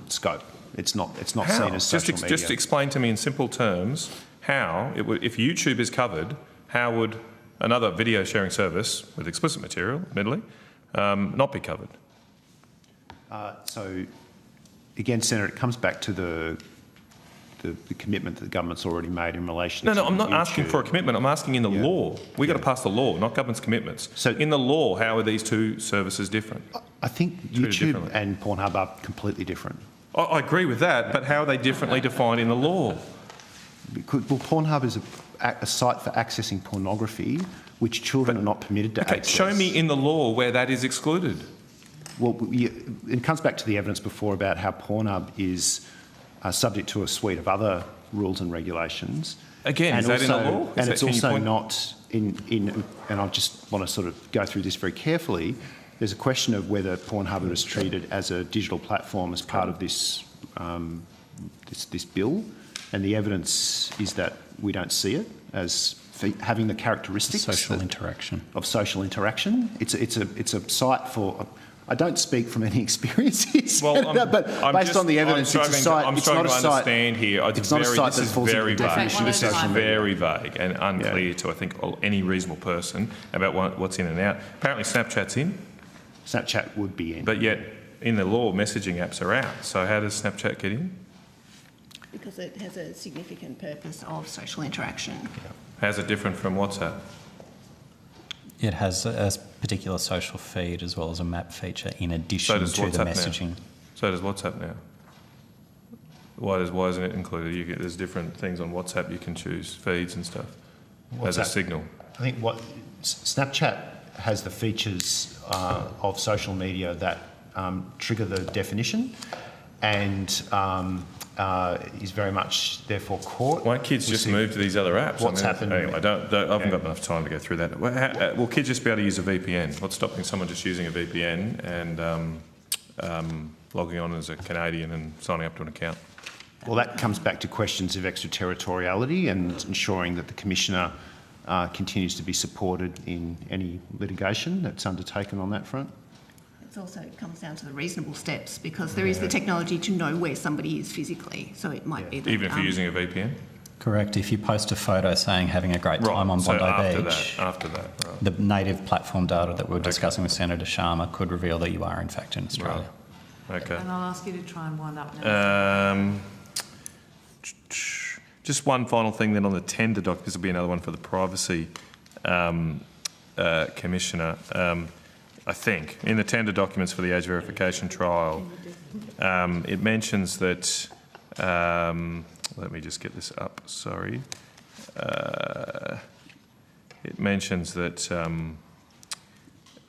scope. It's not seen as social media. Just explain to me in simple terms how, if YouTube is covered, how would another video sharing service with explicit material, admittedly, not be covered? So, again, Senator, it comes back to the commitment that the government's already made in relation to... No, I'm not YouTube. asking for a commitment. I'm asking in the law. We've got to pass the law, not government's commitments. So in the law, how are these two services different? I think YouTube and Pornhub are completely different. I agree with that, but how are they differently defined in the law? Well, Pornhub is a site for accessing pornography, which children are not permitted to access. Show me in the law where that is excluded. Well, it comes back to the evidence before about how Pornhub is subject to a suite of other rules and regulations. Again, is that in the law? And it's also not in, and I just want to sort of go through this very carefully, there's a question of whether Pornhub is treated as a digital platform as part of this, this bill, and the evidence is that we don't see it as having the characteristics social interaction. Of social interaction. It's a site for... I don't speak from any experiences, but based on the evidence, it's a site. I'm struggling to understand here. It's not a site that falls into the definition of social media. Very vague and unclear to, I think, any reasonable person about what's in and out. Apparently, Snapchat's in. Snapchat would be in. But yet, in the law, messaging apps are out. So how does Snapchat get in? Because it has a significant purpose of social interaction. How's it different from WhatsApp? It has a particular social feed as well as a map feature in addition to the messaging. Now. So does WhatsApp now. Why isn't it included? There's different things on WhatsApp. You can choose feeds and stuff as a signal. I think Snapchat has the features of social media that trigger the definition, and is very much therefore caught. Why don't kids just move to these other apps? What's happened? Anyway, I haven't got enough time to go through that. Will kids just be able to use a VPN? What's stopping someone just using a VPN and logging on as a Canadian and signing up to an account? Well, that comes back to questions of extraterritoriality and ensuring that the Commissioner continues to be supported in any litigation that's undertaken on that front. It also comes down to the reasonable steps, because there is the technology to know where somebody is physically. So it might be that, even if you're using a VPN. Correct. If you post a photo saying having a great time on Bondi Beach, after that, the native platform data that we were discussing with Senator Sharma could reveal that you are in fact in Australia. Right. Okay. And I'll ask you to try and wind up now. Just one final thing then on the tender doc. This will be another one for the Privacy Commissioner. I think in the tender documents for the age verification trial, it mentions that. Let me just get this up. Sorry. It mentions that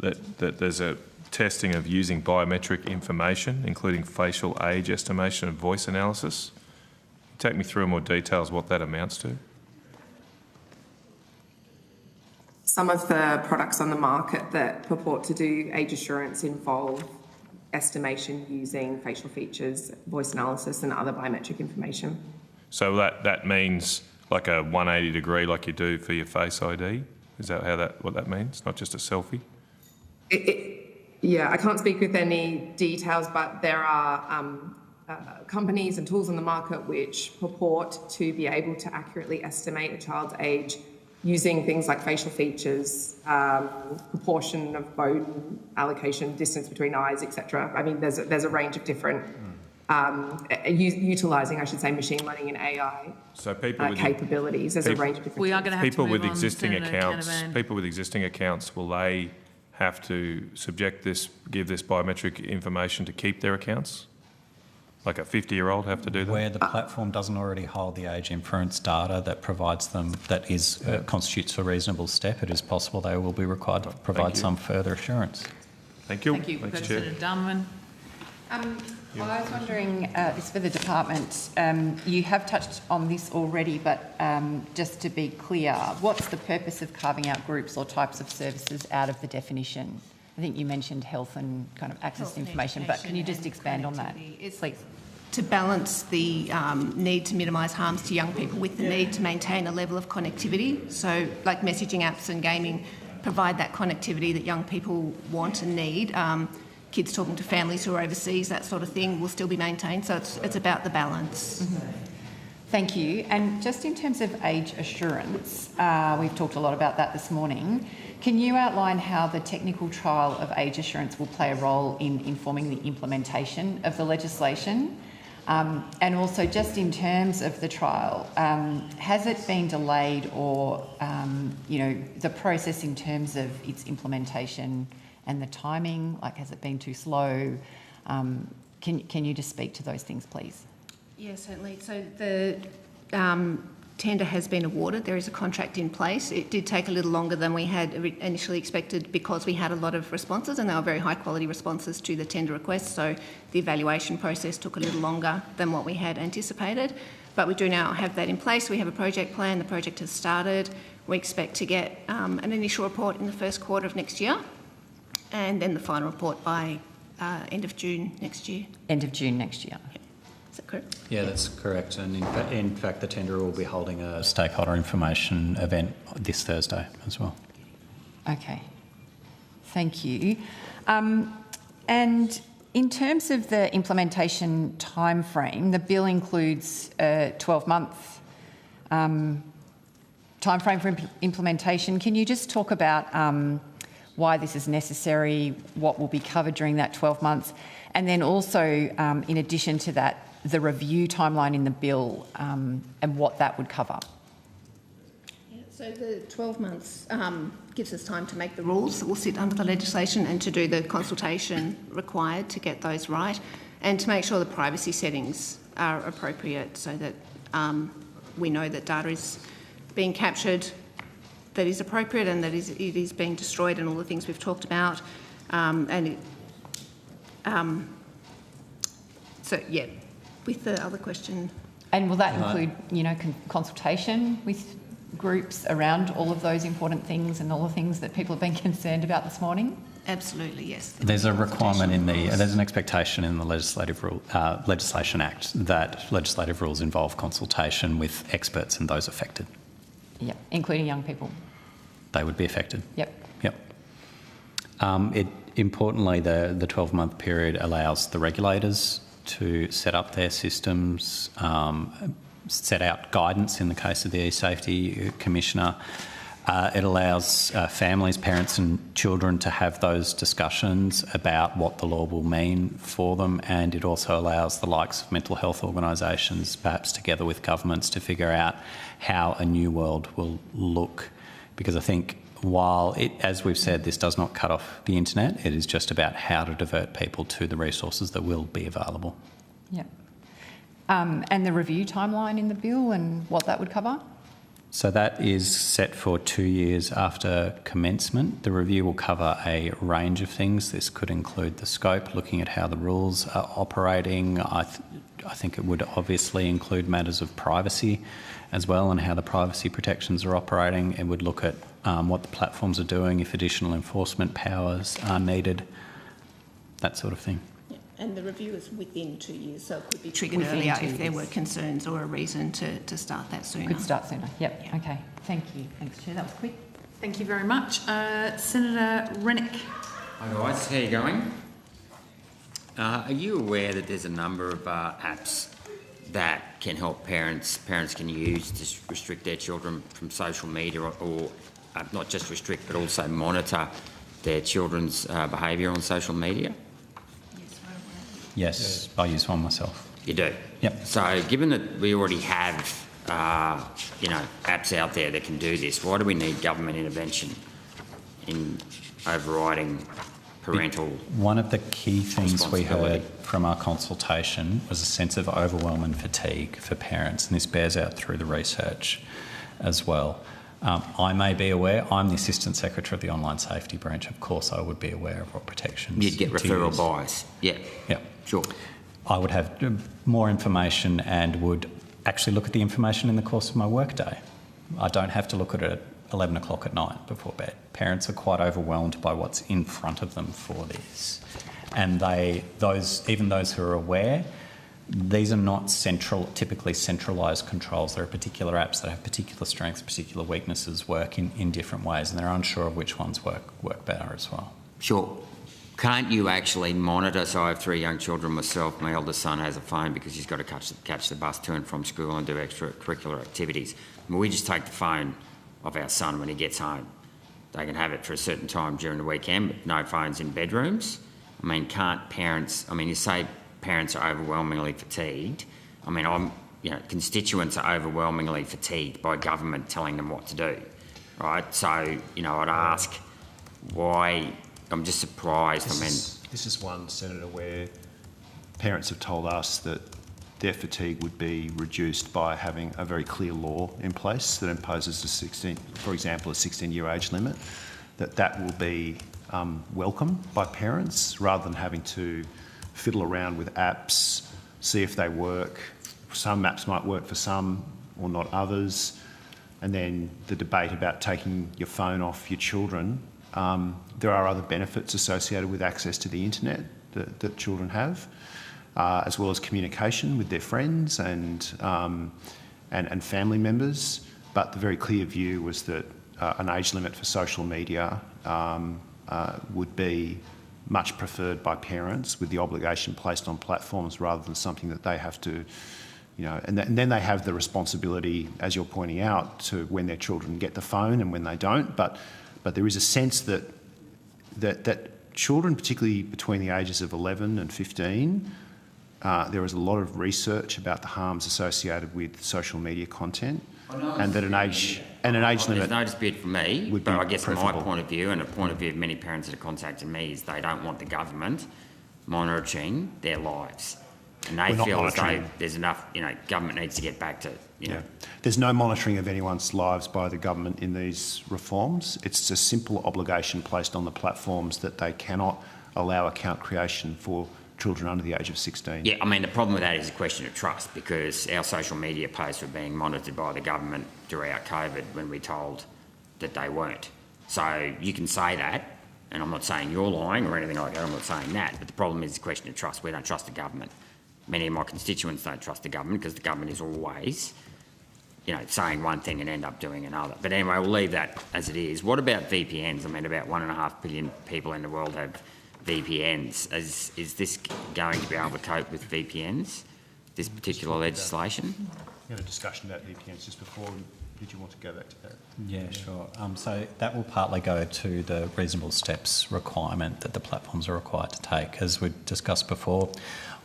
that there's a testing of using biometric information, including facial age estimation and voice analysis. Take me through more details what that amounts to. Some of the products on the market that purport to do age assurance involve estimation using facial features, voice analysis and other biometric information. So that means like a 180 degree like you do for your Face ID? Is that what that means? Not just a selfie? Yeah, I can't speak with any details, but there are companies and tools on the market which purport to be able to accurately estimate a child's age using things like facial features, proportion of bone allocation, distance between eyes, etc. I mean, there's a range of different utilising, I should say, machine learning and AI capabilities. There's a range of different. We are going to have people to move with on, existing Senator accounts. Canavan. People with existing accounts, will they have to give this biometric information to keep their accounts? Like a 50-year-old have to do that? Where the platform doesn't already hold the age inference data that provides them, that constitutes a reasonable step, it is possible they will be required to provide some further assurance. Thank you. Thank you. Thanks, Senator Dunman. Well, I was wondering, this for the department, you have touched on this already, but just to be clear, what's the purpose of carving out groups or types of services out of the definition? I think you mentioned health and kind of access to information, but can you just expand on that, please? To balance the need to minimise harms to young people with the need to maintain a level of connectivity. So like messaging apps and gaming provide that connectivity that young people want and need. Kids talking to families who are overseas, that sort of thing will still be maintained. So it's about the balance. Mm-hmm. Thank you. And just in terms of age assurance, we've talked a lot about that this morning. Can you outline how the technical trial of age assurance will play a role in informing the implementation of the legislation? And also just in terms of the trial, has it been delayed or, the process in terms of its implementation and the timing, like has it been too slow? Can you just speak to those things, please? Yeah, certainly. So the tender has been awarded. There is a contract in place. It did take a little longer than we had initially expected because we had a lot of responses, and they were very high quality responses to the tender request. So the evaluation process took a little longer than what we had anticipated. But we do now have that in place. We have a project plan. The project has started. We expect to get an initial report in the first quarter of next year, and then the final report by end of June next year. End of June next year. Is that correct? Yeah, that's correct. And in fact, the tenderer will be holding a stakeholder information event this Thursday as well. Okay. Thank you. And And in terms of the implementation timeframe, the bill includes a 12-month timeframe for implementation. Can you just talk about why this is necessary, what will be covered during that 12 months, and then also, in addition to that, the review timeline in the bill and what that would cover? So the 12 months gives us time to make the rules that will sit under the legislation and to do the consultation required to get those right, and to make sure the privacy settings are appropriate so that we know that data is being captured that is appropriate and that it is being destroyed and all the things we've talked about. So, yeah, with the other question. And will that include, you know, consultation with groups around all of those important things and all the things that people have been concerned about this morning? Absolutely, yes. There's a requirement in there's an expectation in the Legislation Act that legislative rules involve consultation with experts and those affected. Yep, including young people. They would be affected. Yep. Yep. Importantly, the 12-month period allows the regulators to set up their systems, set out guidance in the case of the e-Safety Commissioner. It allows families, parents and children to have those discussions about what the law will mean for them, and it also allows the likes of mental health organisations, perhaps together with governments, to figure out how a new world will look. Because I think while, as we've said, this does not cut off the internet, it is just about how to divert people to the resources that will be available. Yep. And the review timeline in the bill and what that would cover? So that is set for 2 years after commencement. The review will cover a range of things. This could include the scope, looking at how the rules are operating. I think it would obviously include matters of privacy as well and how the privacy protections are operating. It would look at what the platforms are doing, if additional enforcement powers are needed, that sort of thing. And the review is within 2 years, so it could be triggered earlier if there were concerns or a reason to start that sooner. Could start sooner, yep. Yeah. Okay, thank you. Thanks, Chair, that was quick. Thank you very much. Senator Rennick. Hi guys, how are you going? Are you aware that there's a number of apps that can help parents can use to restrict their children from social media or not just restrict but also monitor their children's behaviour on social media? Yes, I use one myself. You do? Yep. So given that we already have, apps out there that can do this, why do we need government intervention in overriding parental One of the key things we heard from our consultation was a sense of overwhelm and fatigue for parents, and this bears out through the research as well. I may be aware, I'm the Assistant Secretary of the Online Safety Branch, of course I would be aware of what protections. You'd get referral bias, yeah. Yeah. Sure. I would have more information and would actually look at the information in the course of my workday. I don't have to look at it at 11 o'clock at night before bed. Parents are quite overwhelmed by what's in front of them for this. And even those who are aware, these are not typically centralised controls. There are particular apps that have particular strengths, particular weaknesses, work in different ways, and they're unsure of which ones work better as well. Sure. Can't you actually monitor? So I have 3 young children myself. My eldest son has a phone because he's got to catch the bus to and from school and do extracurricular activities. I mean, we just take the phone of our son when he gets home. They can have it for a certain time during the weekend, but no phones in bedrooms. I mean, you say parents are overwhelmingly fatigued. I mean, constituents are overwhelmingly fatigued by government telling them what to do, right? So, I'd ask why. I'm just surprised. This is one, Senator, where parents have told us that their fatigue would be reduced by having a very clear law in place that imposes for example, a 16-year age limit, that will be welcome by parents rather than having to fiddle around with apps, see if they work. Some apps might work for some or not others. And then the debate about taking your phone off your children. There are other benefits associated with access to the internet that children have, as well as communication with their friends and family members. But the very clear view was that an age limit for social media would be much preferred by parents, with the obligation placed on platforms rather than something that they have to, and then they have the responsibility, as you're pointing out, to when their children get the phone and when they don't. But there is a sense that children, particularly between the ages of 11 and 15, there is a lot of research about the harms associated with social media content, and that an age limit. There's no dispute from me, but I guess preferable. my point of view, and the point of view of many parents that have contacted me, is they don't want the government monitoring their lives, and they feel as though there's enough. Government needs to get back to. There's no monitoring of anyone's lives by the government in these reforms. It's a simple obligation placed on the platforms that they cannot allow account creation for children under the age of 16. Yeah, I mean, the problem with that is a question of trust, because our social media posts were being monitored by the government throughout COVID when we're told that they weren't. So you can say that, and I'm not saying you're lying or anything like that, I'm not saying that, but the problem is a question of trust. We don't trust the government. Many of my constituents don't trust the government because the government is always, saying one thing and end up doing another. But anyway, we'll leave that as it is. What about VPNs? I mean, about 1.5 billion people in the world have VPNs. Is this going to be able to cope with VPNs, this particular legislation? We had a discussion about VPNs just before. Did you want to go back to that? Yeah, sure. So that will partly go to the reasonable steps requirement that the platforms are required to take. As we discussed before,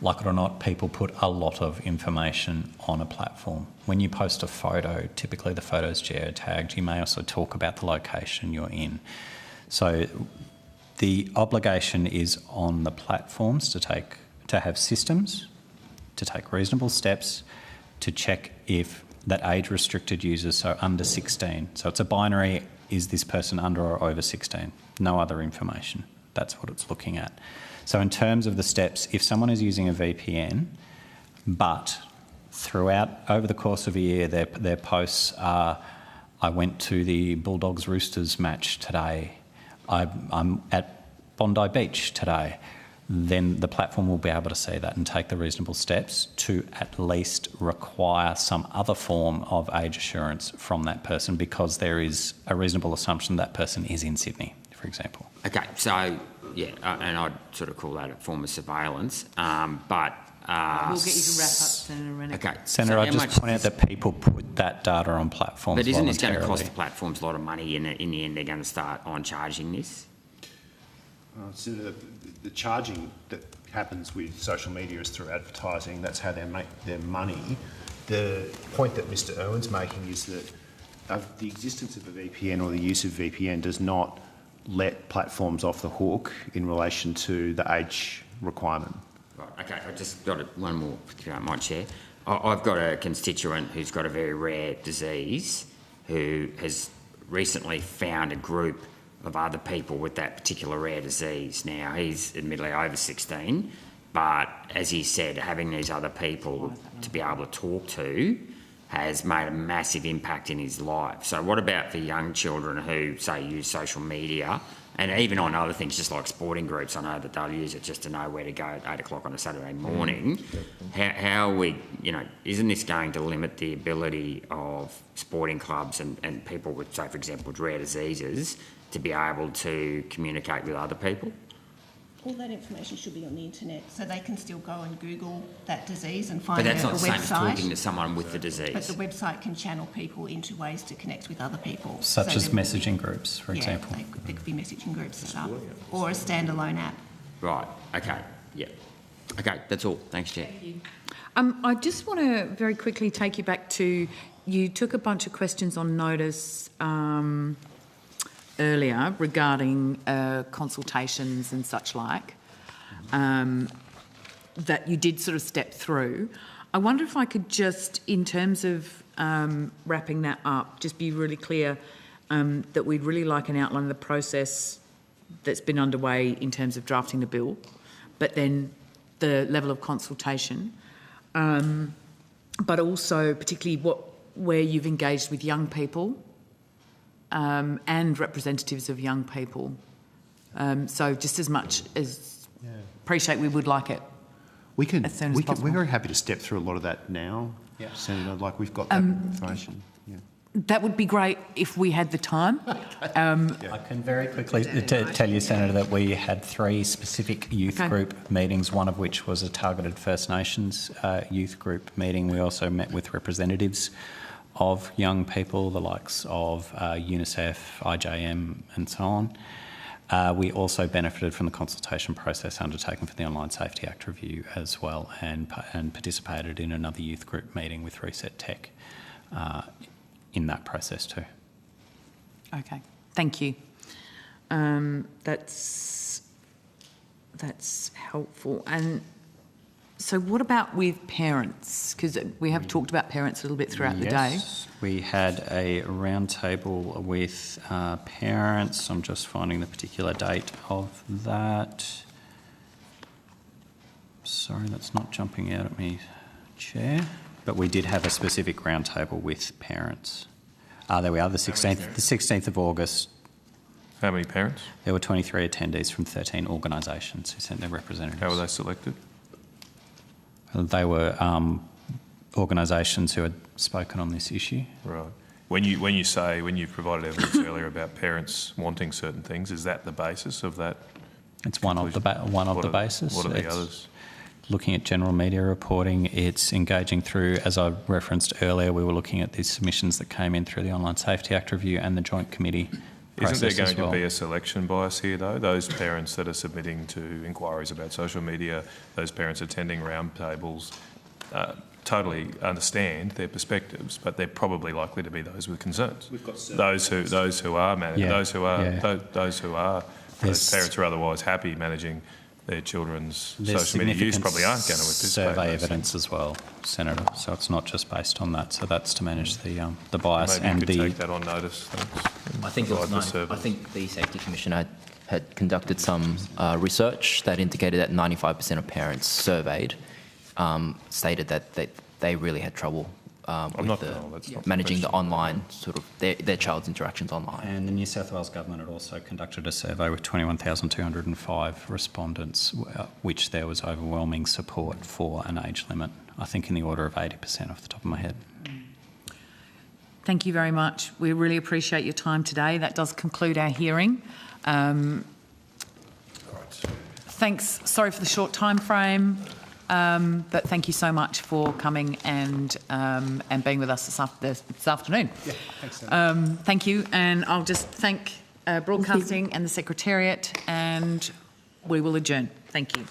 like it or not, people put a lot of information on a platform. When you post a photo, typically the photo's geotagged. You may also talk about the location you're in. So the obligation is on the platforms to have systems, to take reasonable steps, to check if that age-restricted users, so under 16. So it's a binary, is this person under or over 16? No other information. That's what it's looking at. So in terms of the steps, if someone is using a VPN, but over the course of a year, their posts are, I went to the Bulldogs Roosters match today, I'm at Bondi Beach today, then the platform will be able to see that and take the reasonable steps to at least require some other form of age assurance from that person, because there is a reasonable assumption that person is in Sydney, for example. Okay, so, yeah, and I'd sort of call that a form of surveillance, but... we'll get you to wrap up, Senator Rennick. Okay. Senator, I'd just point out that people put that data on platforms. But isn't this voluntarily. going to cost the platforms a lot of money? In the end, they're going to start on charging this? Senator, the charging that happens with social media is through advertising. That's how they make their money. The point that Mr Irwin's making is that the existence of a VPN or the use of VPN does not let platforms off the hook in relation to the age requirement. Right, okay, I've just got one more, if you don't mind, Chair. I've got a constituent who's got a very rare disease who has recently found a group of other people with that particular rare disease. Now, he's admittedly over 16, but as he said, having these other people to be able to talk to has made a massive impact in his life. So what about for young children who, say, use social media, and even on other things, just like sporting groups, I know that they'll use it just to know where to go at 8 o'clock on a Saturday morning. How are we, isn't this going to limit the ability of sporting clubs and people with, say, for example, with rare diseases to be able to communicate with other people? All that information should be on the internet, so they can still go and Google that disease and find But that's a not the same website. as talking to someone with the disease. But the website can channel people into ways to connect with other people. Such as messaging groups, for example. Yeah, there could be messaging groups set up, or a standalone app. Right, okay, yeah. Okay, that's all. Thanks, Chair. Thank you. I just want to very quickly take you back to, you took a bunch of questions on notice earlier regarding consultations and such like, that you did sort of step through. I wonder if I could just, in terms of wrapping that up, just be really clear that we'd really like an outline of the process that's been underway in terms of drafting the bill, but then the level of consultation, but also particularly where you've engaged with young people and representatives of young people. So just as much as appreciate, we would like it as soon as possible. We're very happy to step through a lot of that now, Senator. Like, we've got that information. Yeah. That would be great if we had the time. I can very quickly tell you, Senator, that we had 3 specific youth group meetings, one of which was a targeted First Nations youth group meeting. We also met with representatives of young people, the likes of UNICEF, IJM and so on. We also benefited from the consultation process undertaken for the Online Safety Act review as well, and participated in another youth group meeting with Reset Tech in that process too. Okay, thank you. That's helpful. And so what about with parents? Because we have talked about parents a little bit throughout the day. We had a roundtable with parents. I'm just finding the particular date of that. Sorry, that's not jumping out at me, Chair. But we did have a specific roundtable with parents. There we are, the 16th of August. How many parents? There were 23 attendees from 13 organisations who sent their representatives. How were they selected? They were organisations who had spoken on this issue. Right. When you provided evidence earlier about parents wanting certain things, is that the basis of that? It's one of the basis. What are the others? Looking at general media reporting, it's engaging through, as I referenced earlier, we were looking at these submissions that came in through the Online Safety Act review and the Joint Committee process. Isn't there going to be a selection bias here, though? Those parents that are submitting to inquiries about social media, those parents attending roundtables, totally understand their perspectives, but they're probably likely to be those with concerns. We've got those who are managing, those parents who are otherwise happy managing their children's social media use probably aren't going to participate. Survey evidence as well, Senator. So it's not just based on that. So that's to manage the bias. Maybe you could take that on notice. I think the Safety Commission had conducted some research that indicated that 95% of parents surveyed stated that they really had trouble managing the online their child's interactions online. And the New South Wales Government had also conducted a survey with 21,205 respondents, which there was overwhelming support for an age limit, I think in the order of 80% off the top of my head. Thank you very much. We really appreciate your time today. That does conclude our hearing. Thanks. Sorry for the short time frame. But thank you so much for coming and being with us this afternoon. Yeah, thanks. Thank you, and I'll just thank Broadcasting and the Secretariat, and we will adjourn. Thank you.